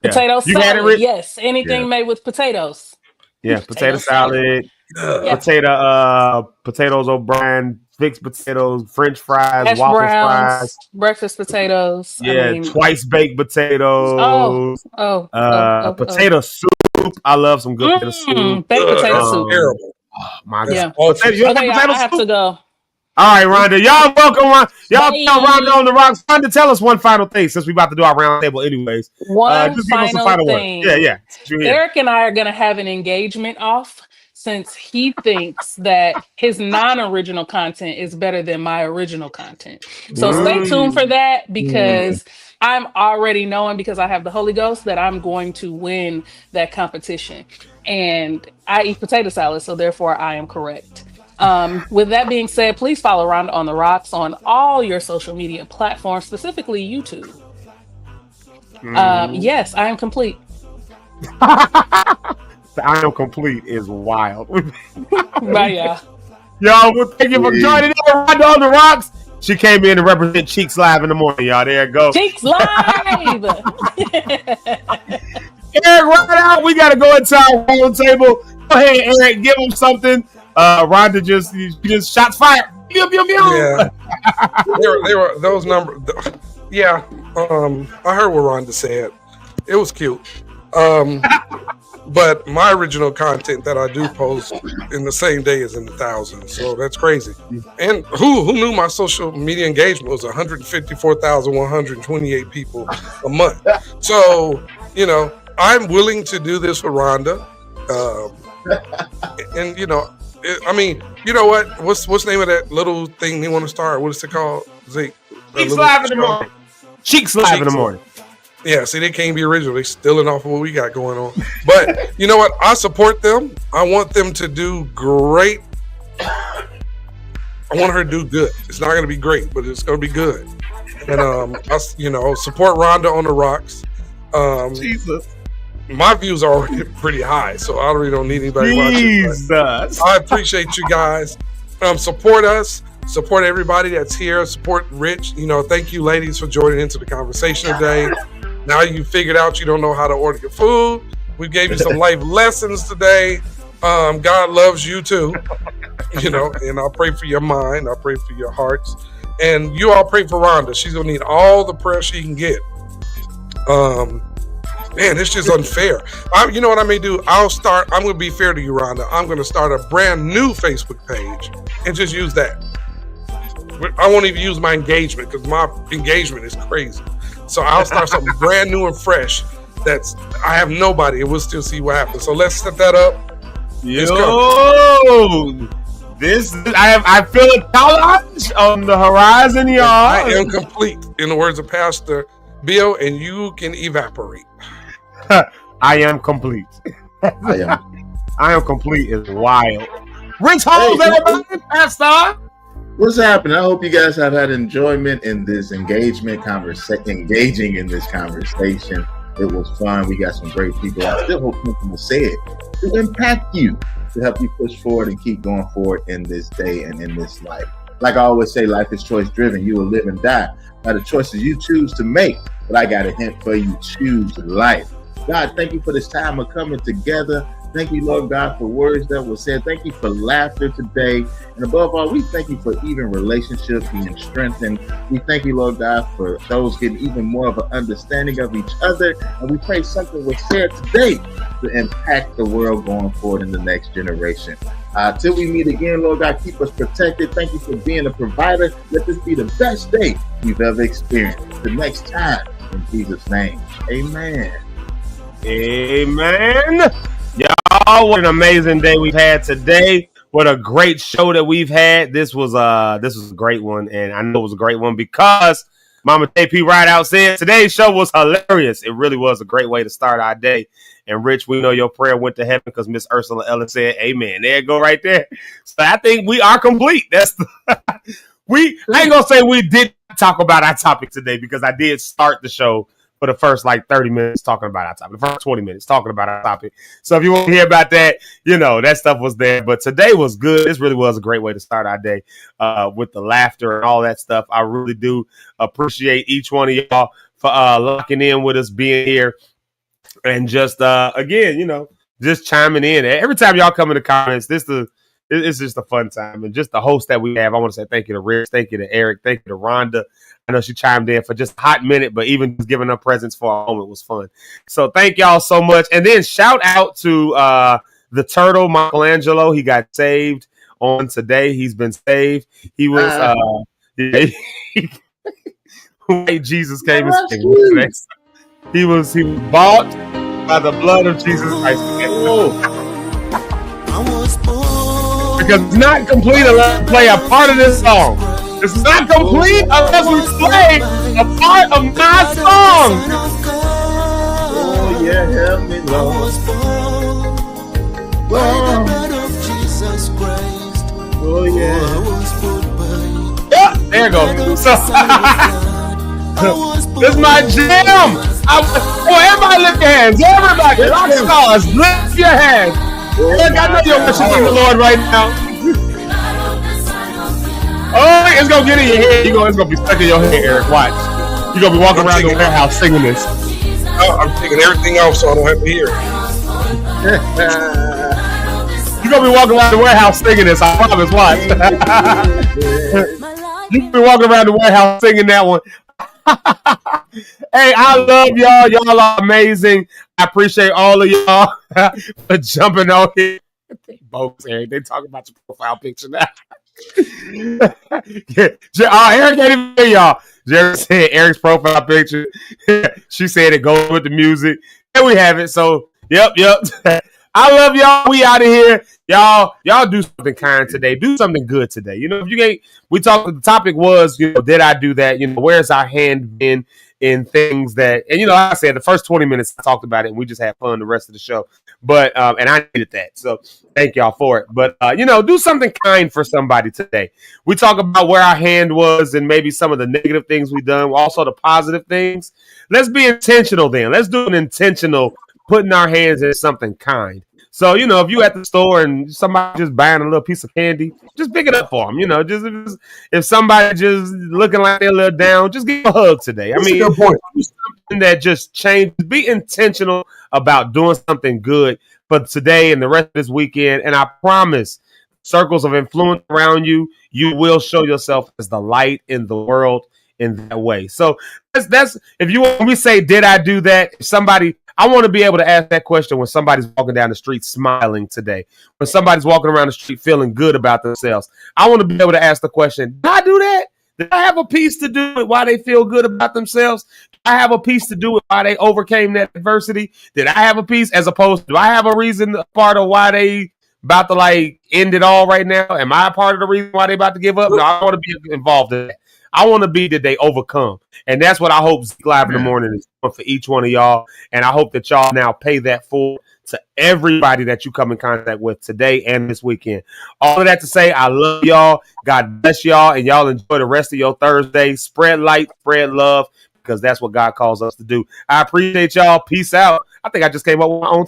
Potato You got it, salad, Rick? yes. Anything made with potatoes. Yeah, potato salad, potatoes O'Brien, fixed potatoes, French fries, Hash waffle browns, fries, breakfast potatoes. yeah, twice baked potatoes, potato soup. I love some good potato soup. Baked potato soup. Terrible. Oh my God. Yeah. You like potato I have soup? to go. All right, Rhonda. Y'all welcome. Y'all tell Rhonda on the rocks. Rhonda, tell us one final thing since we about to do our round table anyways. Just give us a final thing. Word. Yeah. Eric and I are going to have an engagement off since he thinks that his non-original content is better than my original content. So stay tuned for that because I'm already knowing because I have the Holy Ghost that I'm going to win that competition. And I eat potato salad, so therefore I am correct. With that being said, please follow Rhonda on the Rocks on all your social media platforms, specifically YouTube. Yes, I am complete. I am complete is wild. Right, yeah. Y'all, well, thank you for joining us, Rhonda on the Rocks. She came in to represent Cheeks Live in the morning, y'all. There you go. Cheeks Live! Eric, right out. We got to go into our round table. Go ahead, Eric. Give him something. Rhonda just shots fired. Yeah, they were those numbers. Yeah, I heard what Rhonda said. It was cute. But my original content that I do post in the same day is in the thousands, so that's crazy. And who knew my social media engagement was 154,128 people a month? So I'm willing to do this for Rhonda, and I mean, you know what? What's the name of that little thing you want to start? What is it called? Zeke? Cheeks Live in the morning. Cheeks Live in the morning. Yeah, see, they can't be original. They're stealing off of what we got going on. But you know what? I support them. I want them to do great. I want her to do good. It's not going to be great, but it's going to be good. And I support Rhonda on the Rocks. Jesus. My views are already pretty high, so I really don't need anybody Jesus. watching. I appreciate you guys. Support us. Support everybody that's here. Support Rich. Thank you, ladies, for joining into the conversation today. Now you figured out you don't know how to order your food. We gave you some life lessons today. God loves you too. And I pray for your mind. I pray for your hearts. And you all pray for Rhonda. She's going to need all the prayer she can get. Man, this just unfair. You know what I may do? I'm going to be fair to you, Rhonda. I'm going to start a brand new Facebook page and just use that. I won't even use my engagement because my engagement is crazy. So I'll start something brand new and fresh. I have nobody, and we'll still see what happens. So let's set that up. I feel a challenge on the horizon, y'all. I am complete, in the words of Pastor Bill, and you can evaporate. I am complete. I am complete is wild. Rich Holmes, everybody, Pastor. What's happening? I hope you guys have had enjoyment in this engaging in this conversation. It was fun. We got some great people. I still hope something was said to impact you, to help you push forward and keep going forward in this day and in this life. Like I always say, life is choice driven. You will live and die by the choices you choose to make. But I got a hint for you: choose life. God, thank you for this time of coming together. Thank you, Lord God, for words that were said. Thank you for laughter today. And above all, we thank you for even relationships being strengthened. We thank you, Lord God, for those getting even more of an understanding of each other. And we pray something was said today to impact the world going forward in the next generation. Till we meet again, Lord God, keep us protected. Thank you for being a provider. Let this be the best day we've ever experienced. The next time, in Jesus' name, amen. Amen. Y'all, what an amazing day we've had today. What a great show that we've had. This was a great one, and I know it was a great one because Mama JP Rideout said today's show was hilarious. It really was a great way to start our day. And Rich, we know your prayer went to heaven because Miss Ursula Ellis said, amen. There you go right there. So I think we are complete. I ain't gonna say we did talk about our topic today because I did start the show for the first 30 minutes talking about our topic, the first 20 minutes talking about our topic. So if you want to hear about that, that stuff was there. But today was good. This really was a great way to start our day with the laughter and all that stuff. I really do appreciate each one of y'all for locking in with us, being here. And just, again, just chiming in. Every time y'all come in the comments, it's just a fun time. And just the host that we have, I want to say thank you to Rich, thank you to Eric, thank you to Rhonda. I know she chimed in for just a hot minute, but even just giving her presents for a moment was fun. So thank y'all so much. And then shout out to the turtle, Michelangelo. He got saved on today. He's been saved. He was, Jesus came and saved him today. He was bought by the blood of Jesus Christ. Because it's not complete unless we play a part of this song. It's not complete unless we play a part of my song. Oh, yeah, help me, Lord. Oh, yeah. Yeah, there you go. So, this is my jam. Everybody lift your hands. Everybody, rock stars, lift your hands. Look, I know you're worshiping the Lord right now. Oh, it's gonna get in your head. It's gonna be stuck in your head, Eric. Watch. You're gonna be walking around the warehouse singing this. Oh, I'm taking everything off so I don't have to hear it. You're gonna be walking around the warehouse singing this. I promise. Watch. You're gonna be walking around the warehouse singing that one. Hey, I love y'all. Y'all are amazing. I appreciate all of y'all for jumping on here. Both, Eric. They talking about your profile picture now. Eric can't even hear y'all. Jerry said Eric's profile picture. She said it goes with the music. There we have it. So, yep. I love y'all. We out of here. Y'all do something kind today. Do something good today. If you ain't, the topic was, did I do that? Where's our hand been in things that, and like I said, the first 20 minutes I talked about it and we just had fun the rest of the show. But, and I needed that. So thank y'all for it. But, do something kind for somebody today. We talk about where our hand was and maybe some of the negative things we've done, also the positive things. Let's be intentional then. Let's do an intentional putting our hands in something kind. So, if you at the store and somebody just buying a little piece of candy, just pick it up for them. Just if somebody just looking like they're a little down, just give them a hug today. That's a good point. Do something that just changes. Be intentional about doing something good for today and the rest of this weekend. And I promise, circles of influence around you, you will show yourself as the light in the world in that way. So that's when we say, did I do that? If somebody, I want to be able to ask that question when somebody's walking down the street smiling today, when somebody's walking around the street feeling good about themselves. I want to be able to ask the question, did I do that? Did I have a piece to do with why they feel good about themselves? Did I have a piece to do with why they overcame that adversity? Did I have a piece as opposed to, do I have a reason, a part of why they about to end it all right now? Am I a part of the reason why they about to give up? No, I want to be involved in that. I want to be that they overcome. And that's what I hope Live in the Morning is for each one of y'all. And I hope that y'all now pay that forward to everybody that you come in contact with today and this weekend. All of that to say, I love y'all. God bless y'all. And y'all enjoy the rest of your Thursday. Spread light, spread love, because that's what God calls us to do. I appreciate y'all. Peace out. I think I just came up with my own